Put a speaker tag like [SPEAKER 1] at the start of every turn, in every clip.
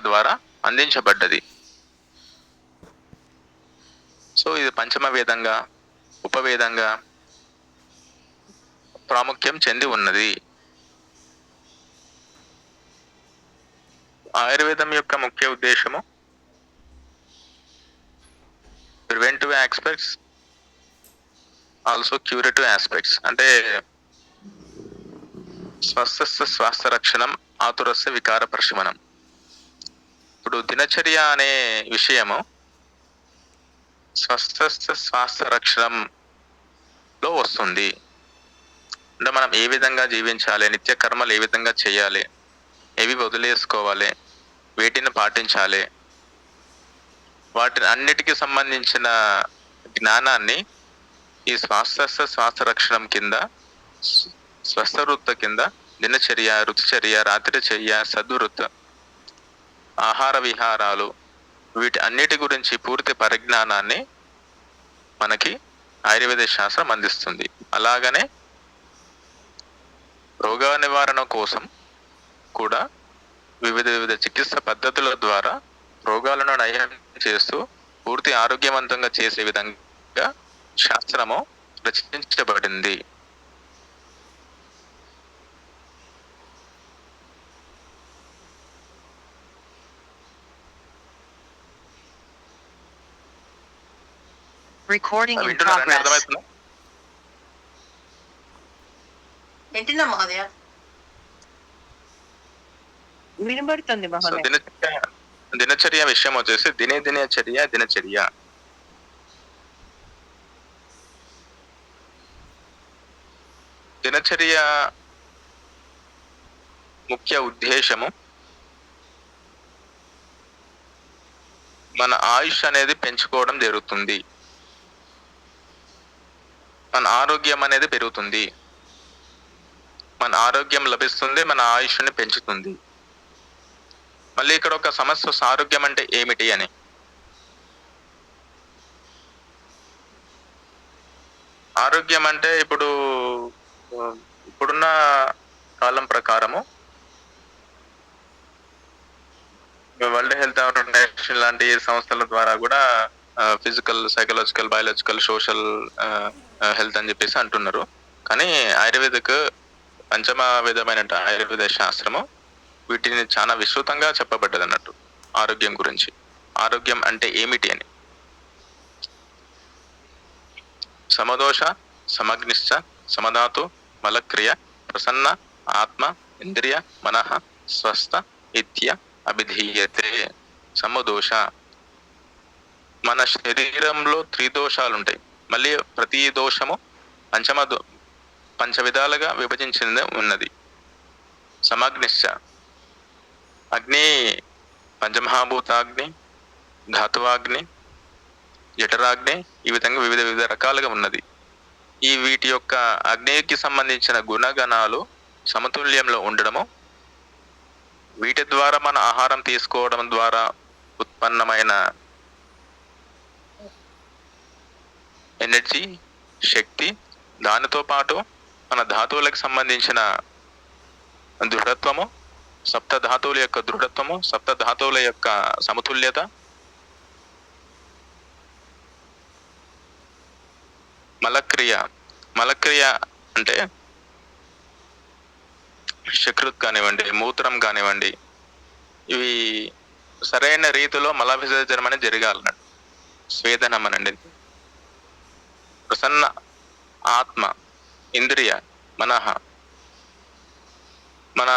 [SPEAKER 1] ద్వారా అందించబడ్డది. సో ఇది పంచమ వేదంగా, ఉపవేదంగా ప్రాముఖ్యం చెంది ఉన్నది. ఆయుర్వేదం యొక్క ముఖ్య ఉద్దేశము preventive aspects, also curative aspects. అంటే స్వస్థస్య స్వాస్థ్య రక్షణం, ఆతురస్య వికార ప్రశమనం. ఇప్పుడు దినచర్య అనే విషయము స్వస్థస్య స్వాస్థ్య రక్షణంలో వస్తుంది. అంటే మనం ఏ విధంగా జీవించాలి, నిత్య కర్మలు ఏ విధంగా చేయాలి, ఏవి వదిలేసుకోవాలి, వేటిని పాటించాలి, వాటిని అన్నిటికీ సంబంధించిన జ్ఞానాన్ని ఈ శ్వాస రక్షణం కింద, స్వస్థ వృత్త కింద, దినచర్య, ఋతుచర్య, రాత్రి చర్య, సద్వృత్త, ఆహార విహారాలు, వీటి అన్నిటి గురించి పూర్తి పరిజ్ఞానాన్ని మనకి ఆయుర్వేద శాస్త్రం అందిస్తుంది. అలాగనే రోగ నివారణ కోసం కూడా వివిధ చికిత్స పద్ధతుల ద్వారా రోగాలను నయం చేస్తూ పూర్తి ఆరోగ్యవంతంగా చేసే విధంగా శాస్త్రము రచించబడింది.
[SPEAKER 2] Recording in progress.
[SPEAKER 3] వింటున్నా మహోదయ.
[SPEAKER 2] వినబడుతుంది మహోదయ.
[SPEAKER 1] దినచర్య విషయం వచ్చేసి దినచర్య. దినచర్య ముఖ్య ఉద్దేశము మన ఆయుష్ అనేది పెంచుకోవడం జరుగుతుంది, మన ఆరోగ్యం అనేది పెరుగుతుంది, మన ఆరోగ్యం లభిస్తుంది, మన ఆయుష్ని పెంచుతుంది. మళ్ళీ ఇక్కడ ఒక సమస్య, ఆరోగ్యం అంటే ఏమిటి అని. ఆరోగ్యం అంటే ఇప్పుడున్న కాలం ప్రకారము వరల్డ్ హెల్త్ ఆర్గనైజేషన్ లాంటి సంస్థల ద్వారా కూడా physical, psychological, biological, social health అని చెప్పేసి అంటున్నారు. కానీ ఆయుర్వేదిక్ పంచమ విధమైన ఆయుర్వేద శాస్త్రము వీటిని చాలా విస్తృతంగా చెప్పబడ్డది అన్నట్టు ఆరోగ్యం గురించి. ఆరోగ్యం అంటే ఏమిటి అని. సమదోష, సమగ్నిశ్చ, సమధాతు, మలక్రియ, ప్రసన్న, ఆత్మ, ఇంద్రియ, మనః, స్వస్థ ఇత్య అభిధీయతే. సమదోష, మన శరీరంలో 3 దోషాలు ఉంటాయి. మళ్ళీ ప్రతి దోషము పంచ విధాలుగా విభజించింది ఉన్నది. సమగ్నిశ్చ, అగ్ని పంచమహాభూతాగ్ని, ధాతువాగ్ని, జఠరాగ్ని, ఈ విధంగా వివిధ రకాలుగా ఉన్నది. వీటి యొక్క అగ్నికి సంబంధించిన గుణగణాలు సమతుల్యంలో ఉండడము, వీటి ద్వారా మన ఆహారం తీసుకోవడం ద్వారా ఉత్పన్నమైన ఎనర్జీ, శక్తి, దానితో పాటు మన ధాతువులకు సంబంధించిన దృఢత్వము, సప్త ధాతువుల యొక్క దృఢత్వము, సప్త ధాతువుల యొక్క సమతుల్యత, మలక్రియ అంటే శకృత్ కానివ్వండి, మూత్రం కానివ్వండి, ఇవి సరైన రీతిలో మల విసర్జనం అనేది జరగాలన్నట్టు. స్వేదనం అనండి. ప్రసన్న, ఆత్మ, ఇంద్రియ, మనః, మన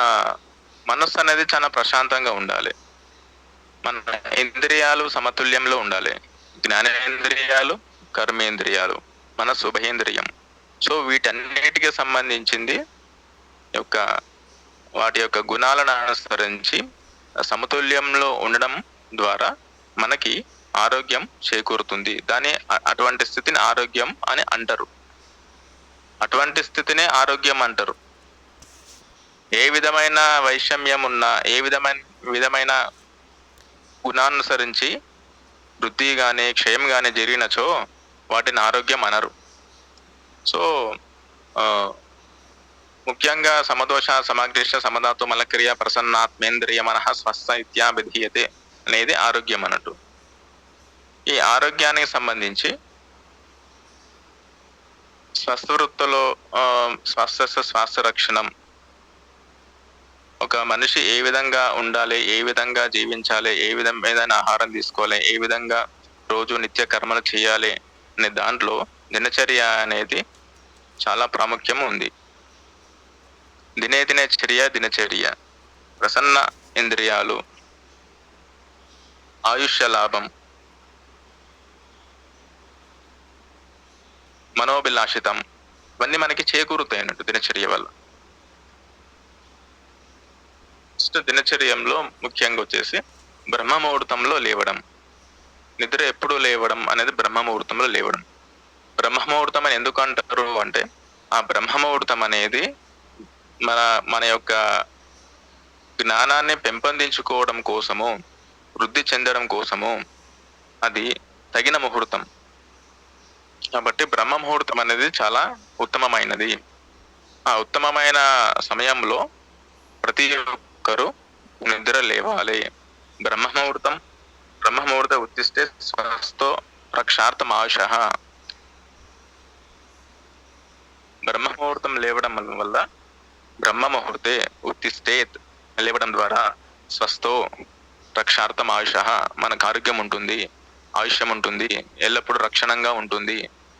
[SPEAKER 1] మనస్సు అనేది చాలా ప్రశాంతంగా ఉండాలి. మన ఇంద్రియాలు సమతుల్యంలో ఉండాలి. జ్ఞానేంద్రియాలు, కర్మేంద్రియాలు, మన శుభేంద్రియం. సో వీటన్నిటికీ సంబంధించింది వాటి యొక్క గుణాలను అనుసరించి సమతుల్యంలో ఉండడం ద్వారా మనకి ఆరోగ్యం చేకూరుతుంది. అటువంటి స్థితిని ఆరోగ్యం అని అంటారు. అటువంటి స్థితినే ఆరోగ్యం అంటారు. ఏ విధమైన వైషమ్యం ఉన్నా, ఏ విధమైన గుణానుసరించి వృద్ధి కానీ క్షయం కానీ జరిగినచో వాటిని ఆరోగ్యం అనరు. సో ముఖ్యంగా సమదోష సమగ్రిష్ట సమధాతు మలక్రియ ప్రసన్నాత్మేంద్రియ మనః స్వస్థ ఇత్యాభిధీయతే అనేది ఆరోగ్యం అన్నట్టు. ఈ ఆరోగ్యానికి సంబంధించి స్వస్థవృత్తులో శ్వాస రక్షణం, ఒక మనిషి ఏ విధంగా ఉండాలి, ఏ విధంగా జీవించాలి, ఏ విధమైన ఆహారం తీసుకోవాలి, ఏ విధంగా రోజు నిత్య కర్మలు చేయాలి అనే దాంట్లో దినచర్య అనేది చాలా ప్రాముఖ్యం ఉంది. దినచర్య, ప్రసన్న ఇంద్రియాలు, ఆయుష్య లాభం, మనోభిలాషితం, ఇవన్నీ మనకి చేకూరుతాయి అన్నట్టు దినచర్య వల్ల. దినచర్యంలో ముఖ్యంగా వచ్చేసి బ్రహ్మ ముహూర్తంలో లేవడం. నిద్ర ఎప్పుడు లేవడం అనేది బ్రహ్మ ముహూర్తంలో లేవడం. బ్రహ్మ ముహూర్తం అని ఎందుకు అంటారు అంటే, ఆ బ్రహ్మ ముహూర్తం అనేది మన యొక్క జ్ఞానాన్ని పెంపొందించుకోవడం కోసము, వృద్ధి చెందడం కోసము అది తగిన ముహూర్తం. కాబట్టి బ్రహ్మ ముహూర్తం అనేది చాలా ఉత్తమమైనది. ఆ ఉత్తమమైన సమయంలో ప్రతి ఒక్కరు నిద్ర లేవాలి. బ్రహ్మ ముహూర్త ఉత్తిష్టే స్వస్థో రక్షార్థం ఆయుషః. బ్రహ్మ ముహూర్తం లేవడం వల్ల, బ్రహ్మ ముహూర్తే ఉత్తిష్టేత్ లేవడం ద్వారా స్వస్థో రక్షార్థం ఆయుషః, మనకు ఆరోగ్యం ఉంటుంది, ఆయుష్యం ఉంటుంది, ఎల్లప్పుడూ రక్షణంగా ఉంటుంది.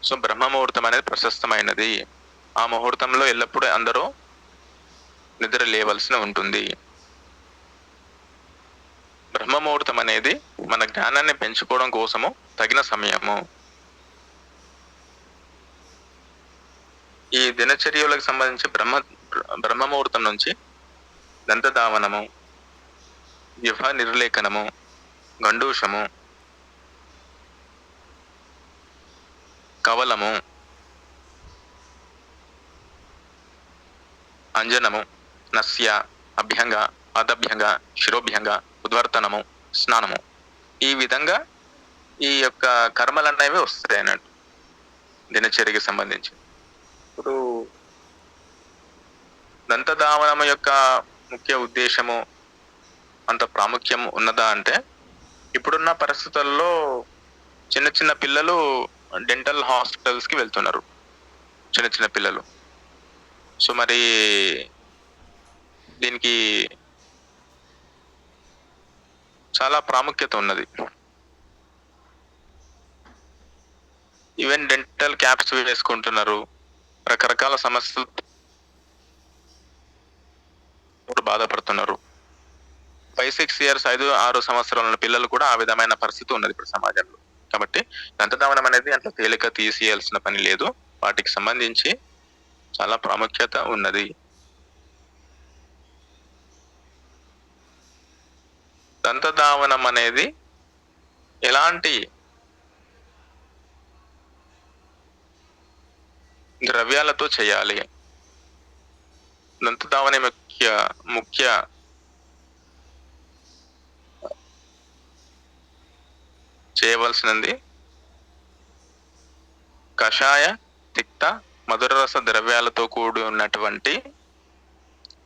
[SPEAKER 1] సో బ్రహ్మ ముహూర్తం అనేది ప్రశస్తమైనది. ఆ ముహూర్తంలో ఎల్లప్పుడూ అందరూ నిద్ర లేవలసి ఉంటుంది. బ్రహ్మ ముహూర్తం అనేది మన జ్ఞానాన్ని పెంచుకోవడం కోసము తగిన సమయము. ఈ దినచర్యలకు సంబంధించి బ్రహ్మ ముహూర్తం నుంచి దంతధావనము, వ్యూహ నిర్లేఖనము, గండూషము, కవలము, అంజనము, నస్య, అభ్యంగ, పాదభ్యంగ, శిరోభ్యంగ, ఉద్వర్తనము, స్నానము, ఈ విధంగా ఈ యొక్క కర్మలు అనేవి వస్తాయి అన్నట్టు దినచర్యకి సంబంధించి. ఇప్పుడు దంతధావనము యొక్క ముఖ్య ఉద్దేశము అంత ప్రాముఖ్యం ఉన్నదా అంటే, ఇప్పుడున్న పరిస్థితుల్లో చిన్న చిన్న పిల్లలు డెంటల్ హాస్పిటల్స్ కి వెళ్తున్నారు, చిన్న పిల్లలు. సో మరి దీనికి చాలా ప్రాముఖ్యత ఉన్నది. ఈవెన్ డెంటల్ క్యాప్స్ వేసుకుంటున్నారు, రకరకాల సమస్యలు బాధపడుతున్నారు. 5-6 years 5-6 సంవత్సరాల పిల్లలు కూడా ఆ విధమైన పరిస్థితి ఉన్నది ఇప్పుడు సమాజంలో. కాబట్టి దంతధావనం అనేది అంత తేలిక తీసేయాల్సిన పని లేదు. వాటికి సంబంధించి చాలా ప్రాముఖ్యత ఉన్నది. దంతధావనం అనేది ఎలాంటి ద్రవ్యాలతో చేయాలి? దంతధావనం ముఖ్య చేయవలసినది కషాయ, తిక్త, మధురరస ద్రవ్యాలతో కూడి ఉన్నటువంటి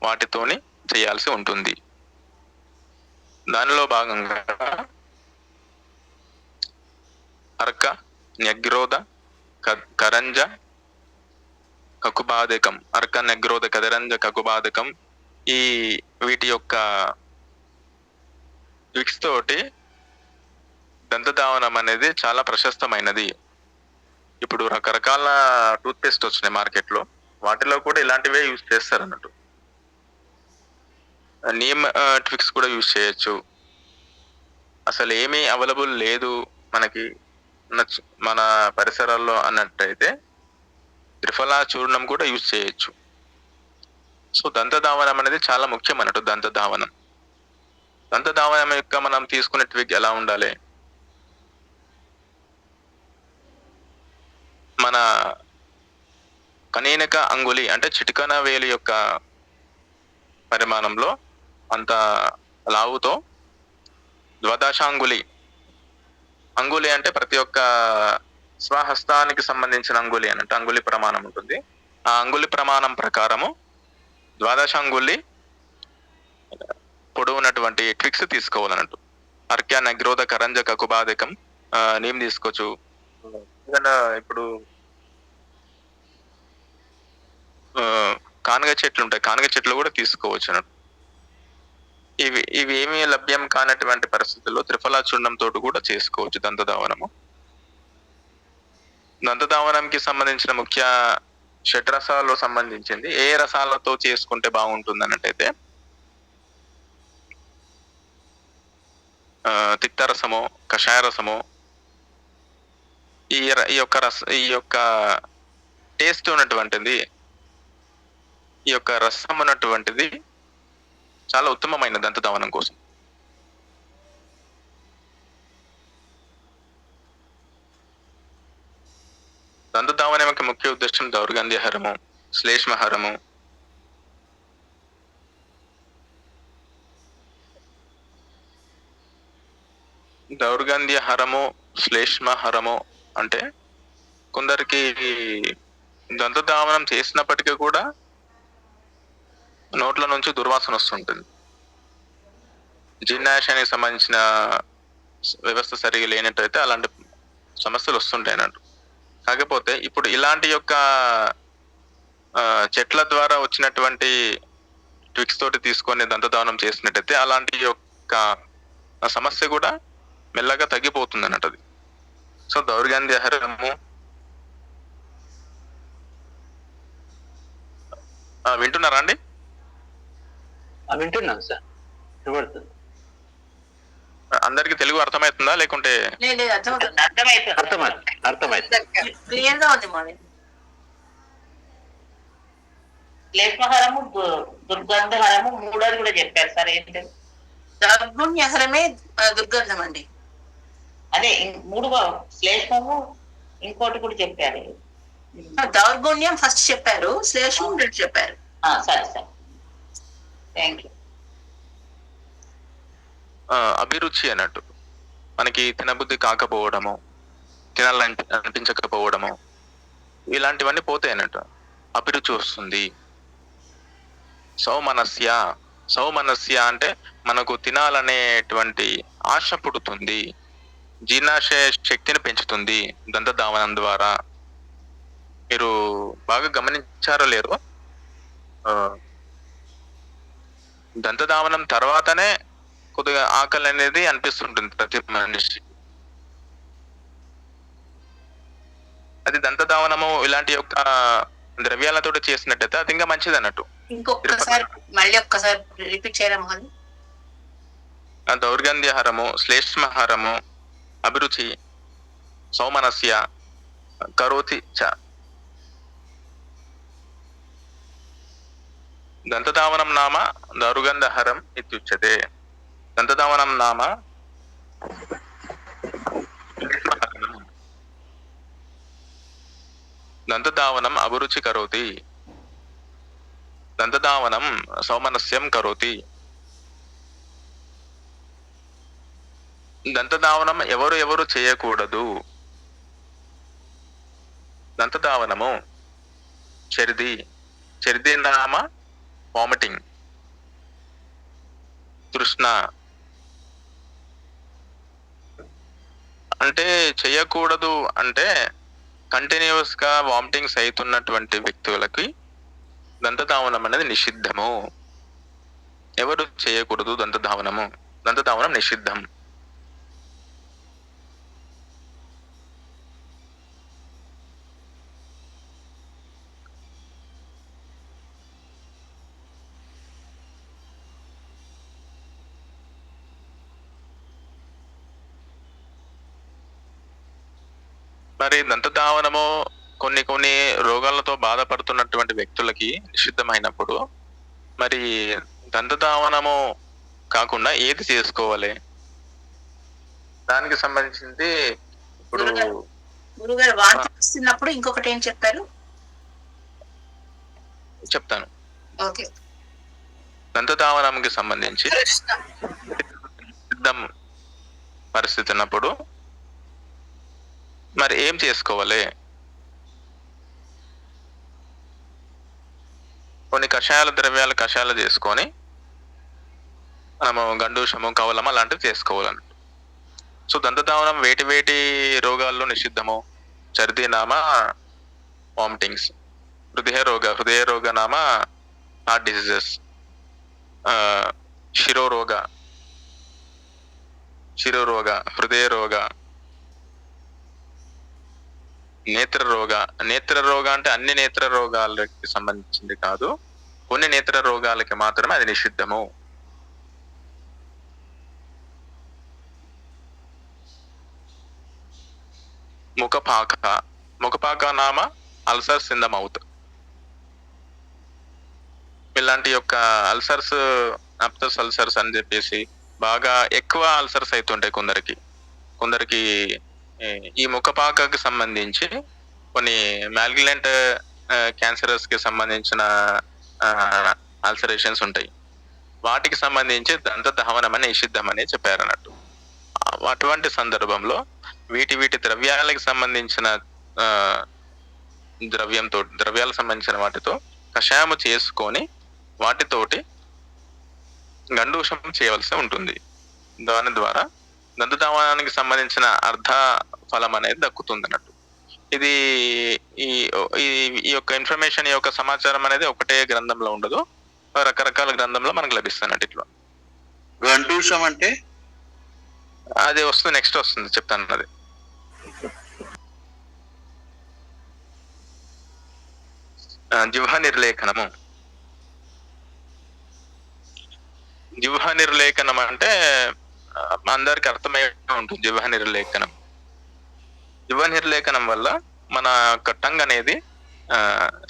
[SPEAKER 1] వాటితోని చేయాల్సి ఉంటుంది. దానిలో భాగంగా అర్క, న్యగ్రోధ, కరంజ, కకుబాధకం, అర్క, న్యగ్రోధ, కదరంజ, కకుబాధకం, ఈ వీటి యొక్క విక్స్ తోటి దంతధావనం అనేది చాలా ప్రశస్తమైనది. ఇప్పుడు రకరకాల టూత్ పేస్ట్ వచ్చినాయి మార్కెట్ లో, వాటిలో కూడా ఇలాంటివే యూజ్ చేస్తారు అన్నట్టు. నీమ్ ట్విక్స్ కూడా యూజ్ చేయొచ్చు. అసలు ఏమీ అవైలబుల్ లేదు మనకి మన పరిసరాల్లో అన్నట్టయితే త్రిఫలా చూర్ణం కూడా యూజ్ చేయొచ్చు. సో దంతధావనం అనేది చాలా ముఖ్యం అన్నట్టు. దంతధావనం యొక్క మనం తీసుకునే ట్విక్ ఎలా ఉండాలి? మన కనీనిక అంగుళి అంటే చిటికన వేలి యొక్క పరిమాణంలో అంత లావుతో ద్వాదశాంగుళి, అంగుళి అంటే ప్రతి ఒక్క స్వహస్తానికి సంబంధించిన అంగుళి అన్నట్టు అంగుళి ప్రమాణం ఉంటుంది. ఆ అంగుళి ప్రమాణం ప్రకారము ద్వాదశాంగులి పొడవునటువంటి ట్విక్స్ తీసుకోవాలన్నట్టు. అర్క్య నగ్రోధ కరంజక కుబాధికం నేమ్ తీసుకోవచ్చు. ఏదైనా ఇప్పుడు కానగ చెట్లు ఉంటాయి, కానగ చెట్లు కూడా తీసుకోవచ్చు అన్నట్టు. ఇవి ఏమీ లభ్యం కానటువంటి పరిస్థితుల్లో త్రిఫలా చూర్ణం తోటి కూడా చేసుకోవచ్చు దంతధావనము. దంతధావనంకి సంబంధించిన ముఖ్య షడ్రసాల్లో సంబంధించింది ఏ రసాలతో చేసుకుంటే బాగుంటుంది అన్నట్టయితే తిక్తరసము, కషాయ రసము, ఈ యొక్క టేస్ట్ ఉన్నటువంటిది, ఈ యొక్క రసం ఉన్నటువంటిది చాలా ఉత్తమమైన దంతధావనం కోసం. దంతధావనం యొక్క ముఖ్య ఉద్దేశం దౌర్గంధ్యహరము, శ్లేష్మహరము, దౌర్గంధ్యహరము, శ్లేష్మహరము అంటే కొందరికి దంతధావనం చేసినప్పటికీ కూడా నోట్ల నుంచి దుర్వాసన వస్తుంటుంది. జీర్ణాశయానికి సంబంధించిన వ్యవస్థ సరిగా లేనట్టయితే అలాంటి సమస్యలు వస్తుంటాయి అన్నట్టు. కాకపోతే ఇప్పుడు ఇలాంటి యొక్క చెట్ల ద్వారా వచ్చినటువంటి ట్విక్స్ తోటి తీసుకొని దంతధావనం చేసినట్టయితే అలాంటి యొక్క సమస్య కూడా మెల్లగా తగ్గిపోతుంది అన్నట్టు అది. సో దౌర్గంధ్యహరము, వింటున్నారా అండి?
[SPEAKER 4] వింటున్నాను సార్, వినబడుతుంది.
[SPEAKER 1] అందరికి తెలుగు అర్థమవుతుందా లేకుంటే?
[SPEAKER 3] లేదు, అర్థమవుతుంది.
[SPEAKER 4] అర్థమైంది.
[SPEAKER 3] క్లియర్ గా ఉంది మాది.
[SPEAKER 2] శ్లేష్మహరము, దుర్గంధహరము, మూడోది కూడా చెప్పారు సార్. ఏంటి?
[SPEAKER 3] దౌర్గుణ్యహరమే దుర్గంధం అండి.
[SPEAKER 2] అదే మూడు శ్లేష్మము, ఇంకోటి కూడా చెప్పారు.
[SPEAKER 3] దౌర్గుణ్యం ఫస్ట్ చెప్పారు, శ్లేషం రెండు చెప్పారు.
[SPEAKER 2] సరే సార్, థ్యాంక్ యూ.
[SPEAKER 1] అభిరుచి అన్నట్టు మనకి తినబుద్ధి కాకపోవడము, తినాలని అనిపించకపోవడము, ఇలాంటివన్నీ పోతాయి అన్నట్టు. అభిరుచి వస్తుంది. సౌమనస్య అంటే మనకు తినాలనేటువంటి ఆశ పుడుతుంది. జీర్ణాశయ శక్తిని పెంచుతుంది దంతధావనం ద్వారా. మీరు బాగా గమనించారో లేరు, దంతధావనం తర్వాతనే కొద్దిగా ఆకలి అనేది అనిపిస్తుంటుంది ప్రతి మనిషి. అది దంతధావనము ఇలాంటి యొక్క ద్రవ్యాలతో చేసినట్టయితే అది ఇంకా మంచిది అన్నట్టు.
[SPEAKER 3] మళ్ళీ ఒక్కసారి రిపీట్ చేయడం.
[SPEAKER 1] దౌర్గంధ్యహరము, శ్లేష్మహరము, అభిరుచి, సౌమనస్య, కరోతి చ. దంతధావనం నామ దౌర్గంధహరం ఇత్యుచ్యతే. దంతధావనం నామ దంతధావనం అభిరుచి కరోతి, దంతధావనం సౌమనస్యం కరోతి. దంతధావనం ఎవరు చేయకూడదు. దంతధావనము చర్ది నామ వామిటింగ్, తృష్ణ అంటే చేయకూడదు. అంటే కంటిన్యూస్ గా వామిటింగ్స్ అవుతున్నటువంటి వ్యక్తులకి దంతధావనం అనేది నిషిద్ధము. ఎవరు చేయకూడదు దంతధావనం నిషిద్ధం. మరి దంతధావనము కొన్ని రోగాలతో బాధపడుతున్నటువంటి వ్యక్తులకి నిషిద్ధమైనప్పుడు మరి దంతధావనము కాకుండా ఏది చేసుకోవాలి? దానికి సంబంధించింది ఇప్పుడు
[SPEAKER 3] గురుగారు వాంతి వస్తున్నప్పుడు ఇంకొకటి ఏం చెప్పారు
[SPEAKER 1] చెప్తాను.
[SPEAKER 3] ఓకే.
[SPEAKER 1] దంతధావనంకి సంబంధించి సిద్ధం పరిస్థితి ఉన్నప్పుడు మరి ఏం చేసుకోవాలి? కొన్ని కషాయాలు చేసుకొని మనము గండూషము, కవలము అలాంటివి చేసుకోవాలన్నట్టు. సో దంతధావనం వేటి రోగాల్లో నిషిద్ధము? ఛర్దీనామ వామిటింగ్స్, హృదయ రోగ నామ హార్ట్ డిసీజెస్, శిరోరోగ, హృదయ రోగ, నేత్ర రోగ అంటే అన్ని నేత్ర రోగాలకి సంబంధించింది కాదు, కొన్ని నేత్ర రోగాలకి మాత్రమే అది నిషిద్ధము. ముఖపాక నామ అల్సర్స్ ఇన్ ద మౌత్. ఇలాంటి యొక్క అల్సర్స్, అప్తస్ అల్సర్స్ అని చెప్పేసి బాగా ఎక్కువ అల్సర్స్ అవుతుంటాయి కొందరికి ఈ ముఖపాకకి సంబంధించి కొన్ని మ్యాలిగ్నెంట్ క్యాన్సరస్ కి సంబంధించిన అల్సరేషన్స్ ఉంటాయి. వాటికి సంబంధించి దంత దహనం అనే నిషిద్ధం అని చెప్పారు అన్నట్టు. అటువంటి సందర్భంలో వీటి ద్రవ్యాలకు సంబంధించిన ద్రవ్యాలకు సంబంధించిన వాటితో కషాయము చేసుకొని వాటితోటి గండూషం చేయవలసి ఉంటుంది. దాని ద్వారా దంతధావనానికి సంబంధించిన అర్ధ ఫలం అనేది దక్కుతుంది అన్నట్టు. ఇది ఈ యొక్క ఇన్ఫర్మేషన్, ఈ యొక్క సమాచారం అనేది ఒకటే గ్రంథంలో ఉండదు, రకరకాల గ్రంథంలో మనకు లభిస్తున్నట్టు. ఇట్లా
[SPEAKER 4] గండూషం అంటే
[SPEAKER 1] అది వస్తుంది, నెక్స్ట్ వస్తుంది చెప్తాను. అది జిహ్వ నిర్లేఖనము. జిహ్వ నిర్లేఖనం అంటే అందరికి అర్థమై ఉంటుంది. జిహ్వ నిర్లేఖనం వల్ల మన టంగ్ అనేది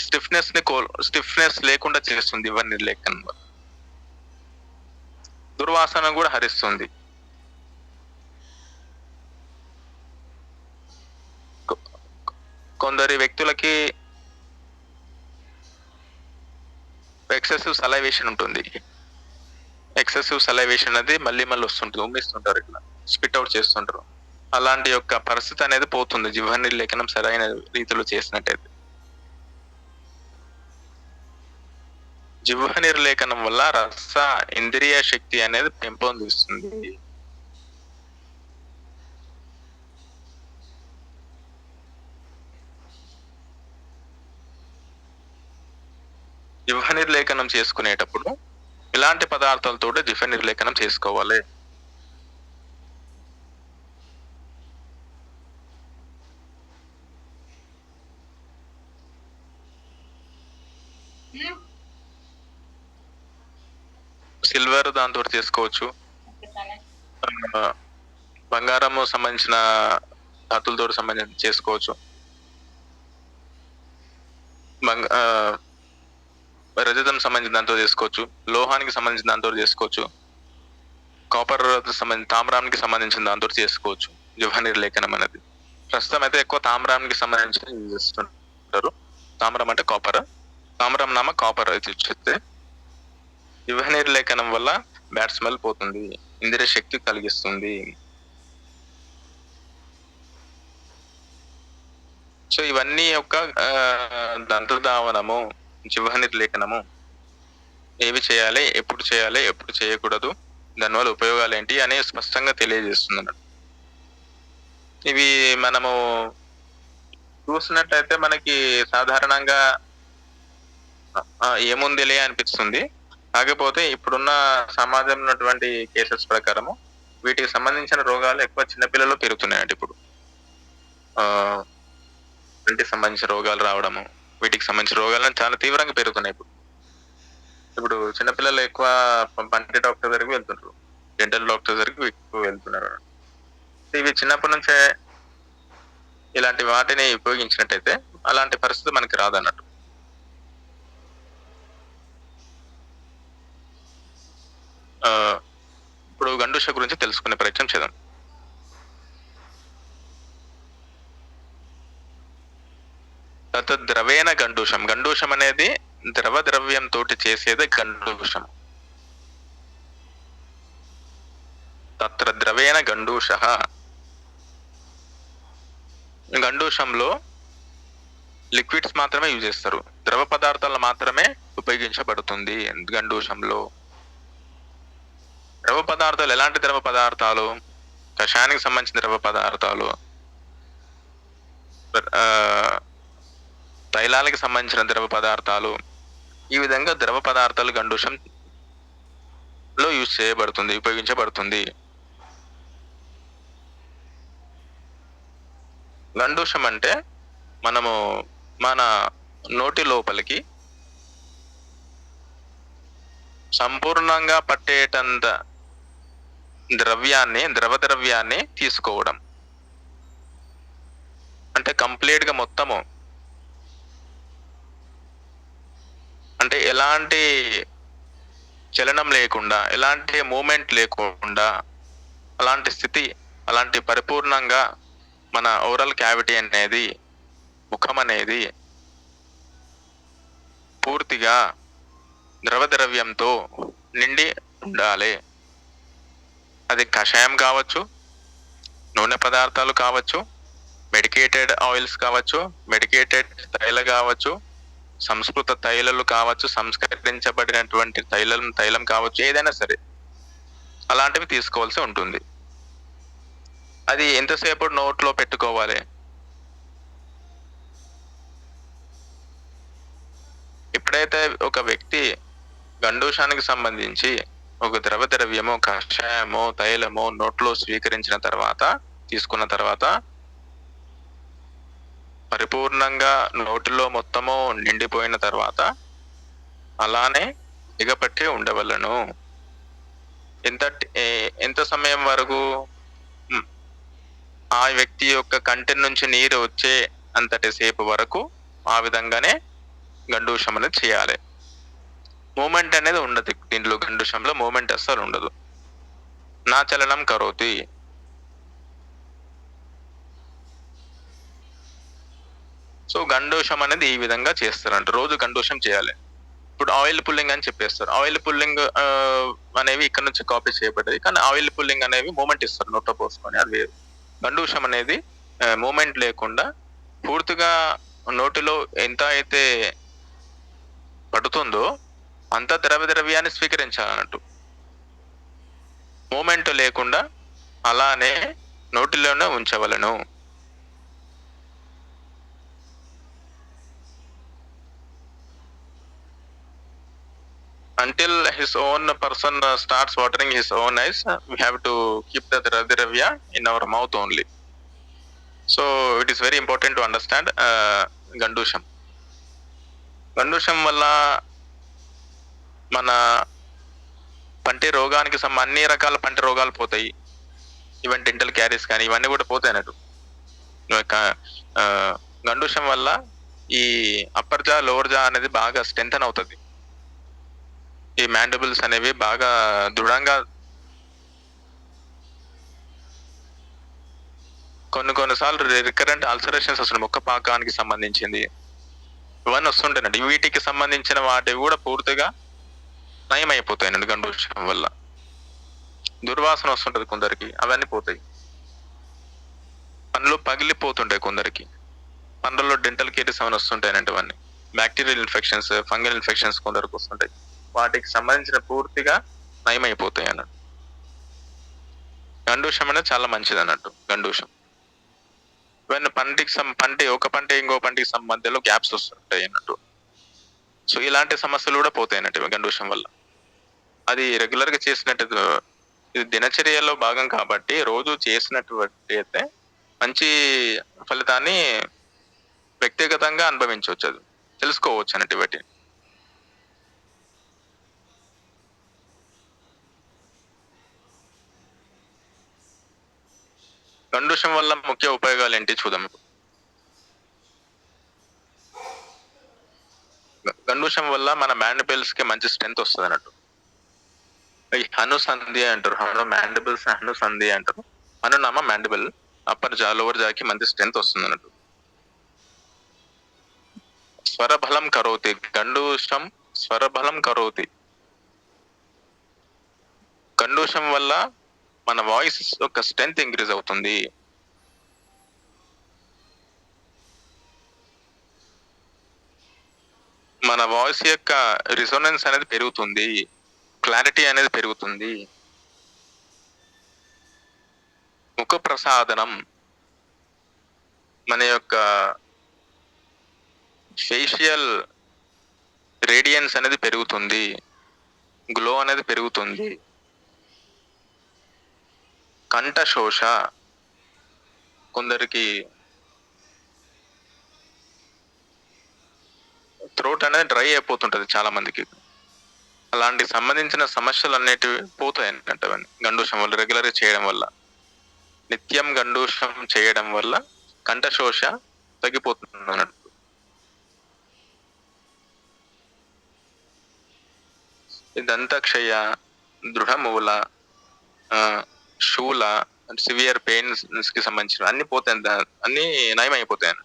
[SPEAKER 1] స్టిఫ్నెస్ లేకుండా చేస్తుంది. జిహ్వ నిర్లేఖనం వల్ల దుర్వాసన కూడా హరిస్తుంది. కొందరి వ్యక్తులకి ఎక్సెసివ్ సలైవేషన్ ఉంటుంది. ఎక్సెసివ్ సలైవేషన్ అనేది మళ్ళీ వస్తుంటుంది, ఉమ్మిస్తుంటారు, ఇట్లా స్పిట్ అవుట్ చేస్తుంటారు. అలాంటి యొక్క పరిస్థితి అనేది పోతుంది జిహ్వ నిర్లేఖనం సరైన రీతిలో చేసినట్టయితే. జిహ్వ నిర్లేఖనం వల్ల రస ఇంద్రియ శక్తి అనేది పెంపొందిస్తుంది. జిహ్వ నిర్లేఖనం చేసుకునేటప్పుడు ఇలాంటి పదార్థాలతో జిహ్వ నిర్లేఖనం చేసుకోవాలి. సిల్వర్ దాంతో చేసుకోవచ్చు, బంగారము సంబంధించిన ధాతులతో సంబంధించి చేసుకోవచ్చు, రజతం సంబంధించిన దాంతో చేసుకోవచ్చు, లోహానికి సంబంధించిన దాంతో చేసుకోవచ్చు, కాపర్ సంబంధించి తామ్రానికి సంబంధించిన దాంతో చేసుకోవచ్చు జిహ్వ నిర్లేఖనం అనేది. ప్రస్తుతం అయితే ఎక్కువ తామ్రానికి సంబంధించిన యూజ్ చేస్తుంటారు. తామ్రం అంటే కాపర్, తామ్రం నామ కాపర్ అయితే చెప్తే జిహ్వ నిర్లేఖనం వల్ల బ్యాడ్ స్మెల్ పోతుంది, ఇంద్రియ శక్తి కలిగిస్తుంది. సో ఇవన్నీ యొక్క దంతధావనము, జిహ్వ నిర్లేఖనము ఏవి చేయాలి, ఎప్పుడు చేయకూడదు, దానివల్ల ఉపయోగాలు ఏంటి అని స్పష్టంగా తెలియజేస్తుంది అన్నట్టు. ఇవి మనము చూసినట్టయితే మనకి సాధారణంగా ఏముందిలే అనిపిస్తుంది. కాకపోతే ఇప్పుడున్న సమాజంలో ఉన్నటువంటి కేసెస్ ప్రకారము వీటికి సంబంధించిన రోగాలు ఎక్కువ చిన్నపిల్లలు పెరుగుతున్నాయండి. ఇప్పుడు ఇంటికి సంబంధించిన రోగాలు రావడము, వీటికి సంబంధించిన రోగాలను చాలా తీవ్రంగా పెరుగుతున్నాయి. ఇప్పుడు చిన్నపిల్లలు ఎక్కువ పంటి డాక్టర్ దగ్గరికి వెళ్తున్నారు, డెంటల్ డాక్టర్ దగ్గరికి ఎక్కువ వెళ్తున్నారు. ఇవి చిన్నప్పటి నుంచే ఇలాంటి వాటిని ఉపయోగించినట్టయితే అలాంటి పరిస్థితి మనకి రాదన్నట్టు. ఇప్పుడు గండూష గురించి తెలుసుకునే ప్రయత్నం చేద్దాం. ద్రవేణ గండూషం. గండూషం అనేది ద్రవ్యం తోటి చేసేది గండూషం. తత్ర ద్రవేణ గండూష. గండూషంలో లిక్విడ్స్ మాత్రమే యూజ్ చేస్తారు, ద్రవ పదార్థాలను మాత్రమే ఉపయోగించబడుతుంది గండూషంలో. ద్రవ పదార్థాలు ఎలాంటి ద్రవ పదార్థాలు? కషాయానికి సంబంధించిన ద్రవ పదార్థాలు, తైలాలకి సంబంధించిన ద్రవ పదార్థాలు, ఈ విధంగా ద్రవ పదార్థాలు గండూషంలో యూజ్ చేయబడుతుంది, ఉపయోగించబడుతుంది. గండూషం అంటే మనము మన నోటి లోపలికి సంపూర్ణంగా పట్టేటంత ద్రవ్యాన్ని తీసుకోవడం. అంటే కంప్లీట్ గా మొత్తము, అంటే ఎలాంటి చలనం లేకుండా, ఎలాంటి మూమెంట్ లేకుండా, అలాంటి స్థితి, అలాంటి పరిపూర్ణంగా మన ఓరల్ క్యావిటీ అనేది, ముఖం అనేది పూర్తిగా ద్రవ్యంతో నిండి ఉండాలి. అది కషాయం కావచ్చు, నూనె పదార్థాలు కావచ్చు, మెడికేటెడ్ ఆయిల్స్ కావచ్చు, మెడికేటెడ్ తైల కావచ్చు, సంస్కృత తైలలు కావచ్చు, సంస్కరించబడినటువంటి తైలం కావచ్చు, ఏదైనా సరే అలాంటివి తీసుకోవాల్సి ఉంటుంది. అది ఎంతసేపు నోట్లో పెట్టుకోవాలి? ఎప్పుడైతే ఒక వ్యక్తి గండూషానికి సంబంధించి ఒక ద్రవ్యమో, కషాయమో, తైలమో నోట్లో స్వీకరించిన తర్వాత, తీసుకున్న తర్వాత పరిపూర్ణంగా నోటిలో మొత్తము నిండిపోయిన తర్వాత అలానే బిగపట్టి ఉండవలను. ఎంత సమయం వరకు? ఆ వ్యక్తి యొక్క కంటి నుంచి నీరు వచ్చే అంతటి సేపు వరకు ఆ విధంగానే గండూషం అనేది చేయాలి. మూమెంట్ అనేది ఉండదు దీంట్లో, గండూషంలో మూమెంట్ అస్సలు ఉండదు. నా చలనం కరోతి. సో గండూషం అనేది ఈ విధంగా చేస్తారంట. రోజు గండూషం చేయాలి. ఇప్పుడు ఆయిల్ పుల్లింగ్ అని చెప్పేస్తారు. ఆయిల్ పుల్లింగ్ అనేవి ఇక్కడ నుంచి కాపీ చేయబడ్డది, కానీ ఆయిల్ పుల్లింగ్ అనేవి మూమెంట్ ఇస్తారు నోట్లో పోసుకొని, అది వేరు. గండూషం అనేది మూమెంట్ లేకుండా పూర్తిగా నోటిలో ఎంత అయితే పడుతుందో అంత ద్రవ్యాన్ని స్వీకరించాలన్నట్టు. మూమెంట్ లేకుండా అలానే నోటిలోనే ఉంచవలను. Until his own person starts watering his own eyes, we have to keep the dravya in our mouth only. So it is very important to understand గండూషం. గండూషం వల్ల మన పంటి రోగానికి అన్ని రకాల పంటి రోగాలు పోతాయి. ఈవెన్ డెంటల్ క్యారీస్ కానీ ఇవన్నీ కూడా పోతాయి అన్నట్టు. గండూషం వల్ల ఈ అప్పర్ జా, లోవర్ జా అనేది బాగా స్ట్రెంథన్ అవుతుంది. ఈ మ్యాండిబుల్స్ అనేవి బాగా దృఢంగా, కొన్నిసార్లు రికరెంట్ అల్సరేషన్స్ వస్తుంది, ముక్క పాకానికి సంబంధించింది ఇవన్నీ వస్తుంటాయండి. వీటికి సంబంధించిన వాటివి కూడా పూర్తిగా నయం అయిపోతాయండి గండూషం వల్ల. దుర్వాసన వస్తుంటది కొందరికి, అవన్నీ పోతాయి. పనులు పగిలిపోతుంటాయి కొందరికి, పండ్లలో డెంటల్ కేరీస్ అవన్నీ వస్తుంటాయండి. అవన్నీ బ్యాక్టీరియల్ ఇన్ఫెక్షన్స్, ఫంగల్ ఇన్ఫెక్షన్స్ కొందరికి వస్తుంటాయి. వాటికి సంబంధించిన పూర్తిగా నయం అయిపోతాయి అన్నట్టు. గండూషం అనేది చాలా మంచిది అన్నట్టు. గండూషం ఇవన్నీ పంటి ఒక పంట ఇంకో పంటికి మధ్యలో గ్యాప్స్ వస్తుంటాయి అన్నట్టు. సో ఇలాంటి సమస్యలు కూడా పోతాయి అన్నట్టు గండూషం వల్ల. అది రెగ్యులర్ గా చేసినట్టు, ఇది దినచర్యలో భాగం కాబట్టి రోజు చేసినటువంటి అయితే మంచి ఫలితాన్ని వ్యక్తిగతంగా అనుభవించవచ్చు, అది తెలుసుకోవచ్చు అన్నట్టు. బట్టి గండూషం వల్ల ముఖ్య ఉపయోగాలు ఏంటి చూద్దాం. గండూషం వల్ల మన మ్యాండిబుల్స్ కి మంచి స్ట్రెంత్ వస్తుంది అన్నట్టు. హనుసంధి అంటారు, మ్యాండిబుల్స్ హనుసంధి అంటారు. హనునామ మ్యాండిబుల్, అప్పర్ జా, లోవర్ జాకి మంచి స్ట్రెంత్ వస్తుంది అన్నట్టు. స్వరబలం కరోతి. గండూషం స్వరబలం కరోతి. గండూషం వల్ల మన వాయిస్ యొక్క స్ట్రెంత్ ఇంక్రీజ్ అవుతుంది. మన వాయిస్ యొక్క రిజొనెన్స్ అనేది పెరుగుతుంది, క్లారిటీ అనేది పెరుగుతుంది. ముఖ ప్రసాదనం, మన యొక్క ఫేషియల్ రేడియన్స్ అనేది పెరుగుతుంది, గ్లో అనేది పెరుగుతుంది. కంఠశోష, కొందరికి థ్రోట్ అనేది డ్రై అయిపోతుంటది చాలా మందికి. అలాంటి సంబంధించిన సమస్యలు అనేటివి పోతాయి అన్నట్టు అవన్నీ గండూషం వల్ల, రెగ్యులర్గా చేయడం వల్ల. నిత్యం గండూషం చేయడం వల్ల కంఠశోష తగ్గిపోతుంది అన్నట్టు. దంతక్షయ, దృఢమూల, శూల, సివియర్ పెయిన్స్ కి సంబంధించిన అన్ని పోతాయి, అన్ని నయమైపోతాయి.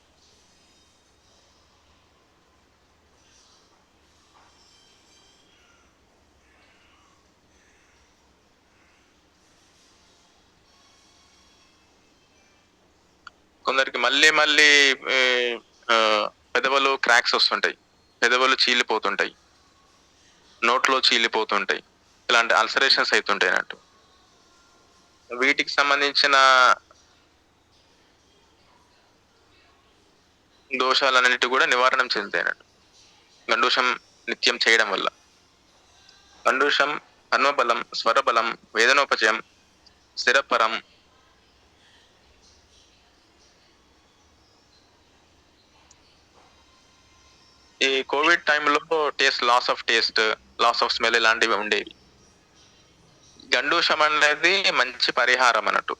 [SPEAKER 1] కొందరికి మళ్ళీ మళ్ళీ పెదవులు క్రాక్స్ వస్తుంటాయి, పెదవులు చీలిపోతుంటాయి, నోట్లో చీలిపోతుంటాయి, ఇలాంటి అల్సరేషన్స్ అవుతుంటాయి అన్నట్టు. వీటికి సంబంధించిన దోషాలన్నిటి కూడా నివారణ చెందుతాయి అన్నట్టు గండూషం నిత్యం చేయడం వల్ల. గండూషం కర్మబలం, స్వరబలం, వేదనోపచయం, స్థిరపరం, ఈ కోవిడ్ టైంలో లాస్ ఆఫ్ స్మెల్ ఇలాంటివి ఉండేవి. గండూషం అనేది మంచి పరిహారం అన్నట్టు.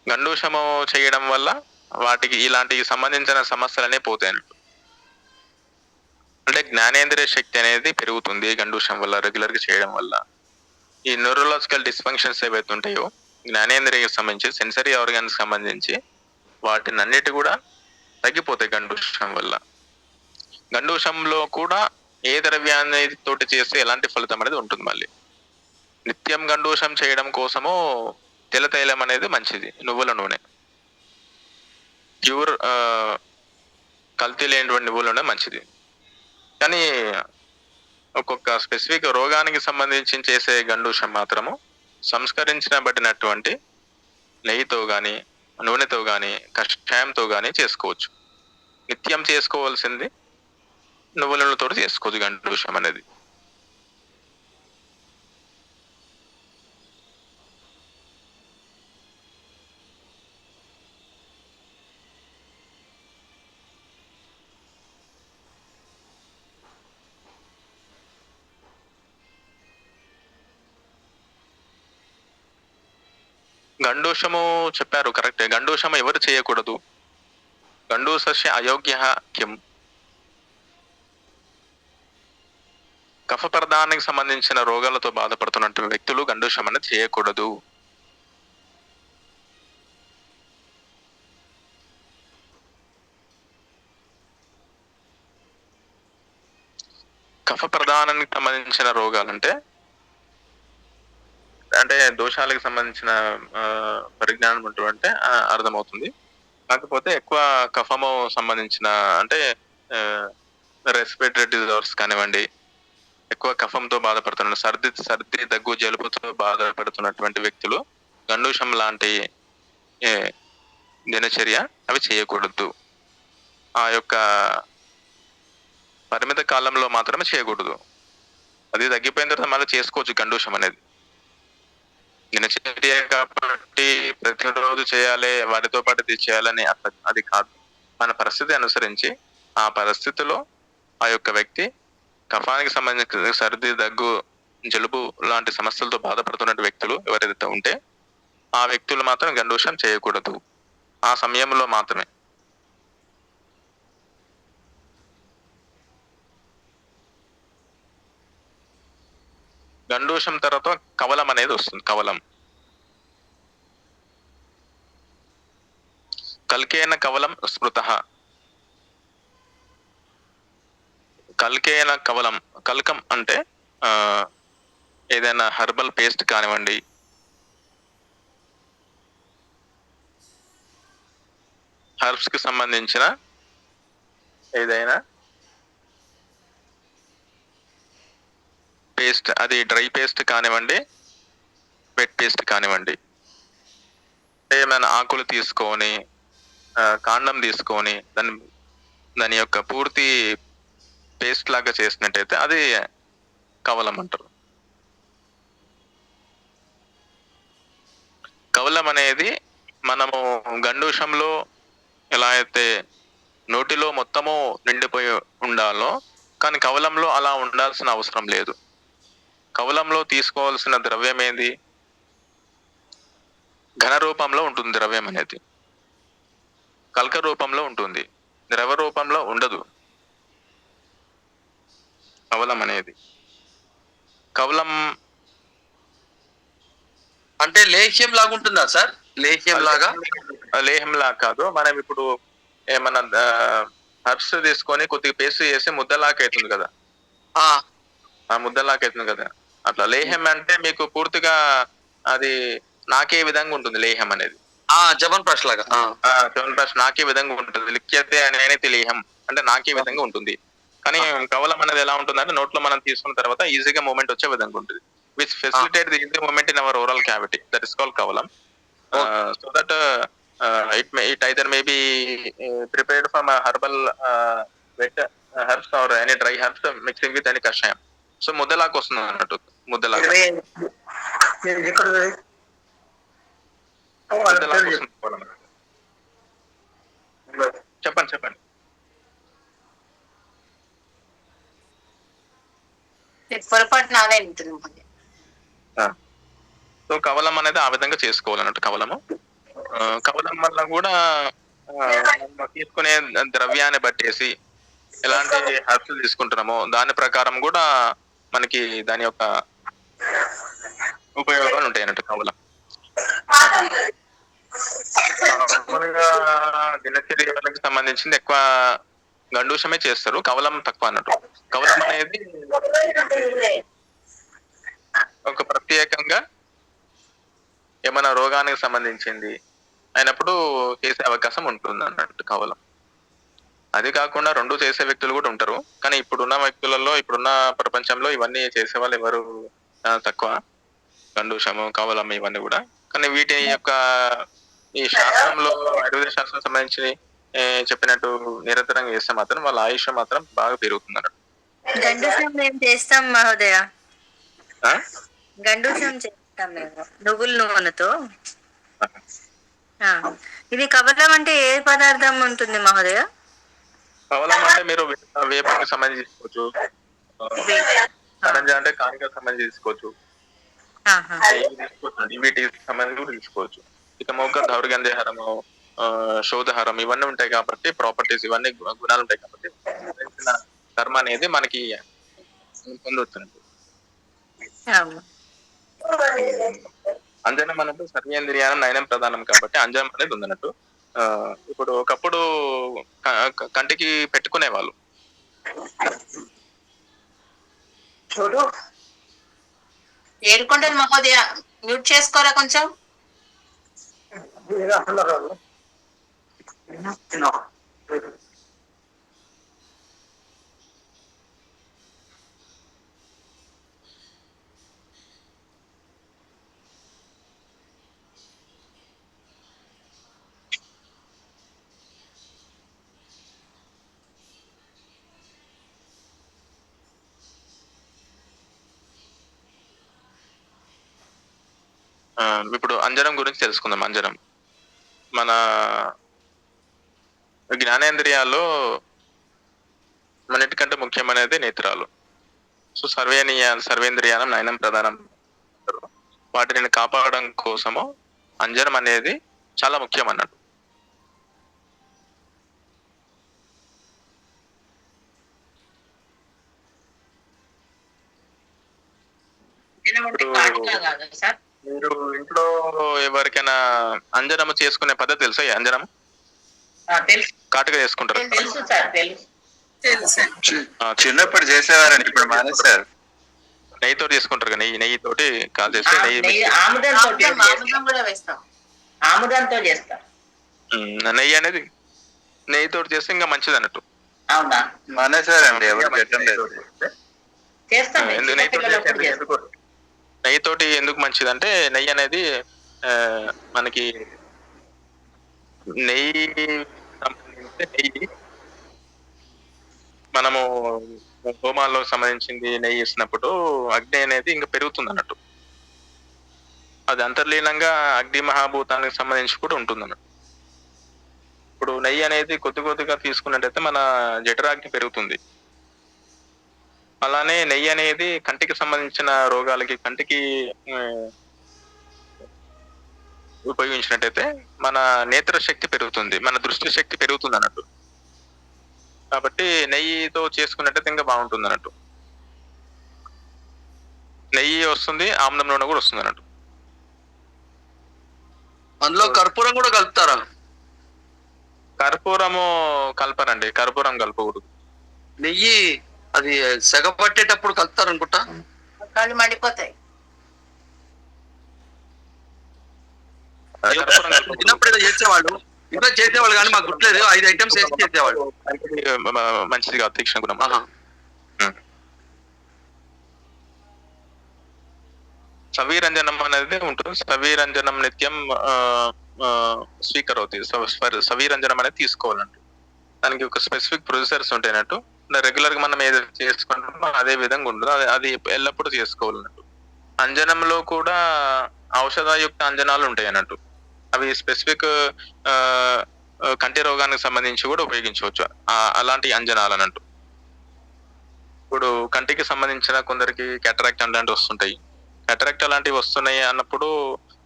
[SPEAKER 1] గండూషము చేయడం వల్ల వాటికి ఇలాంటి సంబంధించిన సమస్యలనే పోతాయి అన్నట్టు. అంటే జ్ఞానేంద్రియ శక్తి అనేది పెరుగుతుంది గండూషం వల్ల, రెగ్యులర్ గా చేయడం వల్ల. ఈ న్యూరలాజికల్ డిస్ఫంక్షన్స్ ఏవైతే ఉంటాయో జ్ఞానేంద్రియానికి సంబంధించి, సెన్సరీ ఆర్గాన్స్ సంబంధించి వాటిని అన్నిటి కూడా తగ్గిపోతాయి గండూషం వల్ల. గండూషంలో కూడా ఏ ద్రవ్యాన్ని తోటి చేస్తే ఎలాంటి ఫలితం అనేది ఉంటుంది. మళ్ళీ నిత్యం గండూషం చేయడం కోసము తెల్ల తైలం అనేది మంచిది, నువ్వుల నూనె, ప్యూర్ కల్తీ లేనటువంటి నువ్వుల నూనె మంచిది. కానీ ఒక్కొక్క స్పెసిఫిక్ రోగానికి సంబంధించి చేసే గండూషం మాత్రము సంస్కరించబడినటువంటి నెయ్యితో కానీ, నూనెతో కానీ, కషాయంతో కానీ చేసుకోవచ్చు. నిత్యం చేసుకోవాల్సింది నువ్వుల నూనెతో చేసుకోవచ్చు గండూషం అనేది. గండూషము చెప్పారు కరెక్టే. గండూషము ఎవరు చేయకూడదు? గండూసస్య అయోగ్య కిం? కఫపరదానికి సంబంధించిన రోగాలతో బాధపడుతున్నటువంటి వ్యక్తులు గండూషం అనేది చేయకూడదు. కఫప్రధానానికి సంబంధించిన రోగాలంటే అంటే దోషాలకు సంబంధించిన పరిజ్ఞానం అంటూ అంటే అర్థమవుతుంది. కాకపోతే ఎక్కువ కఫము సంబంధించిన అంటే రెస్పిరేటరీ డిజార్డర్స్ కానివ్వండి, ఎక్కువ కఫంతో బాధపడుతున్న, సర్ది దగ్గు జలుబుతో బాధపడుతున్నటువంటి వ్యక్తులు గండూషం లాంటి దినచర్య అవి చేయకూడదు. ఆ యొక్క పరిమిత కాలంలో మాత్రమే చేయకూడదు. అది తగ్గిపోయిన తర్వాత మళ్ళీ చేసుకోవచ్చు గండూషం అనేది. దినచర్య కాబట్టి ప్రతిరోజు చేయాలి, వాటితో పాటు ఇది చేయాలని అది కాదు. మన పరిస్థితి అనుసరించి ఆ పరిస్థితిలో ఆ యొక్క వ్యక్తి కఫానికి సంబంధించిన సర్ది దగ్గు జలుబు లాంటి సమస్యలతో బాధపడుతున్న వ్యక్తులు ఎవరైతే ఉంటే ఆ వ్యక్తులు మాత్రం గండూషం చేయకూడదు. ఆ సమయంలో మాత్రమే. గండూషం తర్వాత కవలం అనేది వస్తుంది. కవలం, కల్కేన కవలం స్మృత. కల్కేన కవలం, కల్కం అంటే ఏదైనా హెర్బల్ పేస్ట్ కానివ్వండి, హెర్బ్స్ కి సంబంధించిన ఏదైనా పేస్ట్, అది డ్రై పేస్ట్ కానివ్వండి, వెట్ పేస్ట్ కానివ్వండి, ఏమైనా ఆకులు తీసుకొని కాండం తీసుకొని దాని యొక్క పూర్తి పేస్ట్ లాగా చేసినట్టయితే అది కవలం అంటారు. కవలం అనేది మనము గండూషంలో ఎలా అయితే నోటిలో మొత్తము నిండిపోయి ఉండాలో, కానీ కవలంలో అలా ఉండాల్సిన అవసరం లేదు. కవలంలో తీసుకోవాల్సిన ద్రవ్యం ఏంది? ఘన రూపంలో ఉంటుంది ద్రవ్యం అనేది, కల్క రూపంలో ఉంటుంది, ద్రవ రూపంలో ఉండదు కవలం అనేది. కవలం
[SPEAKER 4] అంటే లేహ్యం లాగా ఉంటుందా సార్? లేహ్యం లాగా
[SPEAKER 1] లేహంలా కాదు. మనం ఇప్పుడు ఏమన్నా హర్బ్స్ తీసుకొని కొద్దిగా పేస్ట్ చేసి ముద్దలాగా అవుతుంది కదా, ఆ ముద్దలాగా అవుతుంది కదా, అట్లా. లేహం అంటే మీకు పూర్తిగా అది నాకే విధంగా ఉంటుంది లేహం అనేది.
[SPEAKER 4] జబన్ ప్రాష్ లాగా
[SPEAKER 1] చవన్ ప్రాష్ నాకే విధంగా ఉంటుంది. లిఖ్యతే అనేది లేహం అంటే నాకే విధంగా ఉంటుంది. కానీ కవలం అనేది ఎలా ఉంటుంది అంటే నోట్లో మనం తీసుకున్న తర్వాత ఈజీగా మూమెంట్ వచ్చే విధంగా ఉంటుంది, which facilitate the easy movement in our oral cavity. That is called kavalam. So that it either may be prepared from a herbal wet herbs or any dry herbs mixing with any kashayam. So ముద్దలాగా వస్తుంది అన్నట్టు, ముద్దలాగా వస్తుంది. చెప్పండి.
[SPEAKER 3] పొరపాటు నాదే ఉంటుంది.
[SPEAKER 1] So Kavalam అనేది ఆ విధంగా చేసుకోవాలన్నట్టు. కవలం వల్ల కూడా తీసుకునే ద్రవ్యాన్ని బట్టేసి ఎలాంటి హెర్బ్స్ తీసుకుంటున్నామో దాని ప్రకారం కూడా మనకి దాని యొక్క ఉపయోగాలు ఉంటాయి అన్నట్టు కవలం. మామూలుగా దినచర్యలకు సంబంధించింది ఎక్కువ గండూషమే చేస్తారు, కవలం తక్కువ అన్నట్టు. కవలం అనేది ఒక ప్రత్యేకంగా ఏమైనా రోగానికి సంబంధించింది అయినప్పుడు చేసే అవకాశం ఉంటుంది అన్నట్టు కవలం. అది కాకుండా రెండు చేసే వ్యక్తులు కూడా ఉంటారు, కానీ ఇప్పుడున్న వ్యక్తులలో, ఇప్పుడున్న ప్రపంచంలో ఇవన్నీ చేసే వాళ్ళు ఎవరు తక్కువ. గండూషము, కవలం ఇవన్నీ కూడా. కానీ వీటి యొక్క ఈ శాస్త్రంలో, ఆయుర్వేద శాస్త్రం సంబంధించి చెప్పినట్టు నిరంతరంగా చేస్తే మాత్రం వాళ్ళ ఆయుష్ మాత్రం బాగా పెరుగుతుంది అన్నట్టు.
[SPEAKER 5] గండూషం మేము చేస్తాం మహోదయ, గండూషం చేస్తాం మేము నువ్వుల నూనెతో. ఇది కవలం అంటే ఏ పదార్థం ఉంటుంది మహోదయ?
[SPEAKER 1] కవలం అంటే మీరు వేపకి సంబంధించి తీసుకోవచ్చు, కరంజా అంటే కానికకు సంబంధించి తీసుకోవచ్చు, వీటికి సంబంధించి కూడా తీసుకోవచ్చు. ఇక మోక దౌర్గంధ్యహారము, శోధహారం ఇవన్నీ ఉంటాయి కాబట్టి, ప్రాపర్టీస్ ఇవన్నీ గుణాలు ఉంటాయి కాబట్టి కర్మ అనేది మనకి పొందొచ్చు. అంజనం అన్నట్టు సర్వేంద్రియానం నయనం ప్రధానం కాబట్టి అంజనం అనేది ఉందన్నట్టు. ఇప్పుడు ఒకప్పుడు కంటికి పెట్టుకునే వాళ్ళు.
[SPEAKER 3] చూడు ఏడుకొండలు మహోదయ, మ్యూట్ చేసుకోరా కొంచెం.
[SPEAKER 1] ఇప్పుడు అంజనం గురించి తెలుసుకుందాం. అంజనం మన జ్ఞానేంద్రియాల్లో మన్నిటికంటే ముఖ్యమైనది నేత్రాలు. సో సర్వేంద్రియానం నయనం ప్రధానం. వాటిని కాపాడడం కోసము అంజనం అనేది చాలా ముఖ్యం అన్నట్టు. మీరు ఇంట్లో ఎవరికైనా అంజనము చేసుకునే పద్ధతి తెలుసా? అంజనము కాటుగా చేసుకుంటారు.
[SPEAKER 4] చిన్నప్పుడు చేసేవారండి, ఇప్పుడు మానేశారు.
[SPEAKER 1] నెయ్యితో చేసుకుంటారు కదా, నెయ్యితోటి కాల్ చేసి నెయ్యి అనేది నెయ్యితో చేస్తే ఇంకా మంచిది అన్నట్టు.
[SPEAKER 2] అవునా?
[SPEAKER 4] మానేశారండి, ఎవరు పెట్టడం లేదు.
[SPEAKER 2] చేస్తాను నేను.
[SPEAKER 1] నెయ్యితోటి
[SPEAKER 2] చిన్నపిల్లలప్పుడు చేస్తాను.
[SPEAKER 1] నెయ్యితోటి ఎందుకు మంచిదంటే నెయ్యి అనేది మనకి నెయ్యి సంబంధించి నెయ్యి మనము హోమాల్లో సంబంధించింది నెయ్యి ఇచ్చినప్పుడు అగ్ని అనేది ఇంకా పెరుగుతుంది అన్నట్టు. అది అంతర్లీనంగా అగ్ని మహాభూతానికి సంబంధించి కూడా ఉంటుంది అన్నట్టు. ఇప్పుడు నెయ్యి అనేది కొద్ది కొద్దిగా తీసుకున్నట్టయితే మన జఠరాగ్ని పెరుగుతుంది. అలానే నెయ్యి అనేది కంటికి సంబంధించిన రోగాలకి కంటికి ఉపయోగించినట్టయితే మన నేత్ర శక్తి పెరుగుతుంది, మన దృష్టి శక్తి పెరుగుతుంది అన్నట్టు. కాబట్టి నెయ్యితో చేసుకున్నట్టయితే ఇంకా బాగుంటుంది అన్నట్టు. నెయ్యి వస్తుంది, ఆముదం నూనె కూడా వస్తుంది అన్నట్టు.
[SPEAKER 4] అందులో కర్పూరం కూడా కలుపుతారా?
[SPEAKER 1] కర్పూరము కలపరండి, కర్పూరం కలపకూడదు.
[SPEAKER 4] నెయ్యి అది సెగ పట్టేటప్పుడు కలుపుతారు అనుకుంటా.
[SPEAKER 3] కాళ్ళు మండిపోతాయి.
[SPEAKER 1] కర్పూరం కలపకూడదు.
[SPEAKER 4] చిన్నప్పుడు ఏదో చేసేవాళ్ళు, ఇంకా చేసేవాళ్ళు కానీ మాకు గుర్తులేదు. 5 ఐటమ్స్ వేసి చేసేవాళ్ళు.
[SPEAKER 1] మంచిది కాదు, తీక్షణ గుణం. సవీరంజనం అనేది ఉంటుంది. సవీరంజనం నిత్యం స్వీకరవుతుంది. సవీరంజనం అనేది తీసుకోవాలండి. దానికి ఒక స్పెసిఫిక్ ప్రొసీజర్స్ ఉంటాయినట్టు. రెగ్యులర్ గా మనం ఏదైతే చేసుకుంటామో అదే విధంగా ఉంటుంది. అది ఎల్లప్పుడూ చేసుకోవాలన్నట్టు. అంజనంలో కూడా ఔషధయుక్త అంజనాలు ఉంటాయి అన్నట్టు. అవి స్పెసిఫిక్ కంటి రోగానికి సంబంధించి కూడా ఉపయోగించవచ్చు అలాంటి అంజనాలు అన్నట్టు. ఇప్పుడు కంటికి సంబంధించిన కొందరికి క్యాటరాక్ట్ అలాంటివి వస్తుంటాయి. క్యాటరాక్ట్ అలాంటివి వస్తున్నాయి అన్నప్పుడు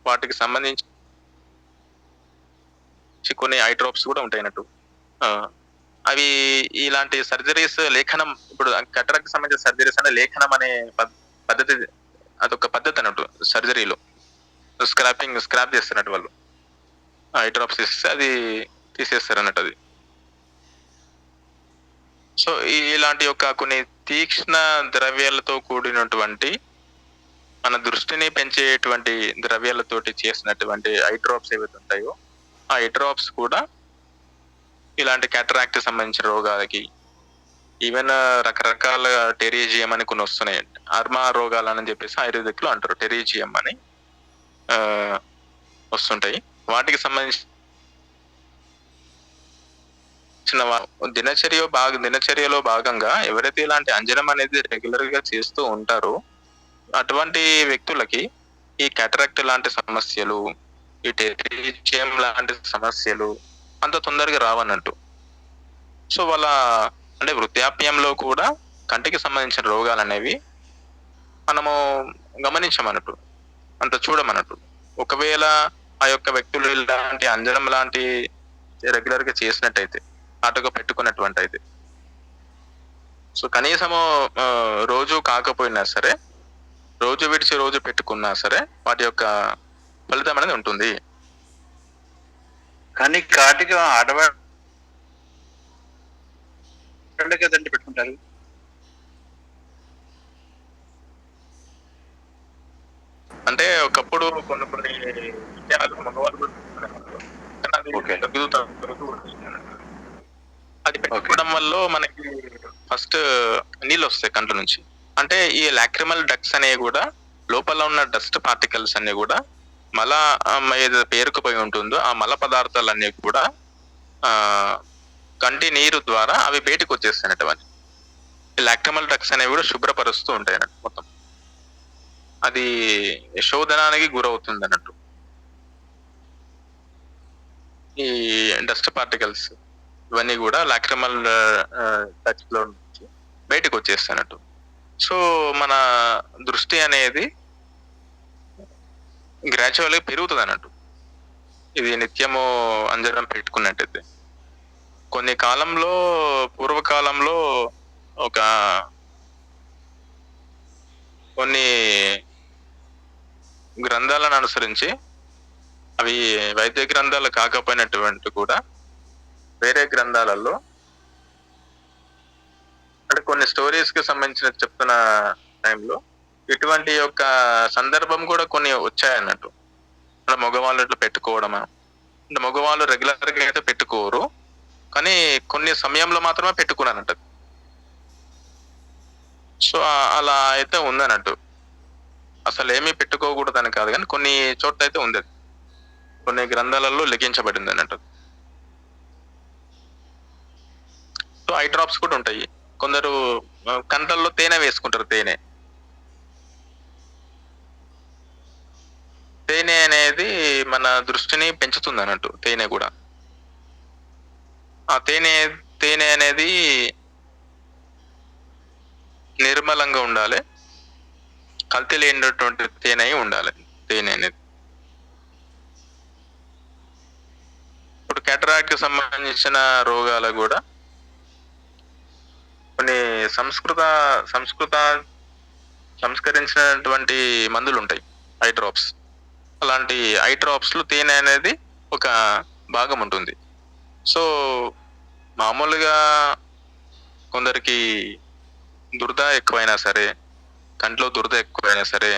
[SPEAKER 1] వాటికి సంబంధించి కొన్ని ఐ డ్రాప్స్ కూడా ఉంటాయి అన్నట్టు. అవి ఇలాంటి సర్జరీస్ లేఖనం, ఇప్పుడు క్యాటరాక్ట్ సంబంధించిన సర్జరీస్ అనే లేఖనం అనే పద్ధతి, అదొక పద్ధతి అన్నట్టు. సర్జరీలో స్క్రాప్ చేస్తున్నట్టు వాళ్ళు ఐ డ్రాప్స్ ఇస్తే అది తీసేస్తారు అన్నట్టు. అది సో ఇలాంటి యొక్క కొన్ని తీక్ష్ణ ద్రవ్యాలతో కూడినటువంటి మన దృష్టిని పెంచేటువంటి ద్రవ్యాలతోటి చేసినటువంటి ఐ డ్రాప్స్ ఏవైతే ఉంటాయో ఆ ఐ డ్రాప్స్ కూడా ఇలాంటి క్యాటరాక్ట్ సంబంధించిన రోగాలకి, ఈవెన్ రకరకాల టెరీజియం అని కొన్ని వస్తున్నాయి. అర్మా రోగాలని చెప్పేసి ఆయుర్వేదిక్ లో అంటారు. టెరీజియం అని వస్తుంటాయి. వాటికి సంబంధించిన దినచర్యలో భాగంగా ఎవరైతే ఇలాంటి అంజనం అనేది రెగ్యులర్ గా చేస్తూ ఉంటారో అటువంటి వ్యక్తులకి ఈ క్యాటరాక్ట్ లాంటి సమస్యలు, ఈ టెరీజియం లాంటి సమస్యలు అంత తొందరగా రావన్నట్టు. సో వాళ్ళ అంటే వృద్ధాప్యంలో కూడా కంటికి సంబంధించిన రోగాలు అనేవి మనము గమనించమన్నట్టు, అంత చూడమన్నట్టు. ఒకవేళ ఆ యొక్క వ్యక్తులు ఇలాంటి అంజనం లాంటి రెగ్యులర్ గా చేసినట్టయితే, ఆటగా పెట్టుకున్నటువంటి అయితే, సో కనీసము రోజు కాకపోయినా సరే, రోజు విడిచి రోజు పెట్టుకున్నా సరే వాటి యొక్క ఫలితం అనేది ఉంటుంది.
[SPEAKER 6] కానీ కాటికి ఆడవాళ్ళు కదండి పెట్టుకుంటారు.
[SPEAKER 1] అంటే ఒకప్పుడు కొన్ని విషయాలు మగవాళ్ళు కూడా పెట్టుకునేవాళ్ళు. కానీ అది పెట్టుకోవడం వల్ల మనకి ఫస్ట్ నీళ్ళు వస్తాయి కంటి నుంచి. అంటే ఈ లాక్రిమల్ డక్ట్స్ అనేవి కూడా లోపల ఉన్న డస్ట్ పార్టికల్స్ అన్ని కూడా మల ఏదైతే పేరుకుపోయి ఉంటుందో ఆ మల పదార్థాలన్నీ కూడా కంటి నీరు ద్వారా అవి బయటకు వచ్చేస్తాయన్నట్టు. అవన్నీ లాక్రిమల్ డక్ట్స్ అనేవి కూడా శుభ్రపరుస్తూ ఉంటాయి అన్నట్టు. మొత్తం అది శోధనానికి గురవుతుంది అన్నట్టు. ఈ డస్ట్ పార్టికల్స్ ఇవన్నీ కూడా లాక్రిమల్ డక్ట్స్ లో నుంచి బయటకు వచ్చేస్తాయన్నట్టు. సో మన దృష్టి అనేది గ్రాడ్యువల్గా పెరుగుతుంది అన్నట్టు. ఇది నిత్యము అంజనం పెట్టుకున్నట్టయితే. కొన్ని కాలంలో, పూర్వకాలంలో ఒక కొన్ని గ్రంథాలను అనుసరించి, అవి వైద్య గ్రంథాలు కాకపోయినటువంటి కూడా వేరే గ్రంథాలలో అంటే కొన్ని స్టోరీస్ కి సంబంధించిన చెప్తున్న టైంలో ఇటువంటి యొక్క సందర్భం కూడా కొన్ని వచ్చాయన్నట్టు. అంటే మగవాళ్ళు ఇట్లా పెట్టుకోవడమా, అంటే మగవాళ్ళు రెగ్యులర్ గా అయితే పెట్టుకోరు, కానీ కొన్ని సమయంలో మాత్రమే పెట్టుకున్నారంట. సో అలా అయితే ఉందన్నట్టు. అసలు ఏమీ పెట్టుకోకూడదని కాదు, కానీ కొన్ని చోట్ల అయితే ఉంది అది. కొన్ని గ్రంథాలలో లిఖించబడింది అన్నట్టు. సో ఐ డ్రాప్స్ కూడా ఉంటాయి. కొందరు కంటల్లో తేనె వేసుకుంటారు. తేనె అనేది మన దృష్టిని పెంచుతుంది అన్నట్టు. తేనె కూడా ఆ తేనె అనేది నిర్మలంగా ఉండాలి, కల్తీ లేనటువంటి తేనె అయి ఉండాలి తేనె అనేది. ఇప్పుడు క్యాటరాక్ట్ కి సంబంధించిన రోగాలు కూడా కొన్ని సంస్కరించినటువంటి మందులు ఉంటాయి, ఐ డ్రాప్స్. అలాంటి ఐ డ్రాప్స్ లో తేనె అనేది ఒక భాగం ఉంటుంది. సో మామూలుగా కొందరికి దురద ఎక్కువైనా సరే, కంట్లో దురద ఎక్కువైనా సరే,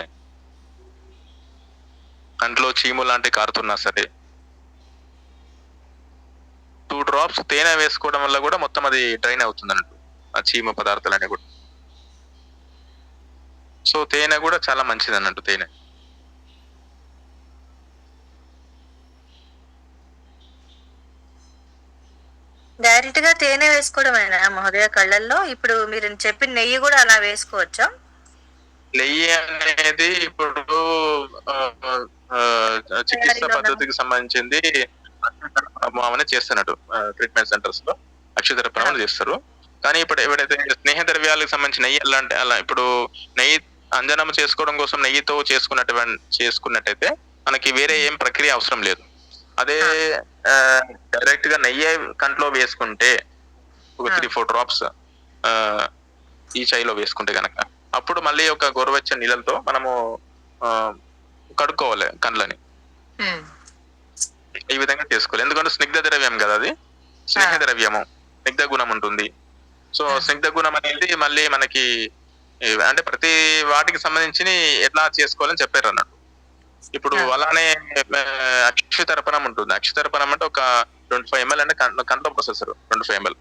[SPEAKER 1] కంట్లో చీము లాంటి కారుతున్నా సరే, 2 డ్రాప్స్ తేనె వేసుకోవడం వల్ల కూడా మొత్తం అది డ్రైన్ అవుతుంది అన్నట్టు, ఆ చీమ పదార్థాలన్నీ కూడా. సో తేనె కూడా చాలా మంచిది అన్నట్టు. తేనె
[SPEAKER 5] డైరెక్ట్ గా తేనె వేసుకోవడమేనా మహోదయ కళ్ళల్లో? ఇప్పుడు మీరు చెప్పిన నెయ్యి కూడా అలా వేసుకోవచ్చా?
[SPEAKER 1] నెయ్యి అనేది ఇప్పుడు చికిత్స పద్ధతికి సంబంధించింది అని చేస్తున్నట్టు ట్రీట్మెంట్ సెంటర్స్ లో అక్షతర్పణం చేస్తారు. కానీ ఇప్పుడు ఎవరైతే స్నేహ ద్రవ్యాలకు సంబంధించిన నెయ్యి అలా ఇప్పుడు నెయ్యి అంజనం చేసుకోవడం కోసం నెయ్యితో చేసుకున్నట్టయితే మనకి వేరే ఏం ప్రక్రియ అవసరం లేదు. అదే డైరెక్ట్ గా నెయ్యి కంట్లో వేసుకుంటే ఒక 3-4 డ్రాప్స్ ఈ చాయ్లో వేసుకుంటే గనక, అప్పుడు మళ్ళీ ఒక గోరువెచ్చని నీళ్ళతో మనము కడుక్కోవాలి కండ్లని. ఈ విధంగా చేసుకోవాలి. ఎందుకంటే స్నిగ్ధ ద్రవ్యం కదా అది, స్నేహ ద్రవ్యము, స్నిగ్ధ గుణం ఉంటుంది. సో స్నిగ్ధ గుణం అనేది మళ్ళీ మనకి అంటే ప్రతి వాటికి సంబంధించి ఎట్లా చేసుకోవాలని చెప్పారు అన్నట్టు. ఇప్పుడు అలానే అక్షతర్పణం ఉంటుంది. అక్షతర్పణం అంటే ఒక 25 ml అంటే కంట్లో పోసేస్తారు. 25 ml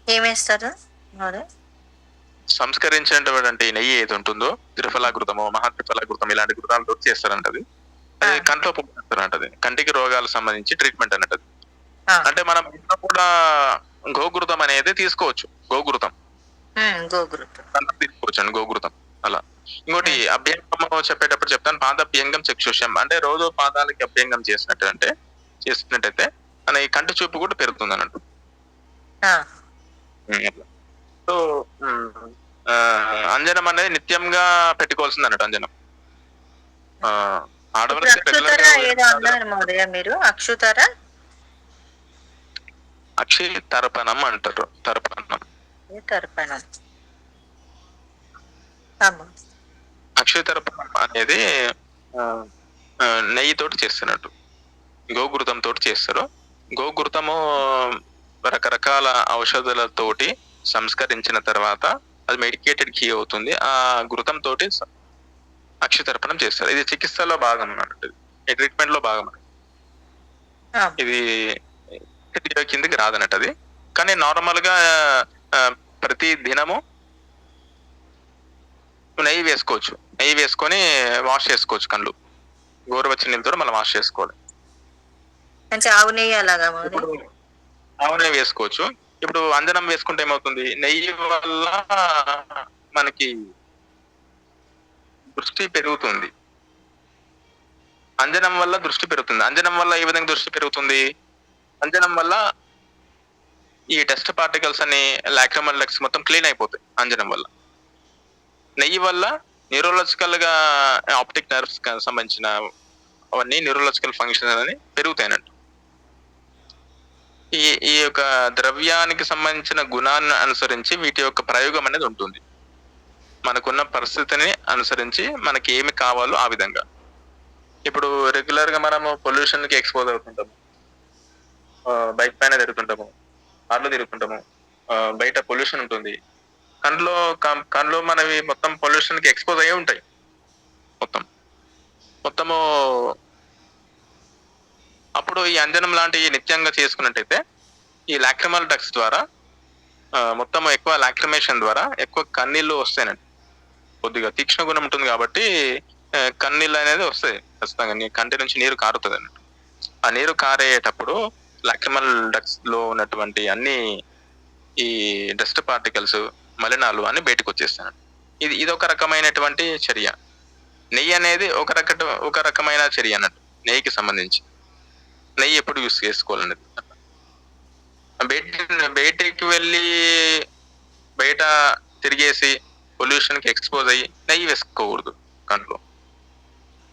[SPEAKER 5] ఏమేస్తారు?
[SPEAKER 1] సంస్కరించినటువంటి నెయ్యి ఏది ఉంటుందో, త్రిఫలాకృతము, మహాత్రిఫలాకృతం ఇలాంటి కృతాలతో చేస్తారంటది. అది కంట్లో పోస్తారంటది. కంటికి రోగాలకు సంబంధించి ట్రీట్మెంట్ అన్నట్టు. అంటే మనం ఇంట్లో కూడా గోఘృతం అనేది తీసుకోవచ్చు. గోఘృతం తీసుకోవచ్చు అండి, గోఘృతం. అలా ఇంకోటి అభ్యంగం చెప్పేటప్పుడు చెప్తాను. పాదాభ్యంగం చక్షుష్యం అంటే రోజు పాదాలకి అభ్యంగం చేసినట్టయితే మన ఈ కంటి చూపు కూడా పెరుగుతుంది అన్నట్టు. సో అంజనం అనేది నిత్యంగా పెట్టుకోవాల్సింది అన్నట్టు. అంజనం అక్షితర్పణం అంటారు. అక్షితర్పణం అనేది నెయ్యితోటి చేస్తున్నట్టు, గోఘృతం తోటి చేస్తారు. గోఘృతము రకరకాల ఔషధాలతోటి సంస్కరించిన తర్వాత అది మెడికేటెడ్ ఘీ అవుతుంది. ఆ ఘృతం తోటి అక్షితర్పణం చేస్తారు. ఇది చికిత్సలో భాగం అన్నట్టు, ఈ ట్రీట్మెంట్ లో భాగం. ఇది కిందికి రాదన్నట్టు అది. కానీ నార్మల్ గా ప్రతి దినము నెయ్యి వేసుకోవచ్చు. నెయ్యి వేసుకొని వాష్ చేసుకోవచ్చు కళ్ళు. గోరువెచ్చని నీళ్ళతో మనం వాష్ చేసుకోవాలి.
[SPEAKER 5] ఆవు నెయ్యి అలాగా
[SPEAKER 1] ఆవు నెయ్యి వేసుకోవచ్చు. ఇప్పుడు అంజనం వేసుకుంటే ఏమవుతుంది, నెయ్యి వల్ల మనకి దృష్టి పెరుగుతుంది. అంజనం వల్ల దృష్టి పెరుగుతుంది. అంజనం వల్ల ఏ విధంగా దృష్టి పెరుగుతుంది? అంజనం వల్ల ఈ టెస్ట్ పార్టికల్స్ అని లాక్రిమల్ డక్ట్స్ మొత్తం క్లీన్ అయిపోతాయి అంజనం వల్ల. నెయ్యి వల్ల న్యూరోలాజికల్ గా ఆప్టిక్ నర్వ్స్ సంబంధించిన అవన్నీ న్యూరోలాజికల్ ఫంక్షన్ అని పెరుగుతాయి అన్నట్టు. ఈ యొక్క ద్రవ్యానికి సంబంధించిన గుణాన్ని అనుసరించి వీటి యొక్క ప్రయోగం అనేది ఉంటుంది. మనకున్న పరిస్థితిని అనుసరించి మనకి ఏమి కావాలో ఆ విధంగా. ఇప్పుడు రెగ్యులర్ గా మనము పొల్యూషన్ కి ఎక్స్పోజ్ అవుతుంటాము, బైక్ పైన తిరుగుతుంటాము, కార్లో తిరుగుతుంటాము, బయట పొల్యూషన్ ఉంటుంది. కంట్లో మనవి మొత్తం పొల్యూషన్ కి ఎక్స్పోజ్ అయ్యి ఉంటాయి. మొత్తము అప్పుడు ఈ అంజనం లాంటి నిత్యంగా చేసుకున్నట్టయితే ఈ లాక్రిమల్ డక్ట్స్ ద్వారా మొత్తం ఎక్కువ లాక్రిమేషన్ ద్వారా ఎక్కువ కన్నీళ్ళు వస్తాయనండి. కొద్దిగా తీక్ష్ణ గుణం ఉంటుంది కాబట్టి కన్నీళ్ళు అనేది వస్తాయి ఖచ్చితంగా. నీ కంటి నుంచి నీరు కారుతుంది అన్నట్టు. ఆ నీరు కారేటప్పుడు లాక్రిమల్ డక్ట్స్ లో ఉన్నటువంటి అన్ని ఈ డస్ట్ పార్టికల్స్, మలినాలు అన్ని బయటకు వచ్చేస్తాయి. ఇది ఒక రకమైనటువంటి చర్య. నెయ్యి అనేది ఒక రకమైన చర్య అన్నట్టు. నెయ్యికి సంబంధించి నెయ్యి ఎప్పుడు యూస్ చేసుకోవాలన్నది. బయటికి వెళ్ళి బయట తిరిగేసి పొల్యూషన్ కి ఎక్స్పోజ్ అయ్యి నెయ్యి వేసుకోకూడదు.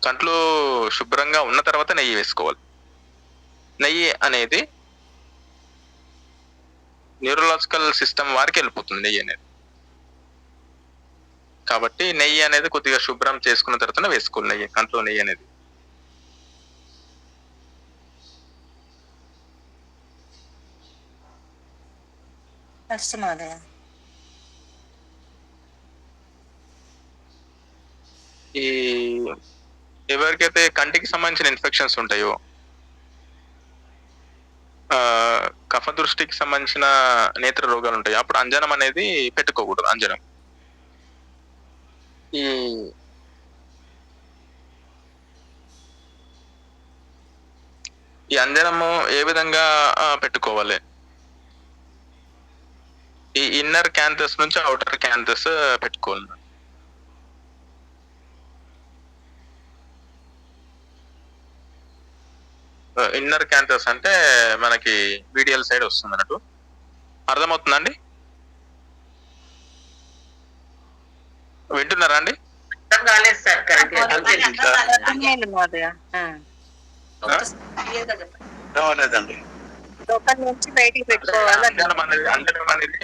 [SPEAKER 1] కంట్లో శుభ్రంగా ఉన్న తర్వాత నెయ్యి వేసుకోవాలి. నెయ్యి అనేది న్యూరలాజికల్ సిస్టమ్ వారికి వెళ్ళిపోతుంది నెయ్యి అనేది. కాబట్టి నెయ్యి అనేది కొద్దిగా శుభ్రం చేసుకున్న తర్వాత వేసుకోవాలి నెయ్యి, కంట్లో నెయ్యి అనేది. ఈ ఎవరికైతే కంటికి సంబంధించిన ఇన్ఫెక్షన్స్ ఉంటాయో, కఫ దృష్టికి సంబంధించిన నేత్ర రోగాలు ఉంటాయి, అప్పుడు అంజనం అనేది పెట్టుకోకూడదు. అంజనం ఈ అంజనము ఏ విధంగా పెట్టుకోవాలి? ఈ ఇన్నర్ క్యాంథస్ నుంచి అవుటర్ క్యాంథస్ పెట్టుకోవాలి. ఇన్నర్ క్యాంథస్ అంటే మనకి వీడియల్ సైడ్ వస్తుంది అన్నట్టు. అర్థమవుతుందండి? వింటున్నారా అండి?
[SPEAKER 2] అర్థం కాలేదు సార్. కరెక్ట్
[SPEAKER 6] లేదండి.
[SPEAKER 5] లోపల నుంచి బయటికి పెట్టుకోవాలి.
[SPEAKER 1] అంజనం అనేది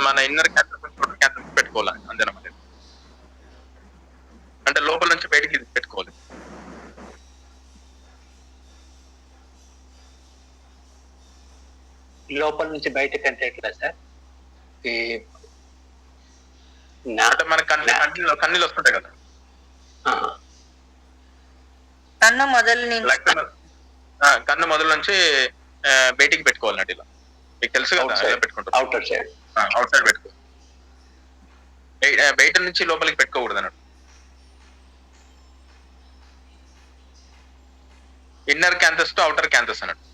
[SPEAKER 1] మన ఇన్నర్ క్యాంథస్ పెట్టుకోవాలి. అంజనం అనేది అంటే లోపల నుంచి బయటికి పెట్టుకోవాలి.
[SPEAKER 7] లోపల నుంచి బయటకు అంటే ఎట్లా సార్?
[SPEAKER 1] అంటే మన కన్నీళ్ళు వస్తుంటాయి కదా,
[SPEAKER 5] కన్ను మొదలు నుంచి బయటికి పెట్టుకోవాలన్నట్టు. ఇలా మీకు తెలుసు కదా, పెట్టుకుంటారు
[SPEAKER 7] అవుటర్ సైడ్.
[SPEAKER 1] అవుట్ సైడ్ పెట్టుకో, బయట నుంచి లోపలికి పెట్టుకోకూడదు అన్నట్టు. ఇన్నర్ క్యాంథస్ టు అవుటర్ క్యాంథస్ అన్నట్టు.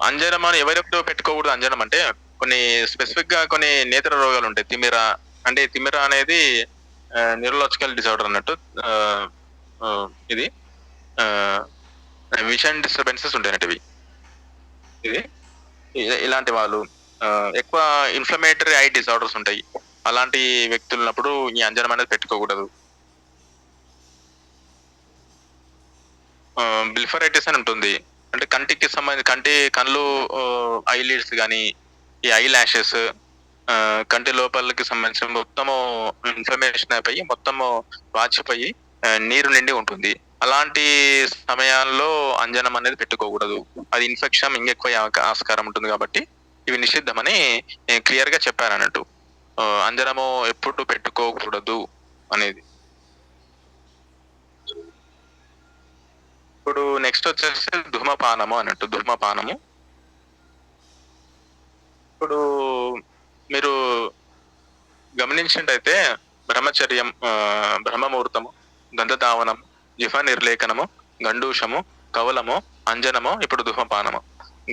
[SPEAKER 1] అంజనం అని ఎవరెప్పుడు పెట్టుకోకూడదు. అంజనం అంటే కొన్ని స్పెసిఫిక్ గా కొన్ని నేత్ర రోగాలు ఉంటాయి. తిమిర అంటే తిమిర అనేది న్యూరలాజికల్ డిసార్డర్ అన్నట్టు. ఇది విజన్ డిస్టర్బెన్సెస్ ఉంటాయి అన్నట్టు. ఇది ఇలాంటి వాళ్ళు ఎక్కువ ఇన్ఫ్లమేటరీ ఐ డిసార్డర్స్ ఉంటాయి. అలాంటి వ్యక్తులు ఉన్నప్పుడు ఈ అంజనం అనేది పెట్టుకోకూడదు. బ్లిఫరైటిస్ అని ఉంటుంది. అంటే కంటికి సంబంధించి కళ్ళు ఐలిడ్స్ కానీ ఈ ఐ ల్యాషెస్ కంటి లోపలికి సంబంధించిన మొత్తము ఇన్ఫ్లమేషన్ అయిపోయి మొత్తము వాచిపోయి నీరు నిండి ఉంటుంది. అలాంటి సమయాల్లో అంజనం అనేది పెట్టుకోకూడదు. అది ఇన్ఫెక్షన్ ఇంకెక్కువ ఆస్కారం ఉంటుంది. కాబట్టి ఇవి నిషిద్ధమని క్లియర్ గా చెప్పారు అన్నట్టు. అంజనము ఎప్పుడు పెట్టుకోకూడదు అనేది. ఇప్పుడు నెక్స్ట్ వచ్చేసి ధూమపానము అన్నట్టు. ధూమపానము ఇప్పుడు మీరు గమనించినట్టయితే బ్రహ్మచర్యం, బ్రహ్మముహూర్తము, గంధధావనము, జిహ్వ నిర్లేఖనము, గండూషము, కవలము, అంజనము, ఇప్పుడు ధూమపానము.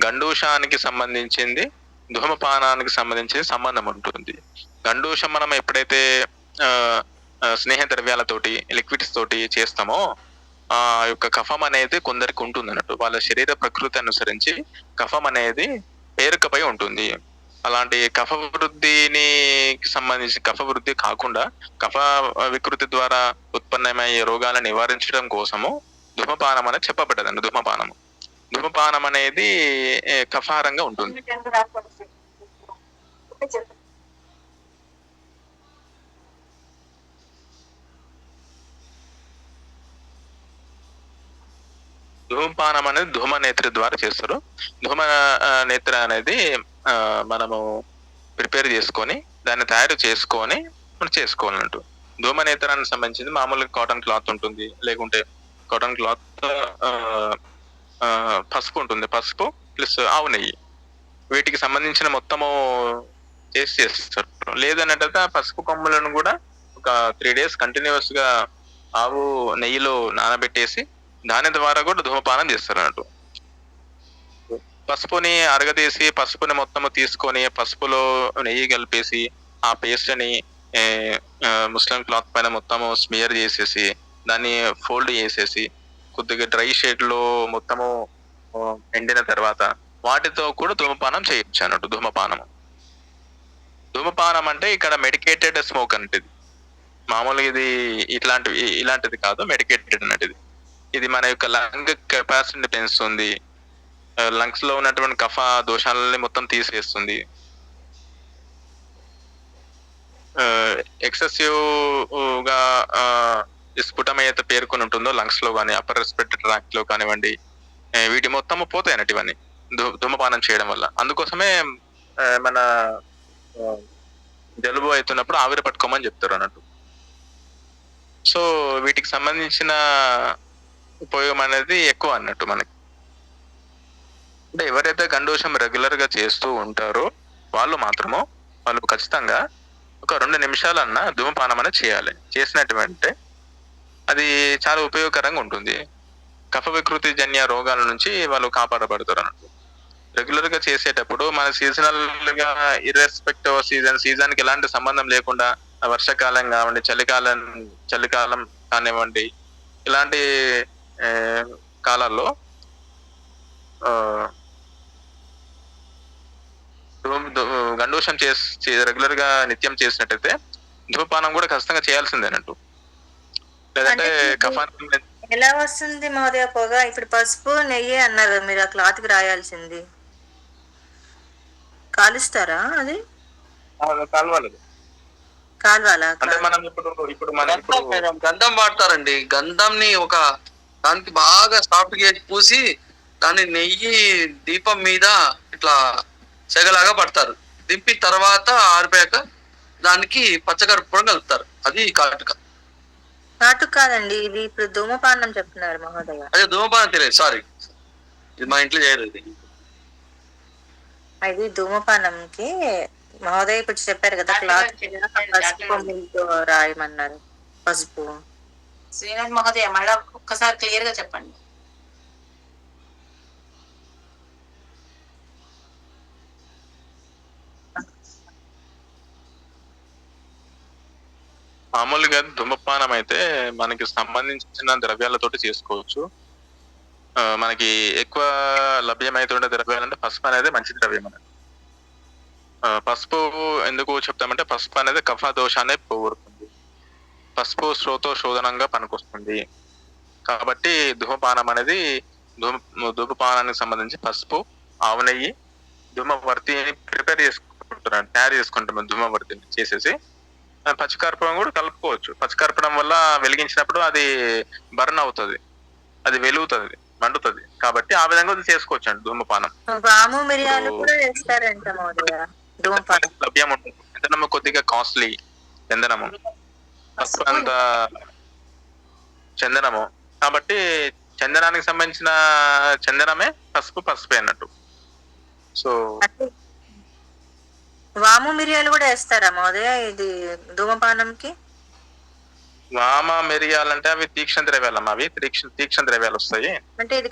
[SPEAKER 1] గండూషానికి సంబంధించింది ధూమపానానికి సంబంధించి సంబంధం ఉంటుంది. గండూషం మనం ఎప్పుడైతే స్నేహ ద్రవ్యాలతోటి లిక్విడ్స్ తోటి చేస్తామో ఆ యొక్క కఫం అనేది కొందరికి ఉంటుంది అన్నట్టు. వాళ్ళ శరీర ప్రకృతి అనుసరించి కఫం అనేది పేరుకపై ఉంటుంది. అలాంటి కఫ వృద్ధిని సంబంధించి కఫ వృద్ధి కాకుండా కఫ వికృతి ద్వారా ఉత్పన్నమయ్యే రోగాలను నివారించడం కోసము ధూమపానం అనేది చెప్పబడ్డదండి. ధూమపానము ధూమపానం అనేది కఫాహారంగా ఉంటుంది. ధూమపానం అనేది ధూమ నేత్ర ద్వారా చేస్తారు. ధూమ నేత్ర అనేది మనము ప్రిపేర్ చేసుకొని దాన్ని తయారు చేసుకొని మనం చేసుకోవాలంటూ. ధూమ నేత్రానికి సంబంధించింది మామూలుగా కాటన్ క్లాత్ ఉంటుంది, లేకుంటే కాటన్ క్లాత్ పసుపు ఉంటుంది, పసుపు ప్లస్ ఆవు నెయ్యి, వీటికి సంబంధించిన మొత్తము చేస్తారు. లేదన్నట్టు పసుపు కొమ్ములను కూడా ఒక 3 days కంటిన్యూస్ గా ఆవు నెయ్యిలో నానబెట్టేసి దాని ద్వారా కూడా ధూమపానం చేస్తారు అన్నట్టు. పసుపుని అరగదీసి పసుపుని మొత్తము తీసుకొని పసుపులో నెయ్యి కలిపేసి ఆ పేస్ట్ ని ముస్లిం క్లాత్ పైన మొత్తము స్మియర్ చేసేసి దాన్ని ఫోల్డ్ చేసేసి కొద్దిగా డ్రై షేడ్ లో మొత్తము ఎండిన తర్వాత వాటితో కూడా ధూమపానం చేయొచ్చు అన్నట్టు. ధూమపానం అంటే ఇక్కడ మెడికేటెడ్ స్మోక్ అంటే మామూలుగా ఇది ఇలాంటిది కాదు, మెడికేటెడ్ అన్నట్టు. ఇది మన యొక్క లంగ్ కెపాసిటీని పెంచుతుంది, లంగ్స్ లో ఉన్నటువంటి కఫ దోషాలని మొత్తం తీసేస్తుంది. ఎక్సెసివ్ గా స్ఫుటం ఏదైతే పేర్కొని ఉంటుందో లంగ్స్ లో కానీ అప్పర్ రెస్పిరేటరీ ట్రాక్ట్ లో కానివ్వండి, వీటి మొత్తము పోతాయి అన్నట్టు ఇవన్నీ ధూమపానం చేయడం వల్ల. అందుకోసమే మన జలుబు అవుతున్నప్పుడు ఆవిరి పట్టుకోమని చెప్తారు అన్నట్టు. సో వీటికి సంబంధించిన ఉపయోగం అనేది ఎక్కువ అన్నట్టు మనకి. అంటే ఎవరైతే గండోషం రెగ్యులర్ గా చేస్తూ ఉంటారో వాళ్ళు ఖచ్చితంగా ఒక 2 నిమిషాలన్నా ధూమపానం అనేది చేయాలి. చేసినటువంటి అది చాలా ఉపయోగకరంగా ఉంటుంది. కఫ వికృతి జన్య రోగాల నుంచి వాళ్ళు కాపాడబడతారు అన్నట్టు. రెగ్యులర్ గా చేసేటప్పుడు మన సీజనల్ గా ఇర్రెస్పెక్టివ్ సీజన్ కి ఎలాంటి సంబంధం లేకుండా వర్షాకాలం కానివ్వండి, చలికాలం కానివ్వండి, ఇలాంటి కాలాల్లో గండోషం రెగ్యులర్ గా నిత్యం చేసినట్టయితే ధూమపానం కూడా ఖచ్చితంగా చేయాల్సిందేనట్టు. లేదంటే కఫాన్ని
[SPEAKER 5] ఎలా వస్తుంది మహోదయ పొగ? ఇప్పుడు పసుపు నెయ్యి అన్నారు మీరు, ఆ క్లాత్ కి రాయాల్సింది కాలుస్తారా? అది
[SPEAKER 1] కాలువలేదు.
[SPEAKER 5] కాల్వాలా?
[SPEAKER 1] అంటే మనం ఇప్పుడు
[SPEAKER 4] గంధం వాడతారండి. గంధంని ఒక దానికి బాగా సాఫ్ట్ గా పూసి దాన్ని నెయ్యి దీపం మీద ఇట్లా సెగలాగా పడతారు. దింపి తర్వాత ఆరిపోయాక దానికి పచ్చకర్పూరం కలుపుతారు. అది కాటుక.
[SPEAKER 5] కాటుక కాదండి, ఇది ఇప్పుడు ధూమపానం చెప్తున్నారు మహోదయ.
[SPEAKER 4] అదే ధూమపానం తెలియదు, సారీ, ఇది మా ఇంట్లో చేయలేదు.
[SPEAKER 5] ఇది ధూమపానంకి మహోదయ ఇప్పుడు చెప్పారు కదా, క్లాత్ పసుపు రాయమన్నారు. పసుపు
[SPEAKER 3] శ్రీనాథ్ మహోదయ మళ్ళా ఒక్కసారి క్లియర్ గా చెప్పండి.
[SPEAKER 1] మామూలుగా ధూమపానం అయితే మనకి సంబంధించిన ద్రవ్యాలతోటి చేసుకోవచ్చు. మనకి ఎక్కువ లభ్యమైతుండే ద్రవ్యాలంటే పసుపు అనేది మంచి ద్రవ్యం అనేది. పసుపు ఎందుకు చెప్తామంటే పసుపు అనేది కఫ దోషాన్ని పోగొడుతుంది, పసుపు శోధనంగా పనికొస్తుంది. కాబట్టి ధూమపానం అనేది ధూమపానానికి సంబంధించి పసుపు, ఆవు నెయ్యి, ధూమవర్తిని తయారు చేసుకుంటాం. ధూమవర్తిని చేసేసి పచ్చికర్పూరం కూడా కలుపుకోవచ్చు. పచ్చికర్పూరం వల్ల వెలిగించినప్పుడు అది బర్న్ అవుతుంది, అది వెలుగుతుంది, మండుతుంది. కాబట్టి ఆ విధంగా చేసుకోవచ్చు అండి ధూమపానం.
[SPEAKER 5] వాము మిరియాలు కూడా వేస్తారంట మహోదయ ధూమపానం.
[SPEAKER 1] లభ్యం ఉంటుంది. చందనము కొద్దిగా కాస్ట్లీ, చందనము పసుపు అంత చందనము కాబట్టి చందనానికి సంబంధించిన చందనమే పసుపే అన్నట్టు. సో
[SPEAKER 5] వాము మిరియాలు కూడా వేస్తారా మహోదయ ఇది ధూమపానంకి?
[SPEAKER 1] వామ మిరియాలంటే అవి తీక్షణ ద్రవ్యాలమ్మా, అవి తీక్షణ ద్రవ్యాలు వస్తాయి.
[SPEAKER 5] అంటే ఇది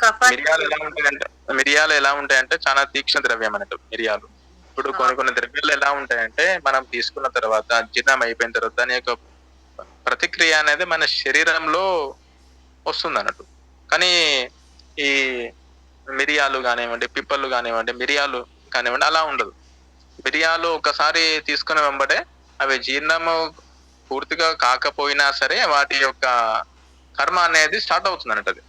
[SPEAKER 1] మిరియాలు ఎలా ఉంటాయంటే చాలా తీక్షణ ద్రవ్యం అన్నట్టు మిరియాలు. ఇప్పుడు కొన్ని ద్రవ్యాలు ఎలా ఉంటాయంటే మనం తీసుకున్న తర్వాత జీర్ణం అయిపోయిన తర్వాత దాని యొక్క ప్రతిక్రియ అనేది మన శరీరంలో వస్తుంది అన్నట్టు. కానీ ఈ మిరియాలు కానివ్వండి, పిప్పలు కానివ్వండి అలా ఉండదు. మిరియాలు ఒకసారి తీసుకుని వెంబడే అవి జీర్ణము పూర్తిగా కాకపోయినా సరే వాటి యొక్క కర్మ అనేది స్టార్ట్ అవుతుంది అన్నట్టు. అది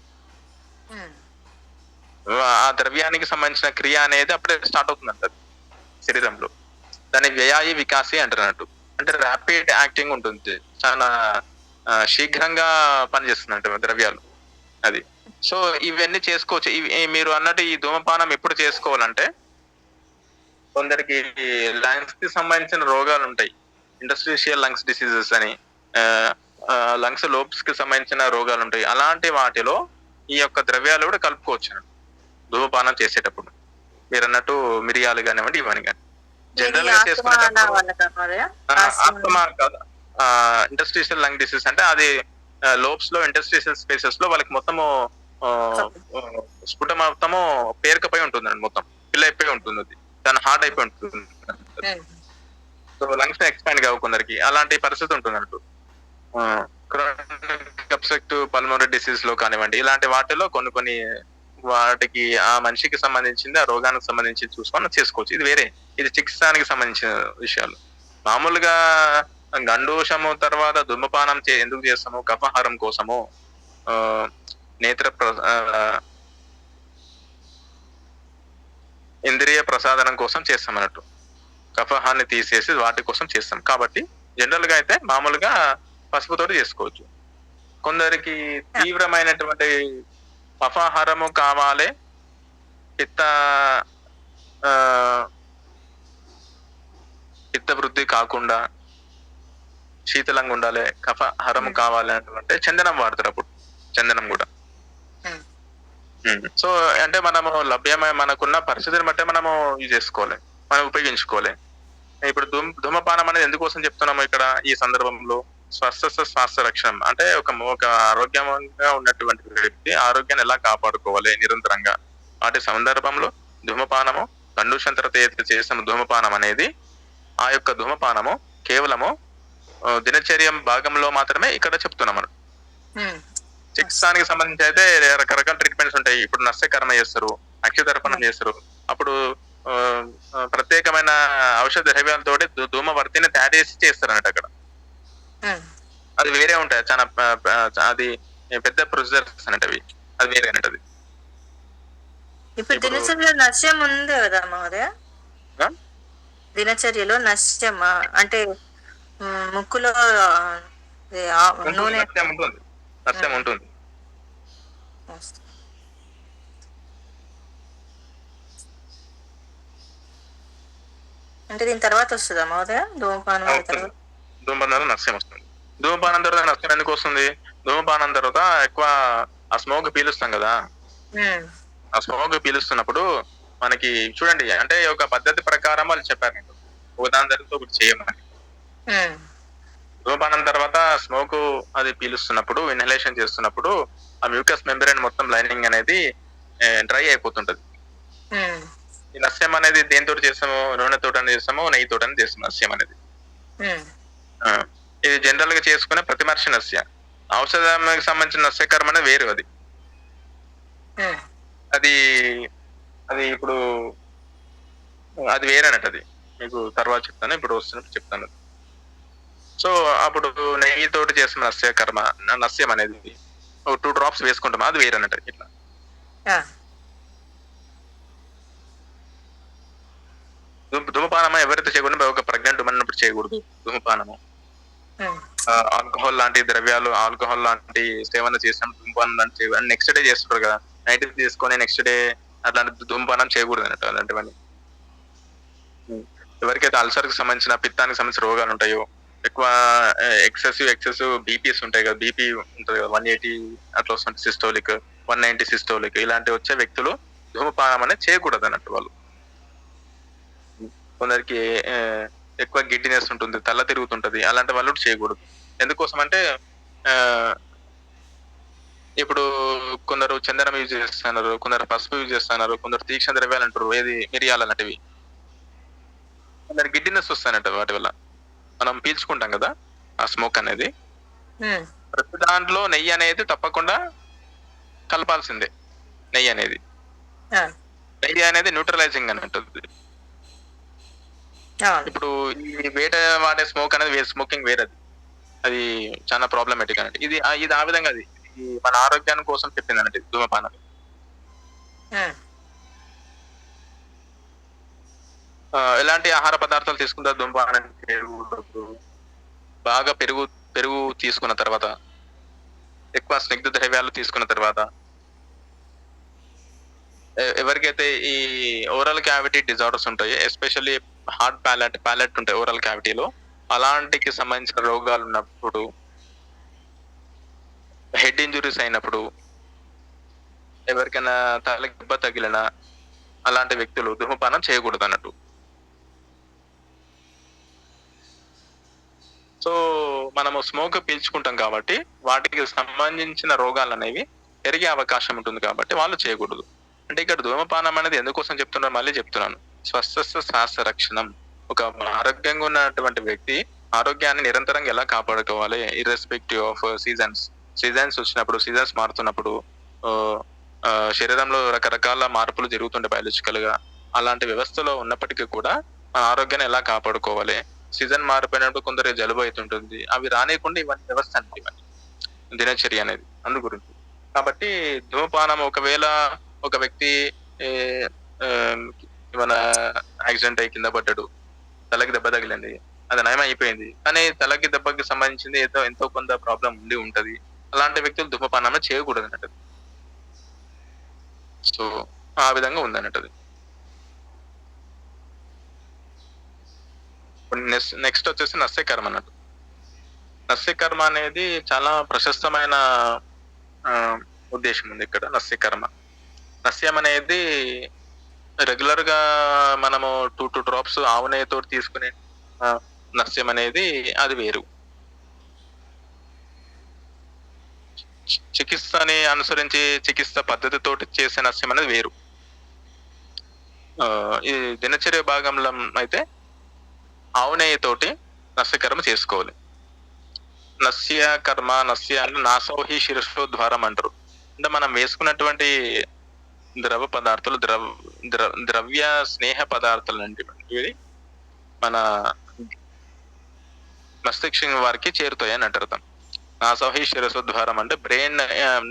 [SPEAKER 1] ఆ ద్రవ్యానికి సంబంధించిన క్రియ అనేది అప్పుడే స్టార్ట్ అవుతుందంట శరీరంలో. దాన్ని వ్యయాయి వికాసి అంటున్నట్టు. అంటే ర్యాపిడ్ యాక్టింగ్ ఉంటుంది, చాలా శీఘ్రంగా పనిచేస్తుందంట ద్రవ్యాలు అది. సో ఇవన్నీ చేసుకోవచ్చు. మీరు అన్నట్టు ఈ ధూమపానం ఎప్పుడు చేసుకోవాలంటే, కొందరికి లంగ్స్ కి సంబంధించిన రోగాలు ఉంటాయి, ఇండస్ట్రియల్ లంగ్స్ డిసీజెస్ అని, లంగ్స్ లోబ్స్ కి సంబంధించిన రోగాలు ఉంటాయి. అలాంటి వాటిలో ఈ యొక్క ద్రవ్యాలు కూడా కలుపుకోవచ్చు ధూమపానం చేసేటప్పుడు. మీరు అన్నట్టు మిరియాలు కానివ్వండి, ఇవన్నీ కానీ జనరల్ గా చేసుకునేటప్పుడు ఆస్తమా కాదు, ఇండస్ట్రియల్ లంగ్ డిసీజ్ అంటే అది లోబ్స్ లో ఇండస్ట్రియల్ స్పేసెస్ లో వాళ్ళకి మొత్తము స్ఫుట మొత్తము పేరుకపోయి ఉంటుంది, మొత్తం ఫిల్ అయిపోయి ఉంటుంది, అది దాని హార్డ్ అయిపోయి ఉంటుంది. సో లంగ్స్ ఎక్స్పాండ్ కావు కొందరికి, అలాంటి పరిస్థితి ఉంటుంది అన్నట్టు. అబ్స్ట్రక్టివ్ పల్మనరీ డిసీజ్ లో కానివ్వండి, ఇలాంటి వాటిలో కొన్ని వాటికి ఆ మనిషికి సంబంధించింది, ఆ రోగానికి సంబంధించి చూసుకొని చేసుకోవచ్చు. ఇది వేరే, ఇది చికిత్సానికి సంబంధించిన విషయాలు. మామూలుగా గండూషము తర్వాత ధూమపానం ఎందుకు చేస్తాము? కఫహారం కోసము, నేత్ర ఇంద్రియ ప్రసాదనం కోసం చేస్తాం అన్నట్టు. కఫహాన్ని తీసేసి వాటి కోసం చేస్తాం. కాబట్టి జనరల్ గా అయితే మామూలుగా పసుపుతోటి చేసుకోవచ్చు. కొందరికి తీవ్రమైనటువంటి కఫాహారము కావాలి, పిత్త వృద్ధి కాకుండా శీతలంగా ఉండాలి, కఫహారము కావాలి అంటే చందనం వాడతారు. అప్పుడు చందనం కూడా. సో అంటే మనము మనకున్న పరిస్థితిని బట్టే మనము ఇది చేసుకోవాలి, మనం ఉపయోగించుకోవాలి. ఇప్పుడు ధూమపానం అనేది ఎందుకోసం చెప్తున్నాము ఇక్కడ ఈ సందర్భంలో? స్వాస్థ్య రక్షణ అంటే ఒక ఆరోగ్యంగా ఉన్నటువంటి వ్యక్తి ఆరోగ్యాన్ని ఎలా కాపాడుకోవాలి నిరంతరంగా, వాటి సందర్భంలో ధూమపానము, కండూషన్ తర్వాత చేసిన ధూమపానం అనేది, ఆ యొక్క ధూమపానము కేవలము దినచర్య భాగంలో మాత్రమే ఇక్కడ చెప్తున్నాం మనం. చికిత్సానికి సంబంధించి అయితే రకరకాల ట్రీట్మెంట్స్ ఉంటాయి. ఇప్పుడు నస్యకర్మ చేస్తారు, అక్షతర్పణం చేస్తారు. అప్పుడు ప్రత్యేకమైన ఔషధ ద్రవ్యాలతోటి ధూమవర్తిని తయారు చేసి చేస్తారు అన్నట్టు అక్కడ. అది వేరే ఉంటాయి, చాలా అది పెద్ద ప్రొసీజర్స్ అన్నట్టు, అది వేరే అన్నట్టు.
[SPEAKER 5] ఇప్పుడు దినచర్యలో నశ్యం ఉంది కదా మహోదయ? దినచర్యలో నశ్యం అంటే ముక్కులో నూనె
[SPEAKER 1] నశ్యం ఉంటుంది.
[SPEAKER 5] అంటే దీని తర్వాత వస్తుందా మహోదయ ధూమపానం?
[SPEAKER 1] ధూమపానం నశ్యం వస్తుంది. ధూమపానం తర్వాత నష్టం ఎందుకు వస్తుంది? ధూమపానం తర్వాత ఎక్కువ ఆ స్మోక్ పీలుస్తాం కదా, ఆ స్మోక్ పీలుస్తున్నప్పుడు మనకి చూడండి, అంటే ఒక పద్ధతి ప్రకారం వాళ్ళు చెప్పారు, ఒకదాని తర్వాత ఒకటి చేయమని. ధూమపానం తర్వాత స్మోక్ అది పీలుస్తున్నప్పుడు, ఇన్హలేషన్ చేస్తున్నప్పుడు ఆ మ్యూకస్ మెంబ్రేన్ మొత్తం లైనింగ్ అనేది డ్రై అయిపోతుంటది. ఈ నస్యం అనేది దేనితో చేస్తాము? నూనెతో చేస్తాము, నెయ్యితో చేస్తాము నస్యం అనేది. ఇది జనరల్ గా చేసుకునే ప్రతిమర్శ నస్య. ఔషధానికి సంబంధించిన నస్యకర్మ అనేది వేరు. అది అది ఇప్పుడు అది వేరే అన్నట్టు. అది మీకు తర్వాత చెప్తాను, ఇప్పుడు వస్తున్నప్పుడు చెప్తాను. సో అప్పుడు నెయ్యితోటి చేసిన నస్యకర్మ, నస్యం అనేది 2 drops వేసుకుంటాం, అది వేరే అన్నట్టు. ఇట్లా ధూమపానము ఎవరైతే చేయకూడదు, ఒక ప్రెగ్నెంట్ ఉమెన్ ఉన్నప్పుడు చేయకూడదు ధూమపానము. ఆల్కహాల్ లాంటి ద్రవ్యాలు, ఆల్కహాల్ లాంటి సేవన చేసిన ధూమపానం లాంటి నెక్స్ట్ డే చేస్తుంటారు కదా, నైట్ తీసుకొని నెక్స్ట్ డే అట్లాంటి ధూమపానం చేయకూడదు అన్నట్టు. అలాంటివన్నీ ఎవరికైతే అల్సర్ కి సంబంధించిన, పిత్తానికి సంబంధించిన రోగాలు ఉంటాయో, ఎక్కువ ఎక్సెసివ్ బీపీస్ ఉంటాయి కదా, బీపీ ఉంటుంది కదా 180 అట్లా వస్తుంది, సిస్టోలిక్ 190 సిస్టోలిక్, ఇలాంటి వచ్చే వ్యక్తులు ధూమపానం అనేది చేయకూడదు అన్నట్టు. వాళ్ళు కొందరికి ఎక్కువ గిడ్డినెస్ ఉంటుంది, తల తిరుగుతుంటది, అలాంటి వాళ్ళు చేయకూడదు. ఎందుకోసం అంటే ఇప్పుడు కొందరు చందనం యూజ్ చేస్తున్నారు, కొందరు పసుపు యూజ్ చేస్తున్నారు, కొందరు తీక్షణ ద్రవ్యాలు అంటారు, ఏది మిరియాలు అన్నటివి. కొందరు గిడ్డినెస్ వస్తాయన్నట్టు వాటి వల్ల. మనం పీల్చుకుంటాం కదా ఆ స్మోక్ అనేది. ప్రతి దాంట్లో నెయ్యి అనేది తప్పకుండా కలపాల్సిందే. నెయ్యి అనేది న్యూట్రలైజింగ్ అన్నట్టు. ఇప్పుడు ఈ వేట వాడే స్మోక్ అనేది స్మోకింగ్ వేరేది, అది చాలా ప్రాబ్లమేటిక్ అన్నట్టు. ఇది ఆ విధంగా అది మన ఆరోగ్యాన్ని కోసం చెప్పింది అన్నట్టు ధూమపానం.
[SPEAKER 5] ఉమ్,
[SPEAKER 1] ఎలాంటి ఆహార పదార్థాలు తీసుకుంటే ధూమపానం చేయకూడదు? బాగా పెరుగు పెరుగు తీసుకున్న తర్వాత, ఎక్కువ స్నిగ్ధ ద్రవ్యాలు తీసుకున్న తర్వాత, ఎవరికైతే ఈ ఓరల్ క్యావిటీ డిజార్డర్స్ ఉంటాయి, ఎస్పెషల్లీ హార్డ్ ప్యాలెట్ ఉంటాయి ఓరల్ క్యావిటీలో, అలాంటికి సంబంధించిన రోగాలు ఉన్నప్పుడు, హెడ్ ఇంజురీస్ అయినప్పుడు, ఎవరికైనా తలకి దెబ్బ తగిలిన అలాంటి వ్యక్తులు ధూమపానం చేయకూడదు అన్నట్టు. సో మనము స్మోక్ పీల్చుకుంటాం కాబట్టి వాటికి సంబంధించిన రోగాలు అనేవి పెరిగే అవకాశం ఉంటుంది కాబట్టి వాళ్ళు చేయకూడదు. అంటే ఇక్కడ ధూమపానం అనేది ఎందుకోసం చెప్తున్నారు, మళ్ళీ చెప్తున్నాను, స్వస్థ శ్వాస రక్షణం. ఒక ఆరోగ్యంగా ఉన్నటువంటి వ్యక్తి ఆరోగ్యాన్ని నిరంతరంగా ఎలా కాపాడుకోవాలి, ఇర్రెస్పెక్టివ్ ఆఫ్ సీజన్స్ వచ్చినప్పుడు, సీజన్స్ మారుతున్నప్పుడు శరీరంలో రకరకాల మార్పులు జరుగుతుంటాయి బయాలజికల్ గా. అలాంటి వ్యవస్థలో ఉన్నప్పటికీ కూడా మన ఆరోగ్యాన్ని ఎలా కాపాడుకోవాలి, సీజన్ మారిపోయినప్పుడు కొందరు జలుబు అవుతుంటుంది, అవి రానియకుండా ఇవన్నీ వ్యవస్థ అంటే ఇవన్నీ దినచర్య అనేది అందు గురించి. కాబట్టి ధూమపానం ఒకవేళ ఒక వ్యక్తి మన యాక్సిడెంట్ అయి కింద పడ్డాడు, తలకి దెబ్బ తగిలింది, అది నయం అయిపోయింది, కానీ తలకి దెబ్బకి సంబంధించింది ఎంతో కొంత ప్రాబ్లం ఉండి ఉంటది, అలాంటి వ్యక్తులు ధూమపానం చేయకూడదు అన్నట్టు. సో ఆ విధంగా ఉంది అన్నట్టు. నెక్స్ట్ వచ్చేసి నస్యకర్మ అన్నట్టు. నస్యకర్మ అనేది చాలా ప్రశస్తమైన ఉద్దేశం ఉంది ఇక్కడ. నస్యం అనేది రెగ్యులర్ గా మనము 2 drops ఆవు నెయ్యితో తీసుకునే నస్యం అనేది అది వేరు. చికిత్సని అనుసరించి చికిత్స పద్ధతితోటి చేసే నస్యం అనేది వేరు. ఈ దినచర్య భాగంలో అయితే ఆవు నెయ్యితోటి నస్యకర్మ చేసుకోవాలి. నస్య అంటే నాసోహి శిరస్సోద్వారం అంటారు. అంటే మనం వేసుకున్నటువంటి ద్రవ పదార్థాలు ద్రవ్య స్నేహ పదార్థాలు అంటే మన మస్తిష్కం వారికి చేరుతాయి అని అంటారు. నాసోహి శిరస్సోద్వారం అంటే బ్రెయిన్,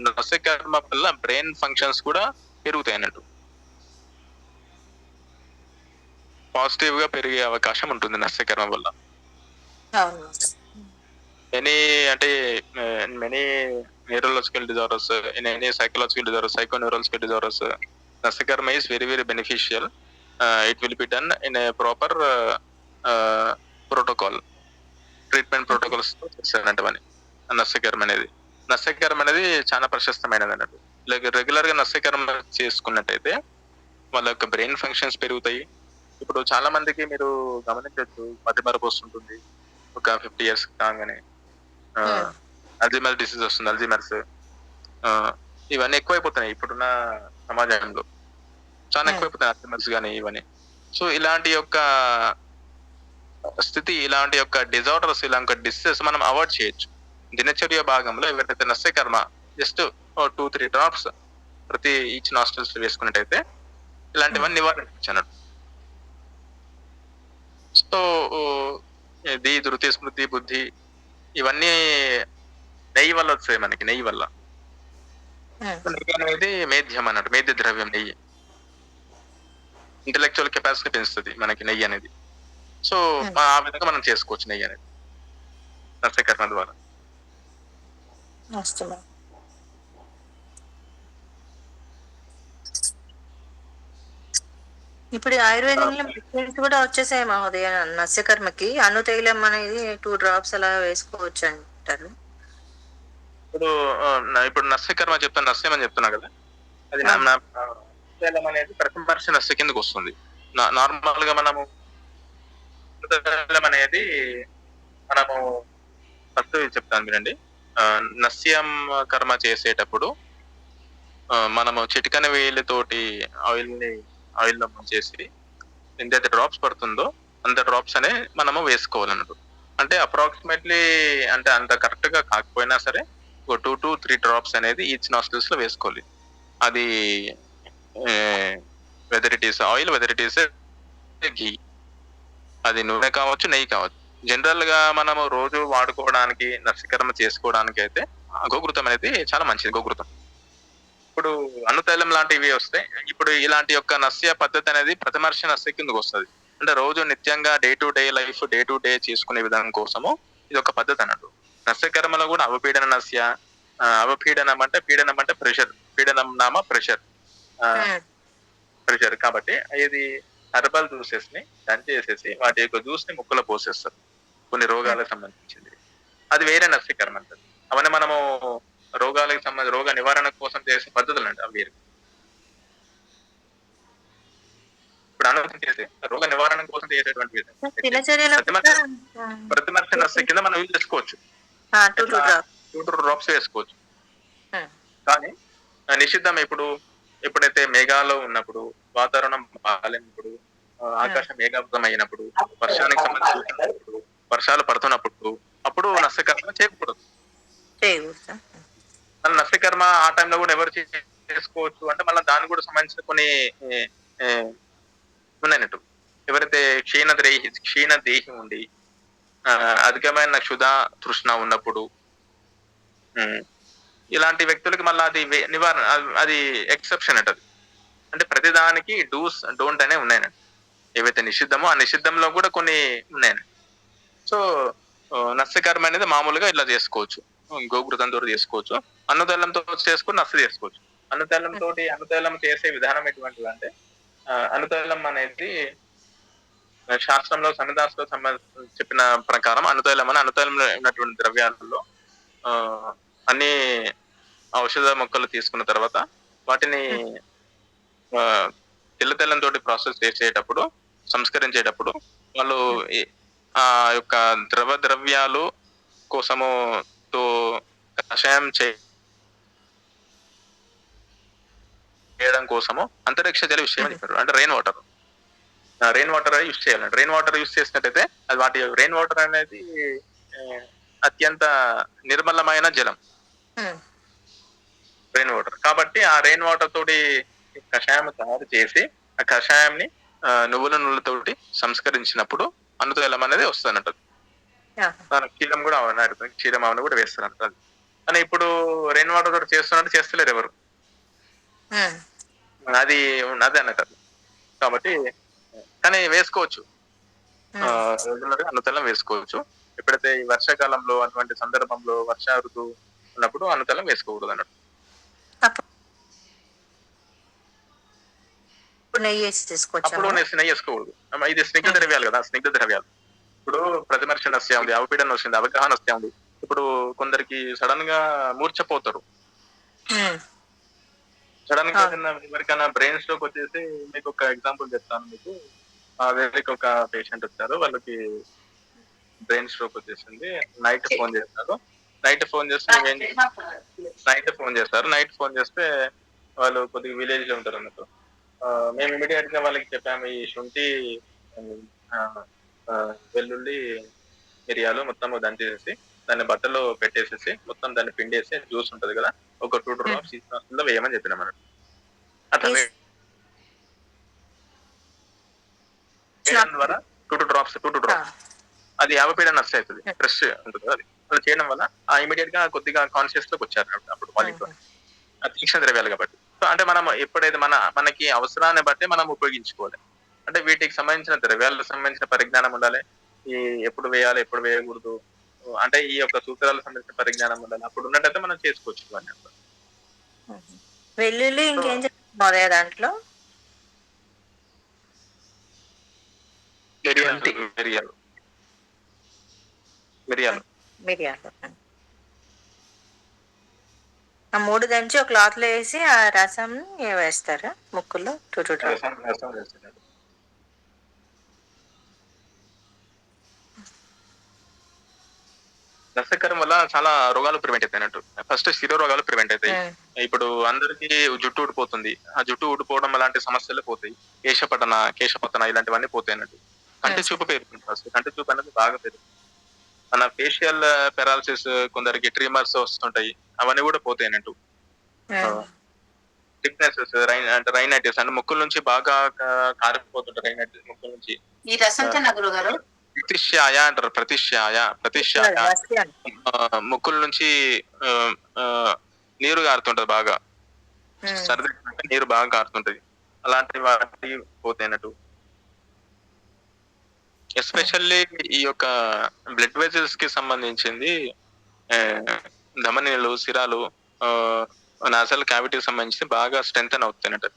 [SPEAKER 1] నస్యకర్మ వల్ల బ్రెయిన్ ఫంక్షన్స్ కూడా పెరుగుతాయి అన్నట్టు, పాజిటివ్ గా పెరిగే అవకాశం ఉంటుంది నస్యకర్మ వల్ల. Many neurological disorders, in any psychological disorders, psychoneurological disorders, nasyakarma is very very beneficial. It will be done in a proper protocol, treatment protocols చేస్తారంటే నస్యకర్మ అనేది చాలా ప్రశస్తమైనది అన్నట్టు. రెగ్యులర్ గా నస్యకర్మ చేసుకున్నట్టయితే వాళ్ళ యొక్క బ్రెయిన్ ఫంక్షన్స్ పెరుగుతాయి. ఇప్పుడు చాలా మందికి మీరు గమనించవచ్చు, మతిమరుపు వస్తుంటుంది ఒక 50 years కాగానే, అల్జీమర్ డిసీజ్ వస్తుంది, అల్జీమర్స్, ఇవన్నీ ఎక్కువైపోతున్నాయి ఇప్పుడున్న సమాజంలో, చాలా ఎక్కువైపోతున్నాయి అల్జీమర్స్ కానీ ఇవన్నీ. సో ఇలాంటి యొక్క స్థితి, ఇలాంటి యొక్క డిజార్డర్స్, ఇలాంటి డిసీజెస్ మనం అవాయిడ్ చేయొచ్చు. దినచర్య భాగంలో ఎవరైతే నస్యకర్మ జస్ట్ 2-3 drops ప్రతి ఈచ్ నాస్ట్రిల్స్ వేసుకున్నట్టయితే ఇలాంటివన్నీ నివారించవచ్చు అన్నట్టు. సో ఇది ధృతి, స్మృతి, బుద్ధి ఇవన్నీ నెయ్యి వల్ల వస్తాయి మనకి. నెయ్యి వల్ల నెయ్యి అనేది మేధ్యం అన్నట్టు, మేధ్య ద్రవ్యం నెయ్యి. ఇంటెలెక్చువల్ కెపాసిటీ పెంచుతుంది మనకి నెయ్యి అనేది. సో ఆ విధంగా మనం చేసుకోవచ్చు నెయ్యి అనేది నస్యకర్మ ద్వారా.
[SPEAKER 5] ఇప్పుడు ఆయుర్వేదంలో మెడిసిన్స్ కూడా వచ్చేసాయి మహోదయ. నస్యకర్మకి అనుతైలం అనేది 2 drops అలా వేసుకోవచ్చు అంటారు.
[SPEAKER 1] ఇప్పుడు నస్యకర్మ చెప్తాను, నస్యం అని చెప్తున్నా కదా, అది తైలం అనేది ప్రతిమర్శ నస్య కిందకి వస్తుంది. నార్మల్ గా మనము అనేది ఫస్ట్ చెప్తాను వినండి. నస్యం కర్మ చేసేటప్పుడు మనము చిటికన వేలితోటి ఆయిల్లో ముంచేసి ఎంతైతే డ్రాప్స్ పడుతుందో అంత డ్రాప్స్ అనే మనము వేసుకోవాలన్నట్టు. అంటే అప్రాక్సిమేట్లీ, అంటే అంత కరెక్ట్ గా కాకపోయినా సరే ఒక 2-3 drops అనేది ఈచ్ నాస్ట్రిల్స్ లో వేసుకోవాలి. అది whether it is oil, whether it is ghee, అది నూనె కావచ్చు, నెయ్యి కావచ్చు. జనరల్ గా మనము రోజు వాడుకోవడానికి, నస్యకర్మ చేసుకోవడానికి అయితే గోఘృతం అనేది చాలా మంచిది. గోఘృతం ఇప్పుడు అనుతైలం లాంటివి వస్తాయి. ఇప్పుడు ఇలాంటి యొక్క నస్య పద్ధతి అనేది ప్రతిమర్శ నస్య కిందకు వస్తుంది. అంటే రోజు నిత్యంగా డే టు డే చేసుకునే విధానం కోసము ఇది ఒక పద్ధతి అన్నట్టు. నస్య కర్మలో కూడా అవపీడన నస్య, అవపీడనం అంటే ప్రెషర్, పీడనం నామ ప్రెషర్, ప్రెషర్. కాబట్టి ఇది హెర్బల్ జ్యూసెస్ ని దంచేసేసి వాటి యొక్క జ్యూస్ ని ముక్కలో పోసేస్తారు కొన్ని రోగాలకు సంబంధించింది. అది వేరే నస్య కర్మ అంటారు. అవన్నీ మనము రోగాలకు సంబంధించి రోగ నివారణ కోసం చేసే పద్ధతులు అండి అవి. ఇప్పుడు అనంతం చేసి రోగ నివారణ కోసం చేసేటువంటి ప్రతిమర్శ నస్య కింద మనం యూజ్ చేసుకోవచ్చు. 2 డ్రాప్స్ వేసుకోవచ్చు. కానీ నిషిద్ధం ఎప్పుడైతే మేఘాలో ఉన్నప్పుడు, వాతావరణం బాగాలేనప్పుడు, ఆకాశం మేఘావృతం అయినప్పుడు, వర్షానికి సంబంధించినప్పుడు, వర్షాలు పడుతున్నప్పుడు అప్పుడు నస్యకర్మ చేయకూడదు. నస్యకర్మ ఆ టైంలో కూడా ఎవరు చేసుకోవచ్చు అంటే మళ్ళీ దానికి కూడా సంబంధించిన కొన్ని ఉన్నాయన్నట్టు. ఎవరైతే క్షీణదేహి ఉండి అధికమైన క్షుధ తృష్ణ ఉన్నప్పుడు ఇలాంటి వ్యక్తులకి మళ్ళీ అది నివారణ, అది ఎక్సెప్షన్ అంటది. అంటే ప్రతిదానికి డూస్ డోంట్ అనే ఉన్నాయనండి. ఏవైతే నిషిద్ధమో ఆ నిషిద్ధంలో కూడా కొన్ని ఉన్నాయనండి. సో నస్యకర్మ అనేది మామూలుగా ఇలా చేసుకోవచ్చు. గోఘృతంతో చేసుకోవచ్చు, అన్నతైలంతో చేసుకుని నస్య చేసుకోవచ్చు. అన్నతైలం చేసే విధానం ఎటువంటిది అంటే, అన్నతైలం అనేది శాస్త్రంలో సన్నిదాసులో చెప్పిన ప్రకారం అన్నతైలంలో ఉన్నటువంటి ద్రవ్యాలలో అన్ని ఔషధ మొక్కలు తీసుకున్న తర్వాత వాటిని తెల్లతైలంతో ప్రాసెస్ చేసేటప్పుడు, సంస్కరించేటప్పుడు వాళ్ళు ఆ యొక్క ద్రవ్యాలు కోసము కషాయం చేయడం కోసము అంతరిక్ష జల విషయం చెప్పారు. అంటే రెయిన్ వాటర్ యూస్ చేయాలంటే, రెయిన్ వాటర్ యూస్ చేసినట్టయితే అది రెయిన్ వాటర్ అనేది అత్యంత నిర్మలమైన జలం రెయిన్ వాటర్. కాబట్టి ఆ రెయిన్ వాటర్ తోటి కషాయం తయారు చేసి ఆ కషాయంని నువ్వుల నూనెతోటి సంస్కరించినప్పుడు అన్నతైలం అనేది వస్తుంది. క్షీరం కూడా క్షీరం అవన్నీ కూడా వేస్తారు. కానీ ఇప్పుడు రెయిన్ వాటర్ తోటి చేస్తలేరు ఎవరు, అది అన్నట్టు. కాబట్టి కానీ వేసుకోవచ్చు, రెగ్యులర్ గా అన్నతైలం వేసుకోవచ్చు. ఎప్పుడైతే ఈ వర్షాకాలంలో అటువంటి సందర్భంలో వర్ష ఋతువు ఉన్నప్పుడు అన్నతైలం వేసుకోకూడదు అన్నట్టు. అప్పుడు నెయ్యి వేసుకోకూడదు. ఇది స్నిగ్ధ ద్రవ్యాలు కదా, స్నిగ్ధ ద్రవ్యాలు. ఇప్పుడు ప్రతిమర్శ నస్య ఉంది, అవపీడన వస్తుంది, అవగాహన నస్య ఉంది. ఇప్పుడు కొందరికి సడన్ గా మూర్ఛపోతారు. సడన్ గా ఎవరికైనా బ్రెయిన్ స్ట్రోక్ వచ్చేసి, మీకు ఒక ఎగ్జాంపుల్ చెప్తాను. మీకు వేరేకి ఒక పేషెంట్ వచ్చారు, వాళ్ళకి బ్రెయిన్ స్ట్రోక్ వచ్చేసింది. నైట్ ఫోన్ చేస్తారు. నైట్ ఫోన్ చేస్తే వాళ్ళు కొద్దిగా విలేజ్ లో ఉంటారు అన్నట్టు. మేము ఇమీడియట్ గా వాళ్ళకి చెప్పాము, ఈ శుంఠి, వెల్లుల్లి, మిరియాలు మొత్తం దంచేసి దాన్ని బట్టలో పెట్టేసేసి మొత్తం దాన్ని పిండేసి జ్యూస్ ఉంటది కదా, ఒక 2 డ్రాప్స్ లో వేయమని చెప్పినాం అన్నట్టు. అట్లా వేయడం ద్వారా 2 డ్రాప్స్ అది అవపీడన నస్య అవుతుంది, ఫ్రెష్ ఉంటుంది అది. అలా చేయడం వల్ల ఇమీడియట్ గా కొద్దిగా కాన్షియస్ లోకి వచ్చారు అప్పుడు వాళ్ళకి. తీక్షణ ద్రవ్యాలు కాబట్టి. సో అంటే మనం ఎప్పుడైతే మనకి అవసరాన్ని బట్టి మనం ఉపయోగించుకోవాలి. అంటే వీటికి సంబంధించిన ద్రవ్యాలకు సంబంధించిన పరిజ్ఞానం ఉండాలి. ఈ ఎప్పుడు వేయాలి, ఎప్పుడు వేయకూడదు, అంటే ఈ యొక్క సూత్రాలకు సంబంధించిన పరిజ్ఞానం ఉండాలి. అప్పుడు ఉన్నట్టయితే మనం చేసుకోవచ్చు ఇవన్నీ.
[SPEAKER 5] వెల్లుల్లి ఇంకేం చెప్తున్నారు దాంట్లో? మిరియాలు ఆ 3 దంచి ఒక క్లాత్ లో వేసి ఆ రసం వేస్తారా ముక్కుల్లో? 2 డ్రాప్స్.
[SPEAKER 1] నస్యకరం వల్ల చాలా రోగాలు ప్రివెంట్ అవుతాయి అన్నట్టు. ఫస్ట్ శిరో రోగాలు ప్రివెంట్ అవుతాయి. ఇప్పుడు అందరికి జుట్టు ఊడిపోతుంది, ఆ జుట్టు ఊడిపోవడం అలాంటి సమస్యలు పోతాయి. కేశపతన ఇలాంటివన్నీ పోతాయి అన్నట్టు. కంటి చూపు పెరుగుతుంది. అసలు కంటి చూపు అనేది బాగా పెరుగుతుంది. మన ఫేషియల్ పెరాలసిస్, కొందరికి ట్రీమర్స్ వస్తుంటాయి, అవన్నీ కూడా పోతాయి అన్నట్టు. థిక్నెసెస్, రైనైటిస్ అంటే ముక్కుల నుంచి బాగా కారిపోతుంటారు. రైనైటిస్ ముక్కుల నుంచి.
[SPEAKER 3] ఈ రసంతో నగురు గారు
[SPEAKER 1] ప్రతిష్యాయ అంటారు. ప్రతిష్యాయ ముక్కుల నుంచి నీరు గారుతుంటది బాగా. సర్ది అంటే నీరు బాగా కారుతుంటది. అలాంటి వాటి పోతాయి అన్నట్టు. ఎస్పెషల్లీ ఈ యొక్క బ్లడ్ వెజల్స్ కి సంబంధించింది ధమనిలు, సిరాలు, నాసల్ క్యావిటీకి సంబంధించి బాగా స్ట్రెంథెన్ అవుతాయి అన్నట్టు.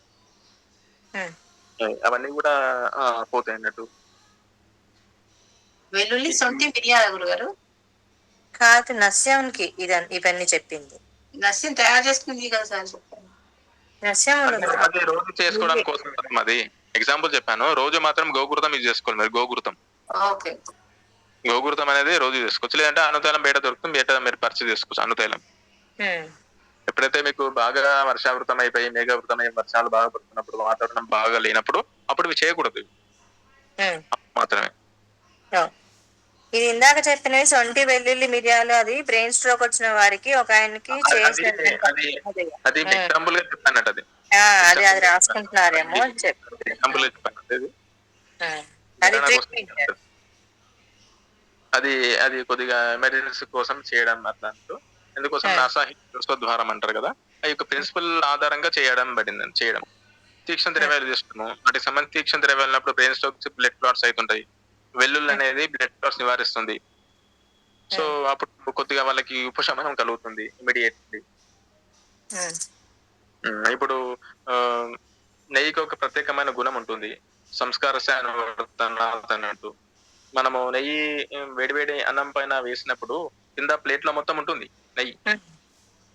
[SPEAKER 1] అవన్నీ కూడా పోతాయి అన్నట్టు.
[SPEAKER 3] వెల్లుల్లి, సొంటి, మిరియాల గురుగారు
[SPEAKER 5] కాదు, నస్యంకి ఇవన్నీ చెప్పింది.
[SPEAKER 3] నస్యం తయారు చేసుకుంది కదా సార్ చెప్పాను.
[SPEAKER 5] నస్యం
[SPEAKER 1] అది రోజు చేసుకోవడానికి కోసం అది ఎగ్జాంపుల్ చెప్పాను. రోజు మాత్రం గోఘృతం యూజ్ చేసుకోవాలి మీరు.
[SPEAKER 3] ఓకే.
[SPEAKER 1] గోఘృతం అనేది రోజు చేసుకోవచ్చు. లేదంటే అనుతైలం బయట దొరుకుతుంది, బయట మీరు పర్చేజ్ చేసుకోవచ్చు అనుతైలం. ఎప్పుడైతే మీకు బాగా వర్షావృతం అయిపోయి మేఘావృతం అయ్యి వర్షాలు బాగా పడుతున్నప్పుడు, వాతావరణం బాగా లేనప్పుడు అప్పుడు ఇవి చేయకూడదు మాత్రమే.
[SPEAKER 5] ఇది ఇందాక చెప్పినవి సొంటి, వెల్లుల్లి, మిరియాలు అది బ్రెయిన్ స్ట్రోక్ వచ్చిన వారికి ఒక ఆయనకి
[SPEAKER 1] అది ఎగ్జాంపుల్ గా చెప్పాను.
[SPEAKER 5] అది అది రాసుకుంటున్నారేమో అని చెప్పి
[SPEAKER 1] ఎగ్జాంపుల్ గా చెప్పాను. అది అది కొద్దిగా ఎమర్జెన్సీ కోసం చేయడం అట్లా. ఎందుకోసం నాసాహిత్యోద్వారం అంటారు కదా, ఆ యొక్క ప్రిన్సిపల్ ఆధారంగా చేయడం తీక్షణ ద్రవ్యాలు చేస్తున్నాము. వాటికి సంబంధించి తీక్షణ ద్రవ్యాలు ఉన్నప్పుడు బ్రెయిన్ స్ట్రోక్స్, బ్లడ్ క్లాట్స్ అవుతుంటాయి. వెల్లుల్లి అనేది బ్లడ్ క్లాట్స్ నివారిస్తుంది. సో అప్పుడు కొద్దిగా వాళ్ళకి ఉపశమనం కలుగుతుంది ఇమీడియట్లీ. ఇప్పుడు నెయ్యికి ఒక ప్రత్యేకమైన గుణం ఉంటుంది, సంస్కార అన్నట్టు. మనము నెయ్యి వేడివేడి అన్నం పైన వేసినప్పుడు కింద ప్లేట్ లో మొత్తం ఉంటుంది నెయ్యి,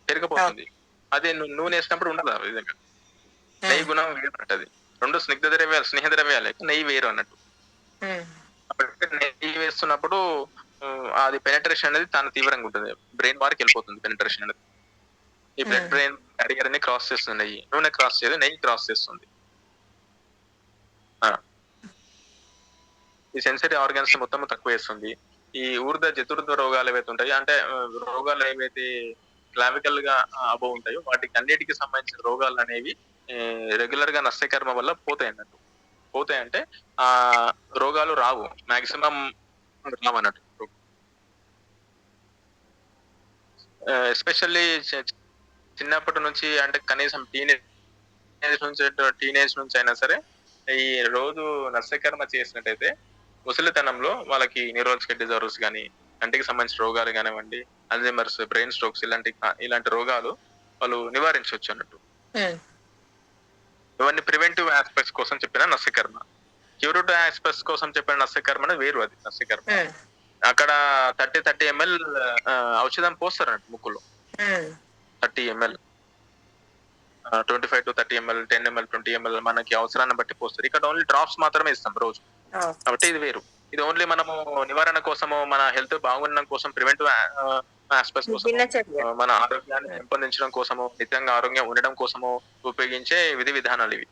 [SPEAKER 1] పెరిగిపోతుంది. అదే నూనె వేసినప్పుడు ఉండదు. ఆ విధంగా నెయ్యి గుణం వేరు అన్నట్టు. రెండు స్నేహ ద్రవ్యాలు నెయ్యి వేరు అన్నట్టు. నెయ్యి వేస్తున్నప్పుడు అది పెనట్రేషన్ అనేది చాలా తీవ్రంగా ఉంటుంది, బ్రెయిన్ వారికి వెళ్ళిపోతుంది పెనట్రేషన్ అనేది. ఈ బ్లడ్ బ్రెయిన్ బ్యారియర్ ని క్రాస్ చేస్తుంది నెయ్యి. నూనె క్రాస్ చేయదు, నెయ్యి క్రాస్ చేస్తుంది. ఈ సెన్సరీ ఆర్గన్స్ మొత్తం తక్కువ వేస్తుంది. ఈ ఊర్ధ చతుర్థ రోగాలు ఏవైతే ఉంటాయో, అంటే రోగాలు ఏవైతే క్లావికల్ గా అబో ఉంటాయో వాటికి అన్నిటికి సంబంధించిన రోగాలు అనేవి రెగ్యులర్ గా నస్యకర్మ వల్ల పోతాయి అన్నట్టు. పోతాయంటే ఆ రోగాలు రావు, మాక్సిమం రావు అన్నట్టు. ఎస్పెషల్లీ చిన్నప్పటి నుంచి, అంటే కనీసం టీనేజ్ నుంచి అయినా సరే ఈ రోజు నస్యకర్మ చేసినట్టయితే ముసలితనంలో వాళ్ళకి న్యూరాలజికల్ డిజార్డర్స్ కానీ, కంటికి సంబంధించిన రోగాలు కానివ్వండి, అల్జైమర్స్, బ్రెయిన్ స్ట్రోక్స్ ఇలాంటి రోగాలు వాళ్ళు నివారించవచ్చు అన్నట్టు. ఇవన్నీ ప్రివెంటివ్ ఆస్పెక్ట్స్ కోసం చెప్పిన నస్యకర్మ. క్యూరేటివ్ ఆస్పెక్ట్స్ కోసం చెప్పిన నస్యకర్మ వేరు. అది నస్యకర్మ అక్కడ 30 ml ఔషధం పోస్తారు అన్నట్టు ముక్కులో. 30 ml, 25 to 30 ml, 10 ml, 20 ml మనకి అవసరాన్ని బట్టి పోస్తారు. ఇక్కడ ఓన్లీ డ్రాప్స్ మాత్రమే ఇస్తాం రోజు. కాబట్టి ఇది వేరు. ఇది ఓన్లీ మనము నివారణ కోసము, మన హెల్త్ బాగుండడం కోసం, ప్రివెంటివ్ ఆస్పెక్ట్స్ కోసం, మన ఆరోగ్యాన్ని పెంపొందించడం కోసము, నిత్యంగా ఆరోగ్యం ఉండడం కోసము ఉపయోగించే విధి విధానాలు ఇవి.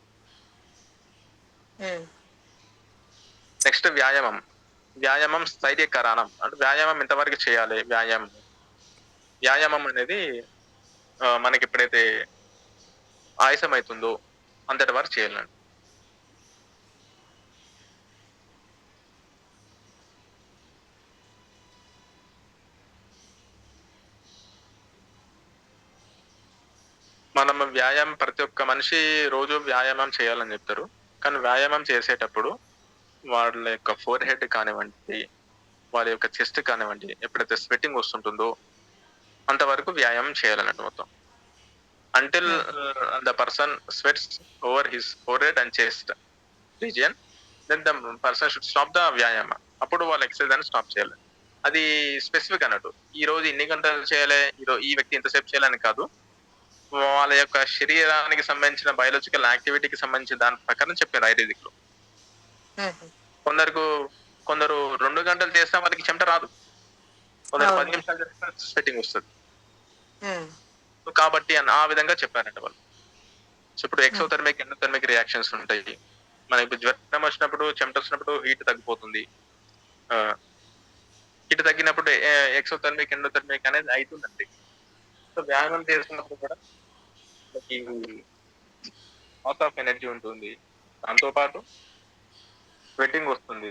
[SPEAKER 1] నెక్స్ట్ వ్యాయామం. వ్యాయామం స్థైర్యకరణం. అంటే వ్యాయామం ఎంతవరకు చేయాలి? వ్యాయామం అనేది మనకి ఎప్పుడైతే ఆయాసం అవుతుందో అంతటి వరకు చేయాలండి. మనం వ్యాయామం, ప్రతి ఒక్క మనిషి రోజు వ్యాయామం చేయాలని చెప్తారు. కానీ వ్యాయామం చేసేటప్పుడు వాళ్ళ యొక్క ఫోర్ హెడ్ కానివ్వండి, వాళ్ళ యొక్క చెస్ట్ కానివ్వండి, ఎప్పుడైతే స్వెట్టింగ్ వస్తుంటుందో అంతవరకు వ్యాయామం చేయాలన్నట్టు మొత్తం. Until the person sweats over his forehead and chest region, then the person should stop the వ్యాయామ. అప్పుడు వాళ్ళ ఎక్సర్సైజ్ అని స్టాప్ చేయాలి. అది స్పెసిఫిక్ అన్నట్టు. ఈ రోజు ఇన్ని గంటలు చేయాలి, ఈ వ్యక్తి ఇంతసేపు చేయాలని కాదు. వాళ్ళ యొక్క శరీరానికి సంబంధించిన బయాలజికల్ యాక్టివిటీకి సంబంధించిన దాని ప్రకారం చెప్పారు ఆయుర్వేదిక్ లో. కొందరు 2 గంటలు చేస్తే వాళ్ళకి చెమట రాదు, కొందరు 10 నిమిషాలు చేస్తే స్వెట్టింగ్ వస్తుంది. కాబట్టి ఆ విధంగా చెప్పారంట వాళ్ళు. ఇప్పుడు ఎక్సోథర్మిక్, ఎండోథర్మిక్ రియాక్షన్స్ ఉంటాయి. మనకి జ్వరం వచ్చినప్పుడు, చెమట వచ్చినప్పుడు హీట్ తగ్గిపోతుంది. హీట్ తగ్గినప్పుడు ఎక్సోథర్మిక్, ఎండోథర్మిక్ అనేది అవుతుందండి. సో వ్యాయామం చేస్తున్నప్పుడు కూడా మనకి లాస్ ఆఫ్ ఎనర్జీ ఉంటుంది, దాంతో పాటు స్వెట్టింగ్ వస్తుంది,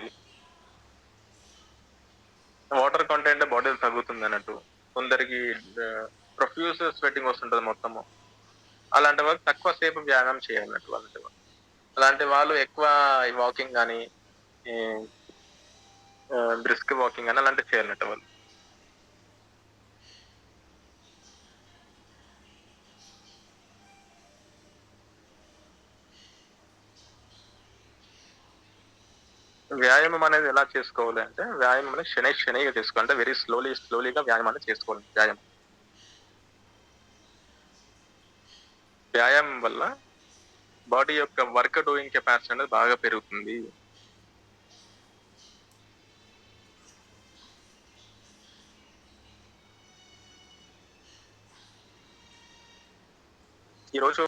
[SPEAKER 1] వాటర్ కంటెంట్ బాడీలో తగ్గుతుంది అన్నట్టు. కొందరికి ప్రొఫ్యూస్ స్వెట్టింగ్ వస్తుంటది మొత్తము. అలాంటి వాళ్ళు తక్కువ సేపు వ్యాయామం చేయాలన్నట్టు అలాంటి వాళ్ళు ఎక్కువ వాకింగ్ కానీ బ్రిస్క్ వాకింగ్ కానీ అలాంటివి చేయాలన్నట్టు వాళ్ళు. వ్యాయామం అనేది ఎలా చేసుకోవాలి అంటే వ్యాయామం అనేది శనిగా చేసుకోవాలి. అంటే వెరీ స్లోలీగా వ్యాయామం అనేది చేసుకోవాలి. వ్యాయామం వల్ల బాడీ యొక్క వర్క్ డూయింగ్ కెపాసిటీ అనేది బాగా పెరుగుతుంది. ఈ రోజు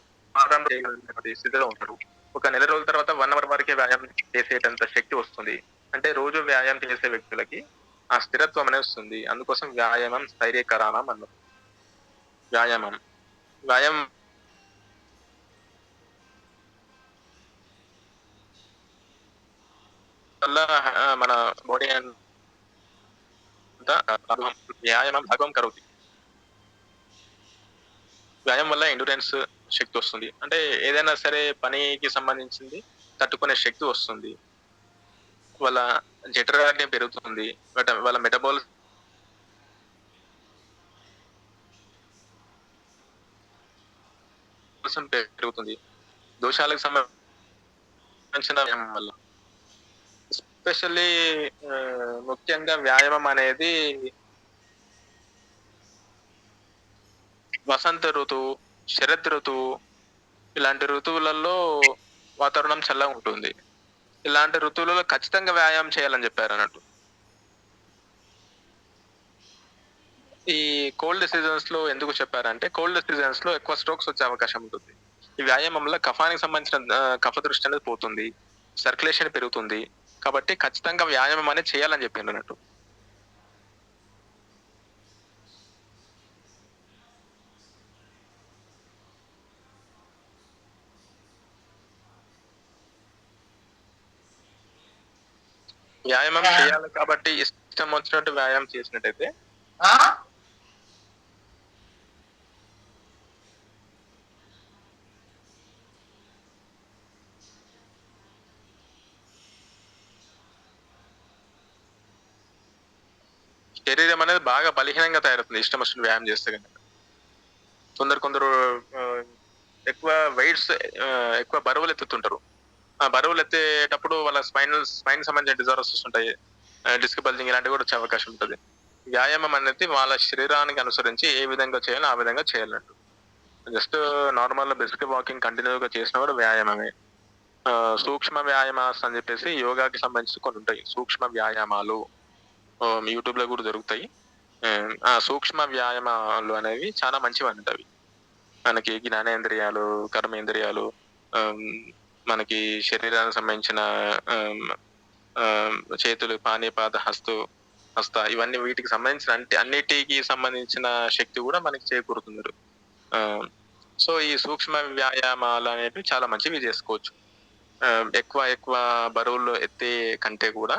[SPEAKER 1] స్థితిలో ఉంటాడు. ఒక నెల రోజుల తర్వాత 1 hour వరకే వ్యాయామం చేసేటంత శక్తి వస్తుంది. అంటే రోజు వ్యాయామం చేసే వ్యక్తులకి ఆ స్థిరత్వం అనేది వస్తుంది. అందుకోసం వ్యాయామం స్థైర్యకరణం అన్నారు. వ్యాయామం వల్ల మన బాడీ అంతా వ్యాయామం భాగం కరోతి. వ్యాయామం వల్ల ఎండ్యూరెన్స్ శక్తి వస్తుంది. అంటే ఏదైనా సరే పనికి సంబంధించింది తట్టుకునే శక్తి వస్తుంది. వాళ్ళ జఠరాగ్ని పెరుగుతుంది. వాళ్ళ మెటబాలిజం పెరుగుతుంది. దోషాలకు సంబంధించిన వ్యాయామం వల్ల ఎస్పెషల్లీ ముఖ్యంగా వ్యాయామం అనేది వసంత ఋతువు, శరత్ ఋతువు ఇలాంటి ఋతువులలో వాతావరణం చల్లగా ఉంటుంది. ఇలాంటి ఋతువులలో ఖచ్చితంగా వ్యాయామం చేయాలని చెప్పారు అన్నట్టు. ఈ కోల్డ్ సీజన్స్ లో ఎందుకు చెప్పారంటే కోల్డ్ సీజన్స్ లో ఎక్కువ స్ట్రోక్స్ వచ్చే అవకాశం ఉంటుంది. ఈ వ్యాయామంలో కఫానికి సంబంధించిన కఫ దృష్టి అనేది పోతుంది, సర్క్యులేషన్ పెరుగుతుంది. కాబట్టి ఖచ్చితంగా వ్యాయామం అనేది చేయాలని చెప్పిండు అన్నట్టు. వ్యాయామం చేయాలి కాబట్టి ఇష్టం వచ్చినట్టు వ్యాయామం చేసినట్టయితే శరీరం అనేది బాగా బలహీనంగా తయారవుతుంది ఇష్టం వచ్చిన వ్యాయామం చేస్తే కనుక. కొందరు ఎక్కువ వెయిట్స్ ఎక్కువ బరువులు ఎత్తుతుంటారు. ఆ బరువులు ఎత్తేటప్పుడు వాళ్ళ స్పైన్ సంబంధించిన డిజార్డర్స్ వస్తుంటాయి, డిస్క్ బల్జింగ్ ఇలాంటివి కూడా వచ్చే అవకాశం ఉంటుంది. వ్యాయామం అనేది వాళ్ళ శరీరానికి అనుసరించి ఏ విధంగా చేయాలో ఆ విధంగా చేయాలంటూ. జస్ట్ నార్మల్ బేసిక్ వాకింగ్ కంటిన్యూగా చేసినా కూడా వ్యాయామమే. సూక్ష్మ వ్యాయామాస్ అని చెప్పేసి యోగాకి సంబంధించి కొన్ని ఉంటాయి. సూక్ష్మ వ్యాయామాలు యూట్యూబ్ లో కూడా దొరుకుతాయి. ఆ సూక్ష్మ వ్యాయామాలు అనేవి చాలా మంచివి అవి. మనకి జ్ఞానేంద్రియాలు, కర్మేంద్రియాలు, మనకి శరీరానికి సంబంధించిన చేతులు, పాణిపాద, హస్త ఇవన్నీ వీటికి సంబంధించిన అన్నిటికి సంబంధించిన శక్తి కూడా మనకి చేకూరుతుంది. సో ఈ సూక్ష్మ వ్యాయామాలు అనేవి చాలా మంచివి చేసుకోవచ్చు. ఎక్కువ బరువులు ఎత్తే కంటే కూడా,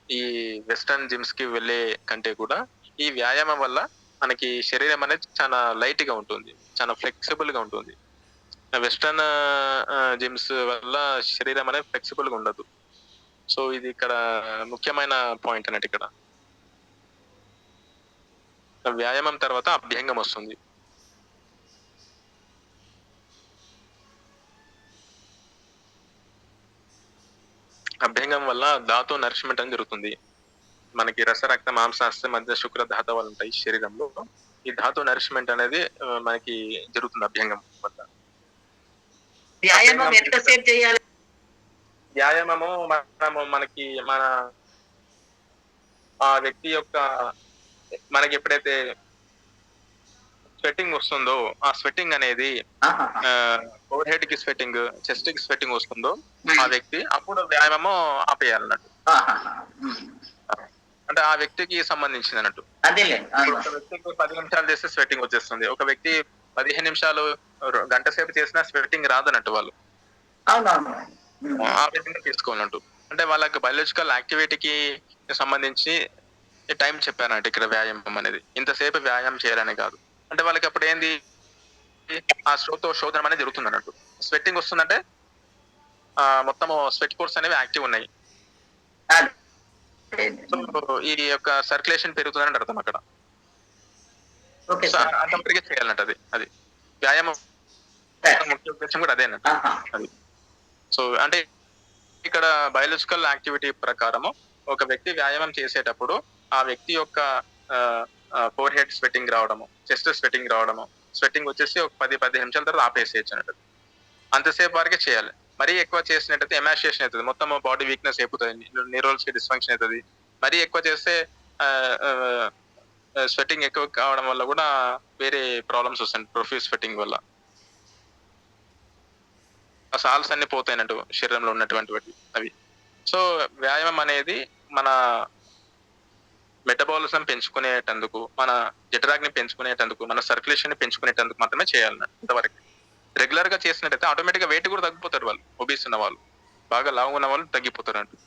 [SPEAKER 1] ఈ వెస్టర్న్ జిమ్స్ కి వెళ్ళే కంటే కూడా ఈ వ్యాయామం వల్ల మనకి శరీరం అనేది చాలా లైట్ గా ఉంటుంది, చాలా ఫ్లెక్సిబుల్ గా ఉంటుంది. వెస్టర్న్ జిమ్స్ వల్ల శరీరం అనేది ఫ్లెక్సిబుల్ గా ఉండదు. సో ఇది ఇక్కడ ముఖ్యమైన పాయింట్ అన్నట్టు. ఇక్కడ వ్యాయామం తర్వాత అభ్యంగం వస్తుంది. అభ్యంగం వల్ల ధాతు నరిష్మెంట్ అని జరుగుతుంది. మనకి రస, రక్త, మాంస, అస్థి, మధ్య, శుక్ర ధాతువులు ఉంటాయి శరీరంలో. ఈ ధాతు నరిష్మెంట్ అనేది మనకి జరుగుతుంది అభ్యంగం వల్ల.
[SPEAKER 2] వ్యాయామం ఎంతసేపు చేయాలి?
[SPEAKER 1] వ్యాయామము మనకి మన ఆ వ్యక్తి యొక్క మనకి ఎప్పుడైతే స్వెట్టింగ్ వస్తుందో ఆ స్వెట్టింగ్ అనేది ఫోర్ హెడ్ కి స్వెట్టింగ్, చెస్ట్ కి స్వెట్టింగ్ వస్తుందో ఆ వ్యక్తి అప్పుడు వ్యాయామము ఆపేయాలన్నట్టు. అంటే ఆ వ్యక్తికి సంబంధించింది అన్నట్టు. ఒక వ్యక్తికి 10 నిమిషాలు చేస్తే స్వెట్టింగ్ వచ్చేస్తుంది. ఒక వ్యక్తి 15 నిమిషాలు, గంట సేపు చేసినా స్వెట్టింగ్ రాదన్నట్టు. వాళ్ళు ఆ విధంగా తీసుకోవాలంటూ. అంటే వాళ్ళకి బయాలజికల్ యాక్టివిటీకి సంబంధించి టైం చెప్పానంటే ఇక్కడ వ్యాయామం అనేది ఇంతసేపు వ్యాయామం చేయాలని కాదు. అంటే వాళ్ళకి అప్పుడు ఏంది, ఆ శోధనం అనేది జరుగుతుంది అన్నట్టు. స్వెట్టింగ్ వస్తుందంటే మొత్తం స్వెట్ కోర్స్ అనేవి యాక్టివ్ ఉన్నాయి. సో ఈ యొక్క సర్క్యులేషన్ పెరుగుతుందని అర్థం అక్కడ.
[SPEAKER 2] Okay
[SPEAKER 1] so
[SPEAKER 2] sir.
[SPEAKER 1] అంతవరకే చేయాలంట అది వ్యాయామం ముఖ్య ఉద్దేశం కూడా అదే అన్నట్టు అది. సో అంటే ఇక్కడ బయాలజికల్ యాక్టివిటీ ప్రకారము ఒక వ్యక్తి వ్యాయామం చేసేటప్పుడు ఆ వ్యక్తి యొక్క ఫోర్ హెడ్ స్వెట్టింగ్ రావడము, చెస్ట్ స్వెట్టింగ్ రావడము, స్వెట్టింగ్ వచ్చేసి ఒక 10-15 నిమిషాల తర్వాత ఆపేసేయచ్చు అన్నట్టు. అంతసేపు వరకే చేయాలి. మరీ ఎక్కువ చేసినట్టయితే ఎమాషియేషన్ అవుతుంది, మొత్తం బాడీ వీక్నెస్ అయిపోతుంది, న్యూరల్స్ కి డిస్ఫంక్షన్ అవుతుంది. మరీ ఎక్కువ చేస్తే స్వెట్టింగ్ ఎక్కువ కావడం వల్ల కూడా వేరే ప్రాబ్లమ్స్ వస్తాయి ప్రొఫ్యూజ్ స్వెట్టింగ్ వల్ల. ఆ సాల్స్ అన్ని పోతాయినట్టు శరీరంలో ఉన్నటువంటి అవి. సో వ్యాయామం అనేది మన మెటబాలిజం పెంచుకునేటందుకు, మన జఠరాగ్ని పెంచుకునేటందుకు, మన సర్క్యులేషన్ పెంచుకునేటందుకు మాత్రమే చేయాలన్నట్టు. ఇంతవరకు రెగ్యులర్ గా చేసినట్టయితే ఆటోమేటిక్ గా వెయిట్ కూడా తగ్గిపోతారు వాళ్ళు. ఒబీస్ ఉన్న వాళ్ళు, బాగా లావు ఉన్న వాళ్ళు తగ్గిపోతారు అన్నట్టు.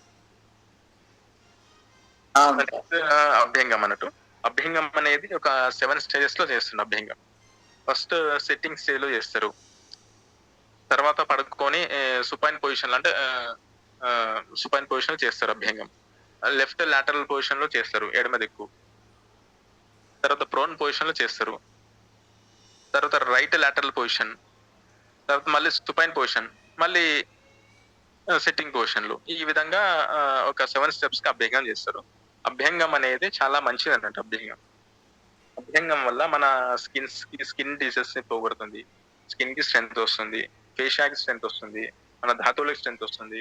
[SPEAKER 1] అభ్యంగం అన్నట్టు. అభ్యంగం అనేది ఒక 7 స్టేజెస్ లో చేస్తుంది అభ్యంగం. ఫస్ట్ సిట్టింగ్ స్టేజ్ లో చేస్తారు, తర్వాత పడుకొని సుపైన్ పొజిషన్ అంటే సుపైన్ పొజిషన్ చేస్తారు అభ్యంగం. లెఫ్ట్ లాటరల్ పొజిషన్ లో చేస్తారు, ఎడమ దిక్కు. తర్వాత ప్రోన్ పొజిషన్ లో చేస్తారు, తర్వాత రైట్ లాటరల్ పొజిషన్, తర్వాత మళ్ళీ సుపైన్ పొజిషన్, మళ్ళీ సిట్టింగ్ పొజిషన్ లో. ఈ విధంగా ఒక 7 స్టెప్స్ కి అభ్యంగం చేస్తారు. అభ్యంగం అనేది చాలా మంచిది అన్నట్టు. అభ్యంగం వల్ల మన స్కిన్ డిసీజెస్ ని పోగొడుతుంది, స్కిన్ కి స్ట్రెంత్ వస్తుంది, ఫేషియాకి స్ట్రెంత్ వస్తుంది, మన ధాతువులకి స్ట్రెంత్ వస్తుంది.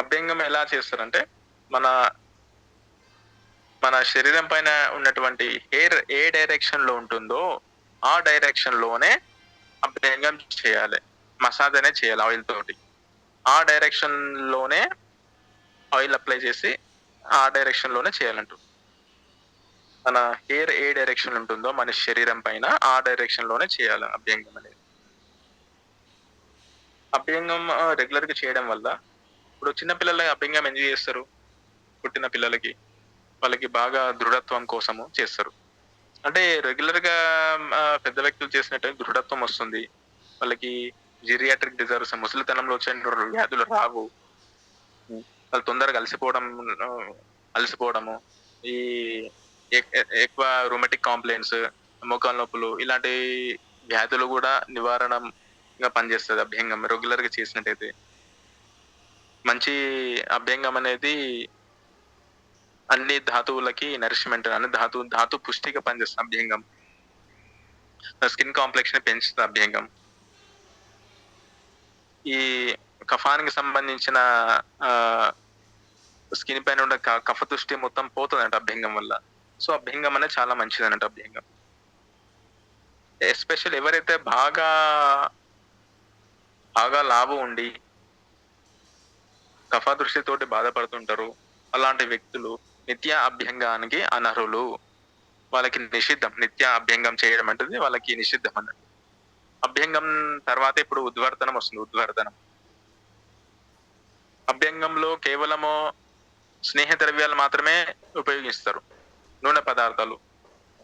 [SPEAKER 1] అభ్యంగం ఎలా చేస్తారంటే మన శరీరం పైన ఉన్నటువంటి హెయిర్ ఏ డైరెక్షన్ లో ఉంటుందో ఆ డైరెక్షన్ లోనే అభ్యంగం చేయాలి. మసాజ్ అనేది చేయాలి ఆయిల్ తోటి. ఆ డైరెక్షన్ లోనే ఆయిల్ అప్లై చేసి ఆ డైరెక్షన్ లోనే చేయాలంటూ. మన హెయిర్ ఏ డైరెక్షన్ ఉంటుందో మన శరీరం పైన ఆ డైరెక్షన్ లోనే చేయాలి అభ్యంగం అనేది. అభ్యంగం రెగ్యులర్ గా చేయడం వల్ల ఇప్పుడు చిన్నపిల్లల అభ్యంగం ఎంజాయ్ చేస్తారు. పుట్టిన పిల్లలకి వాళ్ళకి బాగా దృఢత్వం కోసము చేస్తారు. అంటే రెగ్యులర్ గా పెద్ద వ్యక్తులు చేసినట్టు దృఢత్వం వస్తుంది వాళ్ళకి. జిరియాట్రిక్ డిజార్డర్స్, ముసలితనంలో వచ్చే వ్యాధులు రావు. వాళ్ళు తొందరగా అలసిపోవడము, ఈ ఎక్కువ రొమాటిక్ కాంప్లైంట్స్, మోకాలు నొప్పులు, ఇలాంటి వ్యాధులు కూడా నివారణగా పనిచేస్తుంది అభ్యంగం రెగ్యులర్ గా చేసినట్టయితే. మంచి అభ్యంగం అనేది అన్ని ధాతువులకి నరిష్మెంట్, అన్ని ధాతు పుష్టిగా పనిచేస్తుంది అభ్యంగం. స్కిన్ కాంప్లెక్స్ ని పెంచుతుంది అభ్యంగం. ఈ కఫానికి సంబంధించిన స్కిన్ పైన ఉండే కఫ దృష్టి మొత్తం పోతుంది అంట అభ్యంగం వల్ల. సో అభ్యంగం అనేది చాలా మంచిది అన్నట్టు అభ్యంగం. ఎస్పెషల్ ఎవరైతే బాగా లావు ఉండి కఫ దృష్టితోటి బాధపడుతుంటారు అలాంటి వ్యక్తులు నిత్య అభ్యంగానికి అనర్హులు. వాళ్ళకి నిషిద్ధం, నిత్య అభ్యంగం చేయడం అంటే వాళ్ళకి నిషిద్ధం అన్నట్టు. అభ్యంగం తర్వాత ఇప్పుడు ఉద్వర్తనం వస్తుంది. ఉద్వర్తనం అభ్యంగంలో కేవలము స్నేహ ద్రవ్యాలు మాత్రమే ఉపయోగిస్తారు. నూనె పదార్థాలు,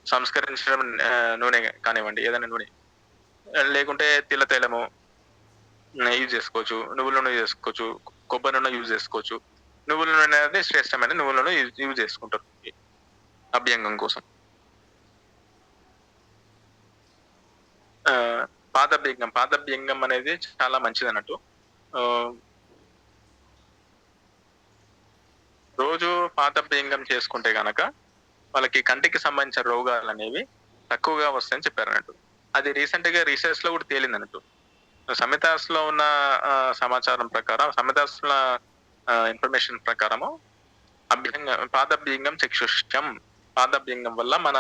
[SPEAKER 1] సంస్కరించడం నూనె కానివ్వండి, ఏదైనా నూనె, లేకుంటే తిల్ల తైలము యూజ్ చేసుకోవచ్చు, నువ్వుల నూనె యూజ్ చేసుకోవచ్చు, కొబ్బరి నూనె యూజ్ చేసుకోవచ్చు. నువ్వుల నూనె అనేది శ్రేష్టమైన నువ్వుల నూనె యూజ్ చేసుకుంటారు అభ్యంగం కోసం. పాదభ్యంగం అనేది చాలా మంచిది అన్నట్టు. రోజు పాదభ్యంగం చేసుకుంటే గనక వాళ్ళకి కంటికి సంబంధించిన రోగాలు అనేవి తక్కువగా వస్తాయని చెప్పారు అన్నట్టు. అది రీసెంట్ గా రీసెర్చ్ లో కూడా తేలింది అన్నట్టు. సంహితాస్ లో ఉన్న సమాచారం ప్రకారం, సంహితాస్ ఇన్ఫర్మేషన్ ప్రకారము పాదభ్యంగం చక్షుష్యం, పాదభ్యంగం వల్ల మన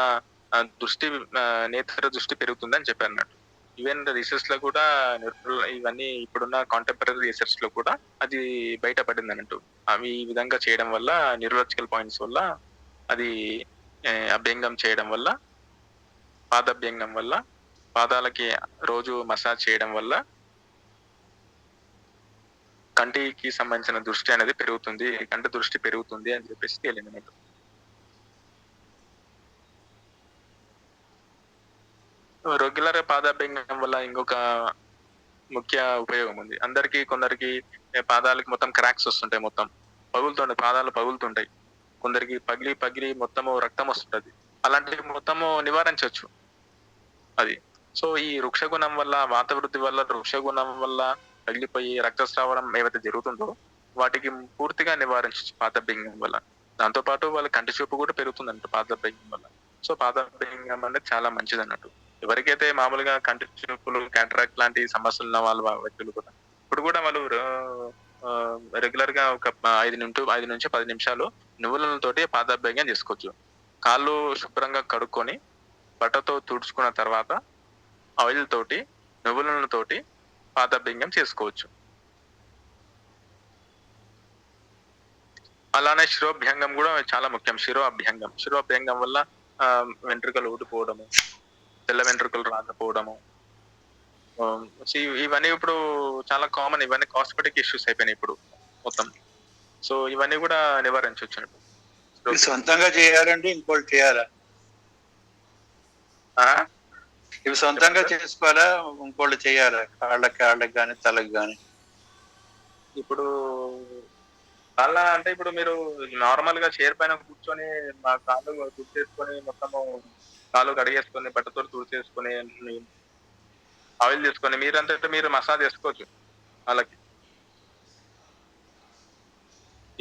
[SPEAKER 1] నేత్ర దృష్టి పెరుగుతుందని చెప్పారు అన్నట్టు. ఈవెన్ రీసెర్చ్ లో కూడా ఇవన్నీ ఇప్పుడున్న కాంటెంపరీ రీసెర్చ్ లో కూడా అది బయటపడింది అన్నట్టు. అవి ఈ విధంగా చేయడం వల్ల, న్యూరలాజికల్ పాయింట్స్ వల్ల, అది అభ్యంగం చేయడం వల్ల, పాదభ్యంగం వల్ల, పాదాలకి రోజు మసాజ్ చేయడం వల్ల కంటికి సంబంధించిన దృష్టి అనేది పెరుగుతుంది, కంటి దృష్టి పెరుగుతుంది అని చెప్పేసి తేలింది. రెగ్యులర్ పాదాభ్యంగం వల్ల ఇంకొక ముఖ్య ఉపయోగం ఉంది. కొందరికి పాదాలకి మొత్తం క్రాక్స్ వస్తుంటాయి, మొత్తం పగులుతుంటాయి, పాదాలు పగులుతుంటాయి. కొందరికి పగిలి మొత్తము రక్తం వస్తుంటది. అలాంటివి మొత్తము నివారించవచ్చు అది. సో ఈ వృక్షగుణం వల్ల, వాత వృద్ధి వల్ల, వృక్షగుణం వల్ల పగిలిపోయి రక్తస్రావడం ఏవైతే జరుగుతుందో వాటికి పూర్తిగా నివారించవచ్చు పాదాభ్యంగం వల్ల. దాంతో పాటు వాళ్ళ కంటి చూపు కూడా పెరుగుతుందంట పాదాభ్యంగం వల్ల. సో పాదాభ్యంగం అనేది చాలా మంచిది అన్నట్టు. ఎవరికైతే మామూలుగా కంటి చూపులు, క్యాటరాక్ట్ లాంటి సమస్యలు ఉన్న వాళ్ళ వ్యక్తులు కూడా ఇప్పుడు కూడా వాళ్ళు రెగ్యులర్ గా ఒక 5 నుంచి 10 నిమిషాలు నువ్వులతోటి పాదాభ్యంగం చేసుకోవచ్చు. కాళ్ళు శుభ్రంగా కడుక్కొని బట్టతో తుడుచుకున్న తర్వాత ఆయిల్ తోటి నువ్వులతోటి పాదాభ్యంగం చేసుకోవచ్చు. అలానే శిరోభ్యంగం కూడా చాలా ముఖ్యం. శిరోభ్యంగం వల్ల వెంట్రుకలు ఊడిపోవడము, తెల్ల వెంట్రుకలు రాకపోవడము, ఇవన్నీ ఇప్పుడు చాలా కామన్. ఇవన్నీ కాస్మెటిక్ ఇష్యూస్ అయిపోయినాయి ఇప్పుడు మొత్తం. సో ఇవన్నీ కూడా నివారించవచ్చు.
[SPEAKER 6] సొంతంగా చేయాలంటే ఇంకోటి చేయాలా? ఇవి సొంతంగా చేసుకోవాలా, ఇంకోళ్ళు చేయాలా? కాళ్ళకి కానీ తలకి కానీ.
[SPEAKER 1] ఇప్పుడు అలా అంటే ఇప్పుడు మీరు నార్మల్ గా చైర్ పైన కూర్చొని మా కాళ్ళు తుడిచేసుకొని మొత్తము కాళ్ళు కడిగేసుకొని బట్టతో తుడిచేసుకొని ఆయిల్ తీసుకొని మీరంతటా మీరు మసాజ్ చేసుకోవచ్చు వాళ్ళకి.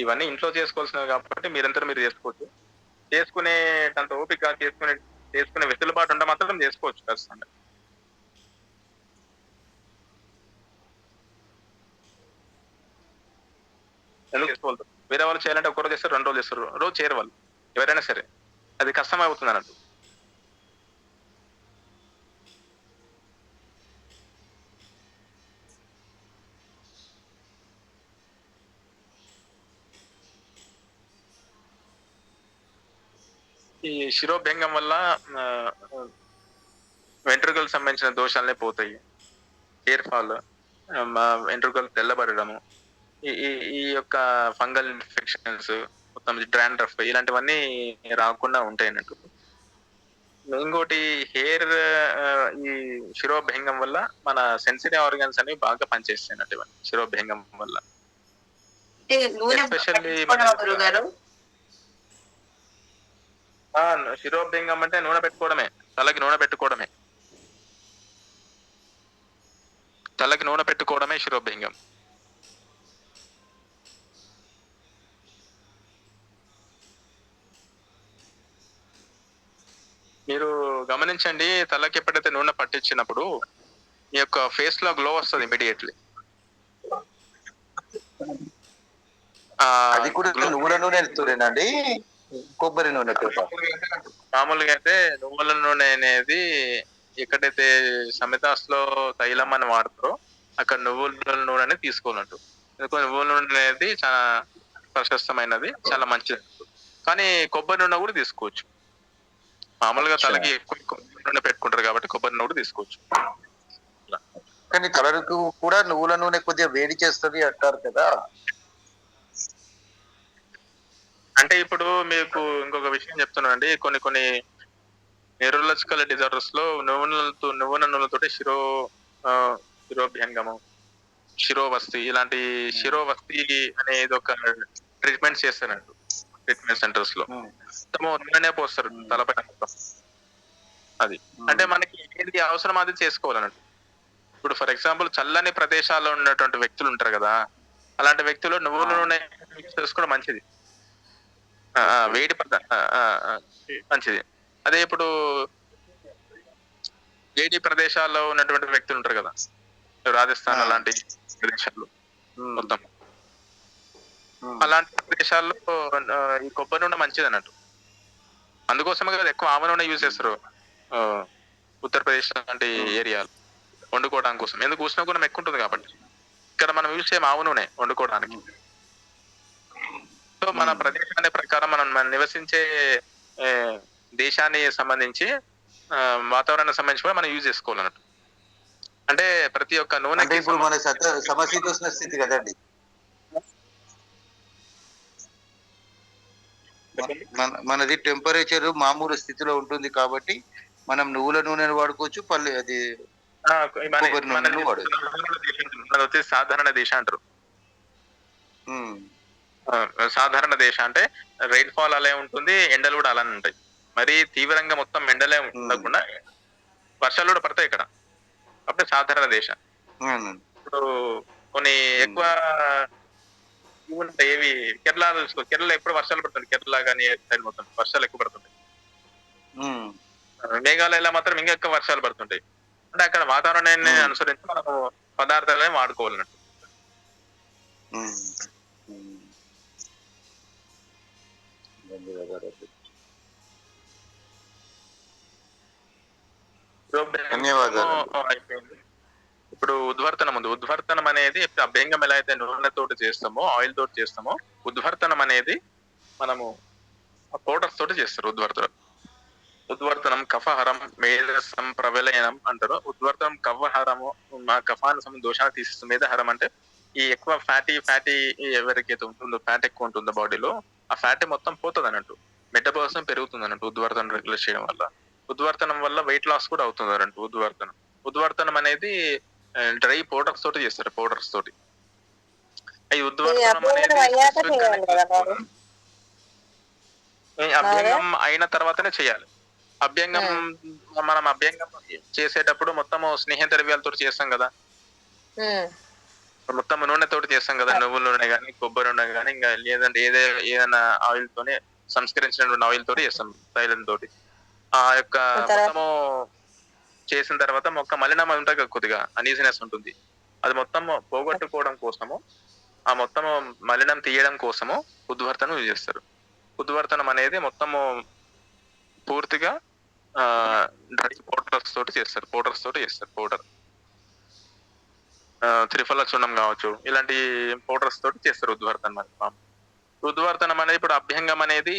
[SPEAKER 1] ఇవన్నీ ఇంట్లో చేసుకోవాల్సినవి కాబట్టి మీరంతా మీరు చేసుకోవచ్చు. చేసుకునేటంత ఓపిక, చేసుకునే వెసులుబాటు ఉంటే మాత్రం చేసుకోవచ్చు ఖచ్చితంగా. ఎందుకు చేసుకోవాలి? వేరే వాళ్ళు చేయాలంటే ఒక రోజు చేస్తారు, 2 రోజులు చేస్తారు, రోజు చేయరు వాళ్ళు. ఎవరైనా సరే అది కష్టం అవుతుంది అన్నట్టు. ఈ శిరోభ్యంగం వల్ల వెంట్రుకలకు సంబంధించిన దోషాలనే పోతాయి. హెయిర్ ఫాల్, వెంట్రుకలు తెల్లబడము, ఈ యొక్క ఫంగల్ ఇన్ఫెక్షన్స్, మొత్తం డ్రాండ్రఫ్ ఇలాంటివన్నీ రాకుండా ఉంటాయి అన్నట్టు. ఇంకోటి ఈ శిరోభ్యంగం వల్ల మన సెన్సిటీ ఆర్గన్స్ అనేవి బాగా పనిచేస్తాయి అన్నట్టు. ఇవన్నీ శిరోభ్యంగం వల్ల ఎస్పెషల్లీ శిరోభ్యంగం అంటే నూనె పెట్టుకోవడమే, తలకి నూనె పెట్టుకోవడమే శిరోభ్యంగం. మీరు గమనించండి, తలకి ఎప్పుడైతే నూనె పట్టించినప్పుడు మీ యొక్క ఫేస్ లో గ్లో వస్తుంది ఇమీడియట్లీ.
[SPEAKER 8] అది కూడా నువ్వుల నూనె ఎత్తురేనండి, కొబ్బరి నూనె?
[SPEAKER 1] మామూలుగా అయితే నువ్వుల నూనె అనేది ఎక్కడైతే సమితాస్లో తైలం అని వాడతారో అక్కడ నువ్వుల నూనె తీసుకోవాలంటూ. ఎందుకంటే నువ్వుల నూనె అనేది చాలా ప్రశస్తమైనది, చాలా మంచిది. కానీ కొబ్బరి నూనె కూడా తీసుకోవచ్చు. మామూలుగా తలకి ఎక్కువ నూనె పెట్టుకుంటారు కాబట్టి కొబ్బరి నూనె కూడా తీసుకోవచ్చు.
[SPEAKER 8] కానీ తలకు కూడా నువ్వుల నూనె కొద్దిగా వేడి చేస్తుంది అంటారు కదా.
[SPEAKER 1] అంటే ఇప్పుడు మీకు ఇంకొక విషయం చెప్తున్నానండి. కొన్ని న్యూరలాజికల్ డిజార్డర్స్ లో నువ్వుల నూనెతోటి శిరోభ్యంగము, శిరోవస్తి ఇలాంటి శిరోవస్తి అనేది ఒక ట్రీట్మెంట్ చేస్తారండి ట్రీట్మెంట్ సెంటర్స్ లో. నూనె పోస్తారు తలపైన మొత్తం. అది అంటే మనకి ఏది అవసరం అది చేసుకోవాలన్నట్టు. ఇప్పుడు ఫర్ ఎగ్జాంపుల్ చల్లని ప్రదేశాల్లో ఉన్నటువంటి వ్యక్తులు ఉంటారు కదా, అలాంటి వ్యక్తులు నువ్వుల నూనె చేసుకోవడం మంచిది, వేడి మంచిది. అదే ఇప్పుడు వేడి ప్రదేశాల్లో ఉన్నటువంటి వ్యక్తులు ఉంటారు కదా, రాజస్థాన్ అలాంటి ప్రదేశాల్లో మొత్తం, అలాంటి ప్రదేశాల్లో ఈ కొబ్బరి నూనె మంచిది అన్నట్టు. అందుకోసమే కదా ఎక్కువ ఆవ నూనె యూజ్ చేస్తారు ఉత్తరప్రదేశ్ లాంటి ఏరియాలు వండుకోవడానికి కోసం. ఎందుకు ఉష్ణ గుణం ఎక్కువ ఉంటుంది కాబట్టి. ఇక్కడ మనం యూజ్ చేయం ఆవు నూనె వండుకోవడానికి. సో మన ప్రదేశాన్ని ప్రకారం మనం నివసించే దేశాన్ని సంబంధించి వాతావరణానికి సంబంధించి కూడా మనం యూజ్ చేసుకోవాలన్నట్టు. అంటే ప్రతి ఒక్క నూనె
[SPEAKER 8] ఇప్పుడు మన సమశీతోష్ణ స్థితి కదండి, మనది టెంపరేచర్ మామూలు స్థితిలో ఉంటుంది కాబట్టి మనం నువ్వుల నూనెను వాడుకోవచ్చు, పల్లి అది కొబ్బరి నూనెను వాడచ్చు.
[SPEAKER 1] మనది వచ్చేసి సాధారణ దేశ అంటారు. సాధారణ దేశ అంటే రైన్ ఫాల్ అలా ఉంటుంది, ఎండలు కూడా అలానే ఉంటాయి. మరి తీవ్రంగా మొత్తం ఎండలే ఉండకుండా వర్షాలు కూడా పడతాయి ఇక్కడ, అప్పుడే సాధారణ దేశ. ఇప్పుడు కొన్ని ఎక్కువ ఉంటాయి, ఏవి కేరళ చూసుకో, కేరళ ఎప్పుడు వర్షాలు పడుతుంది, కేరళ కానీ సైడ్ మొత్తం వర్షాలు ఎక్కువ పడుతుంటాయి. మేఘాలయలో మాత్రం ఇంకా ఎక్కువ వర్షాలు పడుతుంటాయి. అంటే అక్కడ వాతావరణాన్ని అనుసరించి మనము పదార్థాలనే వాడుకోవాలన్నట్టు. అయిపోయింది. ఇప్పుడు ఉద్వర్తనం ఉంది. ఉద్వర్తనం అనేది అభ్యంగం ఎలా అయితే నూనెతోటి చేస్తామో, ఆయిల్ తోటి చేస్తామో, ఉద్వర్తనం అనేది మనము పౌడర్స్ తోటి చేస్తారు. ఉద్వర్తనం కఫహరం మేధసం ప్రబలయనం అంటారు. ఉద్వర్తనం కఫహరము, మా కఫాన్ని దోషాన్ని తీసేస్తుంది. మేధహరం అంటే ఈ ఎక్కువ ఫ్యాటీ ఎవరికైతే ఉంటుందో, ఫ్యాట్ ఎక్కువ ఉంటుందో బాడీలో, ఆ ఫ్యాట్ మొత్తం పోతుంది అన్నట్టు, మెటబాలిజం పెరుగుతుంది అన్నట్టు ఉద్వర్తనం రెగ్యులేట్ చేయడం వల్ల. ఉద్వర్తనం వల్ల వెయిట్ లాస్ కూడా అవుతుంది అన్నట్టు. ఉద్వర్తనం అనేది డ్రై పౌడర్స్ తోటి చేస్తారు, పౌడర్స్ తోటి. ఈ ఉద్వర్తనం అనేది అభ్యంగం అయిన తర్వాతనే చేయాలి. మనం అభ్యంగం చేసేటప్పుడు మొత్తము స్నేహ ద్రవ్యాలతో చేస్తాం కదా, మొత్తం నూనెతోటి చేస్తాం కదా, నువ్వుల నూనె కానీ, కొబ్బరి నూనె కానీ, ఇంకా లేదంటే ఏదైనా ఆయిల్ తోనే, సంస్కరించిన ఆయిల్ తోటి చేస్తాం, తైలం తోటి. ఆ యొక్క మొత్తము చేసిన తర్వాత మొక్క మలినం ఉంటుంది కదా, కొద్దిగా అనీజినెస్ ఉంటుంది, అది మొత్తం పోగొట్టుకోవడం కోసము, ఆ మొత్తము మలినం తీయడం కోసము ఉద్వర్తనం యూజ్ చేస్తారు. ఉద్వర్తనం అనేది మొత్తము పూర్తిగా డ్రై పౌడర్స్ తోటి చేస్తారు, పౌడర్ త్రిఫల చూర్ణం కావచ్చు, ఇలాంటి పౌడర్స్ తోటి చేస్తారు ఉద్వర్తనం. ఉద్వర్తనం అనేది ఇప్పుడు అభ్యంగం అనేది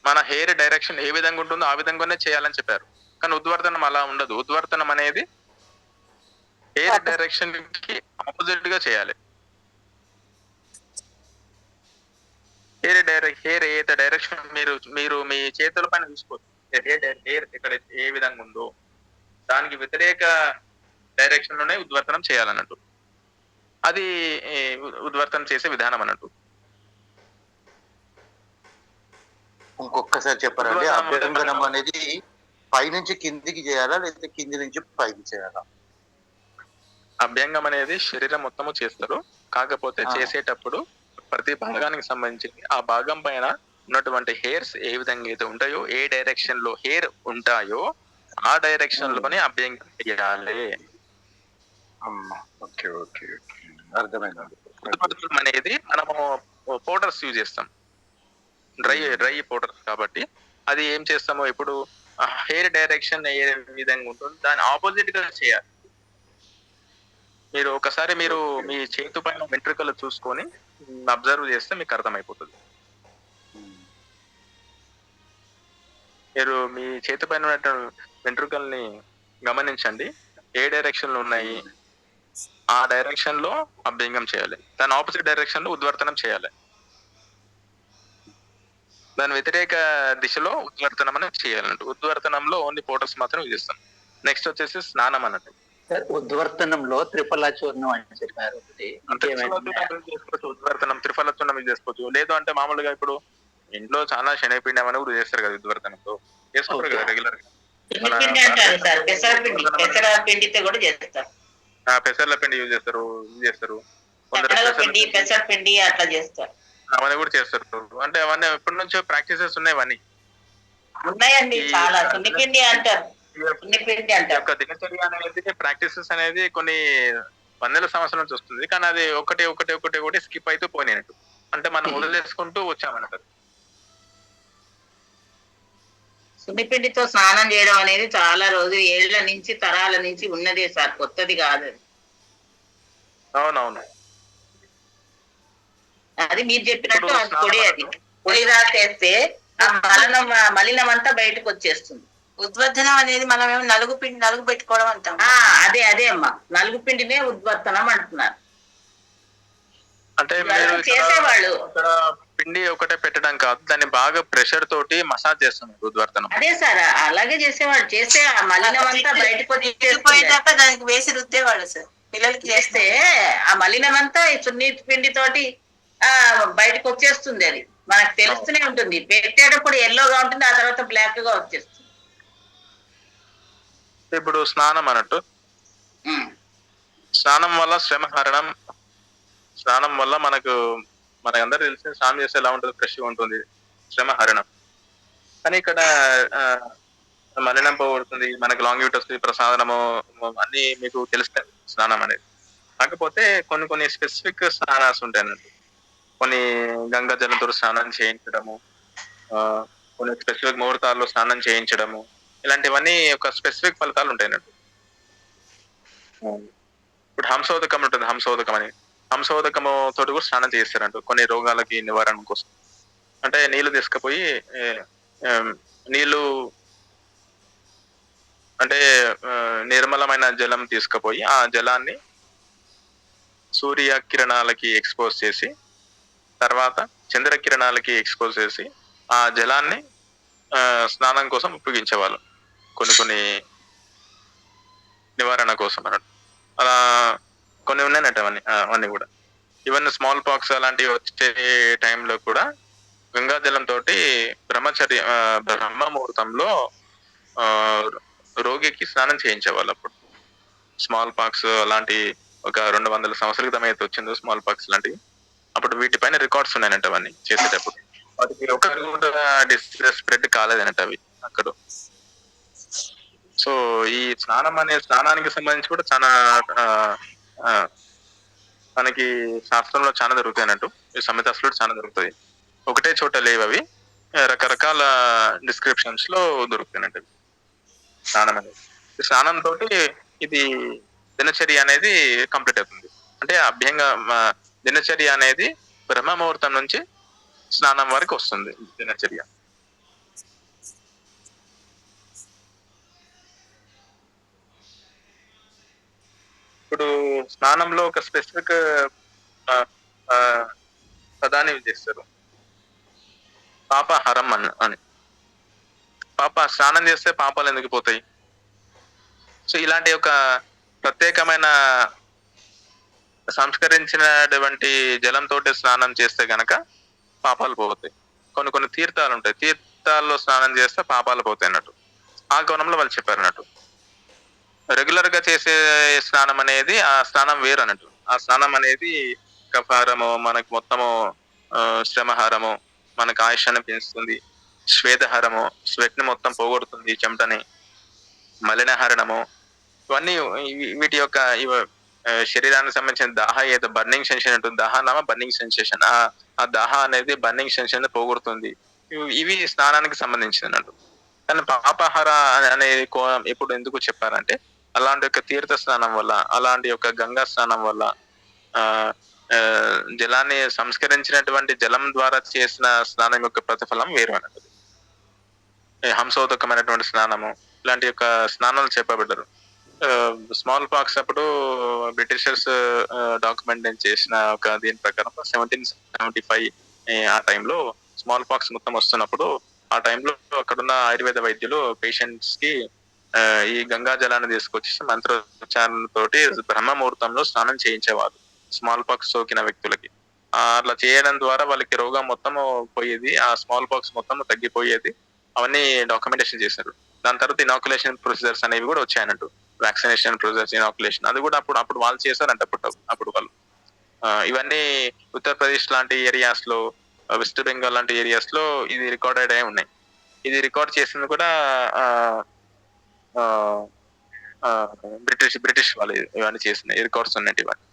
[SPEAKER 1] మన హెయిర్ డైరెక్షన్ ఏ విధంగా ఉంటుందో ఆ విధంగానే చేయాలని చెప్పారు. కానీ ఉద్వర్తనం అలా ఉండదు. ఉద్వర్తనం అనేది హెయిర్ డైరెక్షన్ కి ఆపోజిట్ గా చేయాలి. హెయిర్ ఏదైతే డైరెక్షన్ మీరు మీ చేతుల పైన చూసుకోవచ్చు, హెయిర్ ఇక్కడ ఏ విధంగా ఉందో దానికి వ్యతిరేక డైరెక్షన్ లోనే ఉద్వర్తనం చేయాలన్నట్టు. అది ఉద్వర్తనం చేసే విధానం అన్నట్టు.
[SPEAKER 8] ఇంకొకసారి చెప్పారండి, అభ్యంగనం అనేది పైనుంచి కిందికి చేయాలా, లేకపోతే కింది నుంచి పైకి చేయాలా?
[SPEAKER 1] అభ్యంగం అనేది శరీరం మొత్తము చేస్తారు, కాకపోతే చేసేటప్పుడు ప్రతి భాగానికి సంబంధించి ఆ భాగం పైన ఉన్నటువంటి హెయిర్స్ ఏ విధంగా అయితే ఉంటాయో, ఏ డైరెక్షన్ లో హెయిర్ ఉంటాయో ఆ డైరెక్షన్ లోనే అభ్యంగం చేయాలి. అర్థమైంది. అనేది మనము పౌడర్స్ యూజ్ చేస్తాం, డ్రై పౌడర్స్ కాబట్టి అది ఏం చేస్తామో, ఇప్పుడు హెయిర్ డైరెక్షన్ ఏ విధంగా ఉంటుంది దాని ఆపోజిట్ గా చేయాలి. మీరు ఒకసారి మీ చేతు పైన వెంట్రుకలు చూసుకొని అబ్జర్వ్ చేస్తే మీకు అర్థమైపోతుంది. మీరు మీ చేతి పైన వెంట్రుకల్ని గమనించండి, ఏ డైరెక్షన్ లో ఉన్నాయి ఆ డైరెక్షన్ లో అభ్యంగం చేయాలి, దాని ఆపోజిట్ డైరెక్షన్ లో ఉద్వర్తనం చేయాలి, దాని వ్యతిరేక దిశలో ఉద్వర్తనం అనేది చేయాలంటే ఉద్వర్తనంలో ఓన్లీ పౌడర్స్ మాత్రం యూజ్ చేస్తాం. నెక్స్ట్ వచ్చేసి స్నానం అన్నట్టు.
[SPEAKER 7] ఉద్వర్తనంలో త్రిఫల చూర్ణం అని చెప్పారు.
[SPEAKER 1] ఉద్వర్తనం త్రిఫల చూర్ణం యూజ్ చేసుకోవచ్చు. లేదు అంటే మామూలుగా ఇప్పుడు ఇంట్లో చాలా శనగపిండి అని కూడా చేస్తారు కదా, ఉద్వర్తనంతో చేసుకుంటారు కదా రెగ్యులర్ గా. పెసర్ల పిండి యూజ్ చేస్తారు.
[SPEAKER 3] పెసరపిండి అట్లా చేస్తారు,
[SPEAKER 1] అవన్నీ కూడా చేస్తారు. అంటే అవన్నీ ఎప్పటి నుంచో ప్రాక్టీసెస్ ఉన్నాయి, అవన్నీ
[SPEAKER 3] ఉన్నాయండి. చాలా సున్నిపిండి అంటారు,
[SPEAKER 1] దినచర్య అనేది ప్రాక్టీసెస్ అనేది కొన్ని వందల సంవత్సరాల నుంచి వస్తుంది. కానీ అది ఒకటి స్కిప్ అయితే పోయినట్టు, అంటే మనం వదిలేసుకుంటూ వచ్చామన్నట్టు.
[SPEAKER 3] సున్నిపిండితో స్నానం చేయడం అనేది చాలా రోజులు, ఏళ్ల నుంచి తరాల నుంచి ఉన్నదే సార్, కొత్తది కాదు.
[SPEAKER 1] అవునవును,
[SPEAKER 3] అది మీరు చెప్పినట్టు అది పొడి, అది పొడి రాసేస్తే మలినం అంతా బయటకు వచ్చేస్తుంది. ఉద్వర్తనం అనేది మనం ఏమో నలుగు పెట్టుకోవడం అంటాం. అదే అమ్మా, నలుగు పిండినే ఉద్వర్తనం అంటున్నారు.
[SPEAKER 1] అంటే
[SPEAKER 3] చేసేవాళ్ళు
[SPEAKER 1] పిండి ఒకటే పెట్టడం కాదు, దాన్ని బాగా ప్రెషర్ తోటి మసాజ్ చేస్తున్నారు ఉద్వర్తనం.
[SPEAKER 3] అదే సార్, అలాగే చేసేవాడు. చేస్తే ఆ మలినం అంతా బయటకు
[SPEAKER 5] పోయేదాకా దానికి వేసి రుద్దేవాడు సార్. పిల్లలకి
[SPEAKER 3] చేస్తే ఆ మలినం అంతా ఈ సున్ని పిండి తోటి బయటకు వచ్చేస్తుంది. అది మనకు తెలుస్తూనే ఉంటుంది. పెట్టేటప్పుడు ఎల్లోగా ఉంటుంది, ఆ తర్వాత బ్లాక్ గా వచ్చేస్తుంది.
[SPEAKER 1] ఇప్పుడు స్నానం అన్నట్టు, స్నానం వల్ల శ్రమ హరణం. స్నానం వల్ల మనకందరూ తెలిసి స్నానం చేస్తే ఎలా ఉంటుంది, ఫ్రెష్ గా ఉంటుంది, శ్రమ హరణం. కానీ ఇక్కడ మలినం పోగొడుతుంది, మనకు లాంగివిటీ వస్తుంది, ప్రసాదనము అన్ని మీకు తెలుస్తాయి స్నానం అనేది. కాకపోతే కొన్ని స్పెసిఫిక్ స్నానాలు ఉంటాయి అన్నట్టు. కొన్ని గంగా జలంతో స్నానం చేయించడము, కొన్ని స్పెసిఫిక్ ముహూర్తాల్లో స్నానం చేయించడము, ఇలాంటివన్నీ ఒక స్పెసిఫిక్ ఫలితాలు ఉంటాయి అన్నట్టు. ఇప్పుడు హంసోదకం ఉంటుంది, హంసోదకము తోటి కూడా స్నానం చేస్తారంట కొన్ని రోగాలకి నివారణ కోసం. అంటే నీళ్లు తీసుకుపోయి నీళ్లు అంటే నిర్మలమైన జలం తీసుకుపోయి ఆ జలాన్ని సూర్య కిరణాలకి ఎక్స్పోజ్ చేసి, తర్వాత చంద్ర కిరణాలకి ఎక్స్పోజ్ చేసి ఆ జలాన్ని స్నానం కోసం ఉపయోగించేవాళ్ళు కొన్ని నివారణ కోసం అన్నట్టు. అలా కొన్ని ఉన్నాయన్నట్టు అవన్నీ కూడా. ఈవెన్ స్మాల్ పాక్స్ అలాంటివి వచ్చే టైంలో కూడా గంగాజలం తోటి బ్రహ్మ ముహూర్తంలో రోగికి స్నానం చేయించేవాళ్ళు. అప్పుడు స్మాల్ పాక్స్ అలాంటి ఒక 200 సంవత్సరాల క్రితం అయితే వచ్చిందో స్మాల్ పాక్స్ లాంటివి, అప్పుడు వీటిపైన రికార్డ్స్ ఉన్నాయన్నట్టు అవన్నీ చేసేటప్పుడు. వాటికి ఒకరు కూడా స్ప్రెడ్ కాలేదన్నట్టు అవి అక్కడ. సో ఈ స్నానానికి సంబంధించి కూడా చాలా మనకి శాస్త్రంలో చాలా దొరుకుతాయి అన్నట్టు. ఈ సంహితాస్లో చాలా దొరుకుతాయి, ఒకటే చోట లేవు అవి, రకరకాల డిస్క్రిప్షన్స్ లో దొరుకుతాయి అన్నట్టు స్నానం అనేది. స్నానం తోటి ఇది దినచర్య అనేది కంప్లీట్ అవుతుంది. అంటే అభ్యంగా దినచర్య అనేది బ్రహ్మ ముహూర్తం నుంచి స్నానం వరకు వస్తుంది దినచర్య. ఇప్పుడు స్నానంలో ఒక స్పెసిఫిక్ పదాన్ని చేస్తారు, పాపహరం అని. స్నానం చేస్తే పాపాలు ఎందుకు పోతాయి? సో ఇలాంటి ఒక ప్రత్యేకమైన సంస్కరించినటువంటి జలంతో స్నానం చేస్తే గనక పాపాలు పోతాయి. కొన్ని తీర్థాలు ఉంటాయి, తీర్థాల్లో స్నానం చేస్తే పాపాలు పోతాయి అన్నట్టు. ఆ కోణంలో వాళ్ళు చెప్పారు అన్నట్టు. రెగ్యులర్ గా చేసే స్నానం అనేది ఆ స్నానం వేరు అన్నట్టు. ఆ స్నానం అనేది కఫహారము, మనకు మొత్తము శ్రమహారము, మనకు ఆయుష్యాన్ని పెంచుతుంది. శ్వేతహారము, స్వెట్ ని మొత్తం పోగొడుతుంది, చెమటని. మలినహరణము, ఇవన్నీ వీటి యొక్క శరీరానికి సంబంధించిన దాహ ఏదో బర్నింగ్ సెన్సేషన్ ఉంటుంది, దాహనామ బర్నింగ్ సెన్సేషన్. ఆ దాహ అనేది బర్నింగ్ సెన్సేషన్ పోగొడుతుంది. ఇవి స్నానానికి సంబంధించింది అన్నట్టు. కానీ పాపాహార అనేది ఇప్పుడు ఎందుకు చెప్పారంటే, అలాంటి యొక్క తీర్థ స్నానం వల్ల, అలాంటి యొక్క గంగా స్నానం వల్ల జలాన్ని సంస్కరించినటువంటి జలం ద్వారా చేసిన స్నానం యొక్క ప్రతిఫలం వేరు అన్నట్టు. హంసోదకమైనటువంటి స్నానము, ఇలాంటి యొక్క స్నానాలు చెప్పబడ్డారు. స్మాల్ పాక్స్ అప్పుడు బ్రిటిషర్స్ డాక్యుమెంట్ చేసిన ఒక దీని ప్రకారం 1775 ఆ టైంలో స్మాల్ పాక్స్ మొత్తం వస్తున్నప్పుడు, ఆ టైంలో అక్కడున్న ఆయుర్వేద వైద్యులు పేషెంట్స్ కి ఈ గంగా జలాన్ని తీసుకొచ్చి మంత్రోచ్చారణతోటి బ్రహ్మ ముహూర్తంలో స్నానం చేయించేవారు స్మాల్ పాక్స్ సోకిన వ్యక్తులకి. అట్లా చేయడం ద్వారా వాళ్ళకి రోగం మొత్తం పోయేది, ఆ స్మాల్ పాక్స్ మొత్తం తగ్గిపోయేది. అవన్నీ డాక్యుమెంటేషన్ చేశారు. దాని తర్వాత ఇనాకులేషన్ ప్రొసీజర్స్ అనేవి కూడా వచ్చాయన్నట్టు. వ్యాక్సినేషన్ ప్రొసీజర్స్, ఇనాకులేషన్, అది కూడా అప్పుడు వాళ్ళు చేశారంట. అప్పుడు వాళ్ళు ఇవన్నీ ఉత్తరప్రదేశ్ లాంటి ఏరియాస్ లో, వెస్ట్ బెంగాల్ లాంటి ఏరియాస్ లో ఇది రికార్డెడ్ అయి ఉన్నాయి. ఇది రికార్డ్ చేసింది కూడా బ్రిటిష్ వాళ్ళు ఇవన్నీ చేసినాయి, రికార్డ్స్ ఉన్నాయి ఇవన్నీ.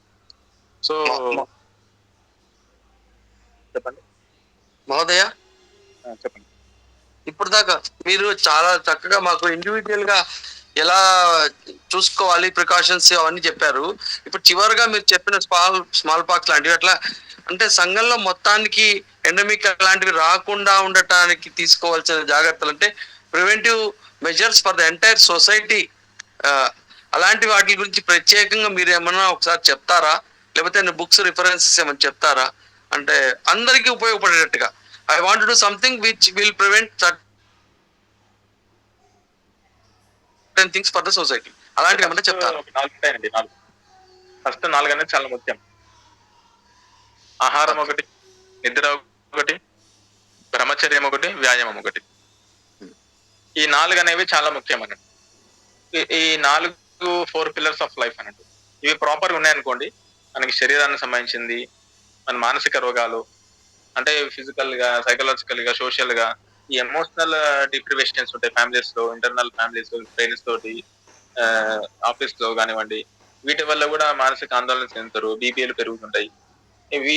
[SPEAKER 1] సో చెప్పండి
[SPEAKER 4] మహోదయ,
[SPEAKER 1] చెప్పండి.
[SPEAKER 4] ఇప్పుడు దాకా మీరు చాలా చక్కగా మాకు ఇండివిజువల్ గా ఎలా చూసుకోవాలి, ప్రికాషన్స్ అవన్నీ చెప్పారు. ఇప్పుడు చివరిగా మీరు చెప్పిన స్మాల్ పాక్స్ లాంటివి, అట్లా అంటే సంఘంలో మొత్తానికి ఎండమిక్ లాంటివి రాకుండా ఉండటానికి తీసుకోవాల్సిన జాగ్రత్తలు, అంటే preventive measures for the entire society, అలాంటి వాటి గురించి ప్రత్యేకంగా మీరు ఏమన్నా ఒకసారి చెప్తారా? లేకపోతే బుక్స్ రిఫరెన్సెస్ ఏమైనా చెప్తారా? అంటే అందరికీ ఉపయోగపడేటట్టుగా I want to do something which will prevent certain things for the society. అలాంటివి ఏమన్నా చెప్తారు?
[SPEAKER 1] 4 ఉంటాయండి. 4 ఫస్ట్ 4 అనేది చాలా ముఖ్యం. ఆహారం ఒకటి, నిద్ర ఒకటి, బ్రహ్మచర్యం ఒకటి, వ్యాయామం ఒకటి. ఈ 4 అనేవి చాలా ముఖ్యం అన్నట్టు. ఈ 4 పిల్లర్స్ ఆఫ్ లైఫ్ అన్నట్టు. ఇవి ప్రాపర్ ఉన్నాయనుకోండి, మనకి శరీరానికి సంబంధించింది, మన మానసిక రోగాలు అంటే ఫిజికల్ గా, సైకలాజికల్ గా, సోషల్ గా, ఈ ఎమోషనల్ డిప్రివేషన్స్ ఉంటాయి ఫ్యామిలీస్ లో, ఇంటర్నల్ ఫ్యామిలీస్, ఫ్రెండ్స్ తోటి, ఆఫీస్ లో కానివ్వండి, వీటి వల్ల కూడా మానసిక ఆందోళన చెందుతారు, బీపీలు పెరుగుతుంటాయి.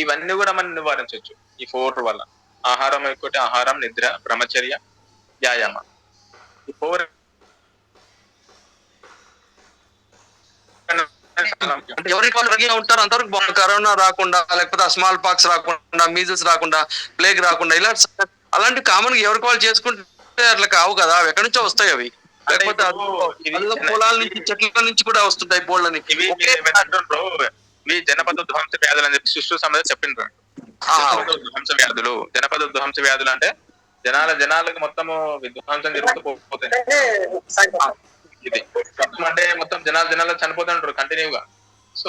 [SPEAKER 1] ఇవన్నీ కూడా మనం నివారించవచ్చు ఈ 4 వల్ల. ఆహారం ఒకటి, ఆహారం, నిద్ర, బ్రహ్మచర్య, వ్యాయామ. ఈ 4
[SPEAKER 4] అంటే ఎవరికి వాళ్ళు రెడీగా ఉంటారు అంతవరకు కరోనా రాకుండా, లేకపోతే స్మాల్ పాక్స్ రాకుండా, మీజిల్స్ రాకుండా, ప్లేగ్ రాకుండా, ఇలా అలాంటి కామన్ ఎవరికి వాళ్ళు చేసుకుంటే అట్లా కావు కదా, అవి ఎక్కడి నుంచో వస్తాయి అవి. లేకపోతే పొలాల నుంచి, చెట్ల నుంచి కూడా వస్తుంటాయి బోళ్ళని.
[SPEAKER 1] ఇవి జనపద ధ్వంస వ్యాధులు అని చెప్పి సుష్టు సంబంధం చెప్పిండ్రు. ధ్వంస వ్యాధులు, జనపద ధ్వంస వ్యాధులు అంటే జనాలకు మొత్తము విధ్వంసం జరుగుతూ పోతాయి. ఇది అంటే మొత్తం జనాలు చనిపోతుంటారు కంటిన్యూగా. సో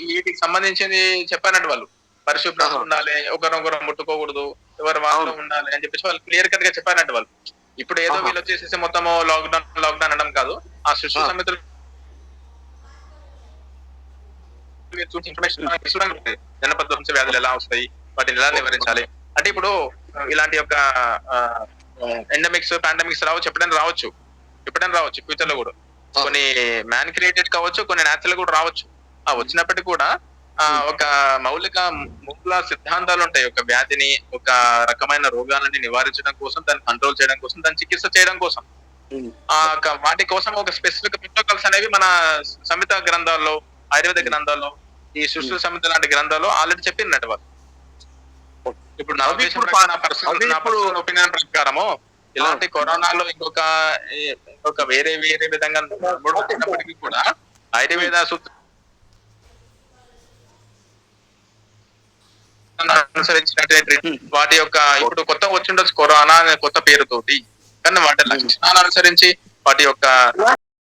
[SPEAKER 1] వీటికి సంబంధించింది చెప్పానంటే వాళ్ళు పరిశుభ్రంగా ఉండాలి, ఒకరొకరు ముట్టుకోకూడదు, ఎవరు వాళ్ళు ఉండాలి అని చెప్పేసి వాళ్ళు క్లియర్ కట్ గా చెప్పారంటే వాళ్ళు. ఇప్పుడు ఏదో వీళ్ళు వచ్చేసి మొత్తం లాక్డౌన్ అనడం కాదు. ఆ సృష్టి సమితులు ఇన్ఫర్మేషన్ జనపద ధ్వంస వ్యాధులు ఎలా వస్తాయి, వాటిని ఎలా నివారించాలి అంటే ఇప్పుడు ఇలాంటి యొక్క ఎండమిక్స్, పాండమిక్స్ ఎప్పుడైనా రావచ్చు ఫ్యూచర్ లో కూడా. కొన్ని మ్యాన్ క్రియేటెడ్ కావచ్చు, కొన్ని న్యాచురల్ కూడా రావచ్చు. వచ్చినప్పటికీ కూడా ఒక మౌలిక మూల సిద్ధాంతాలు ఉంటాయి. ఒక వ్యాధిని, ఒక రకమైన రోగాలని నివారించడం కోసం, దాన్ని కంట్రోల్ చేయడం కోసం, దాన్ని చికిత్స చేయడం కోసం, వాటి కోసం ఒక స్పెసిఫిక్ ప్రోటోకాల్స్ అనేవి మన సంహిత గ్రంథాల్లో, ఆయుర్వేద గ్రంథాల్లో, ఈ సృష్టి సంహిత లాంటి గ్రంథాల్లో ఆల్రెడీ చెప్పిందంట వాళ్ళు. ఇప్పుడు నా పర్సనల్ ఒపీనియన్ ప్రకారము ఇలాంటి కరోనాలో ఇంకొక వేరే విధంగా ఉన్నప్పటికీ కూడా ఆయుర్వేద సూత్ర అనుసరించినట్టు వాటి యొక్క ఇప్పుడు కొత్త వచ్చిండొచ్చు కరోనా అనే కొత్త పేరుతోటి, కానీ వాటి లక్షణాలు అనుసరించి వాటి యొక్క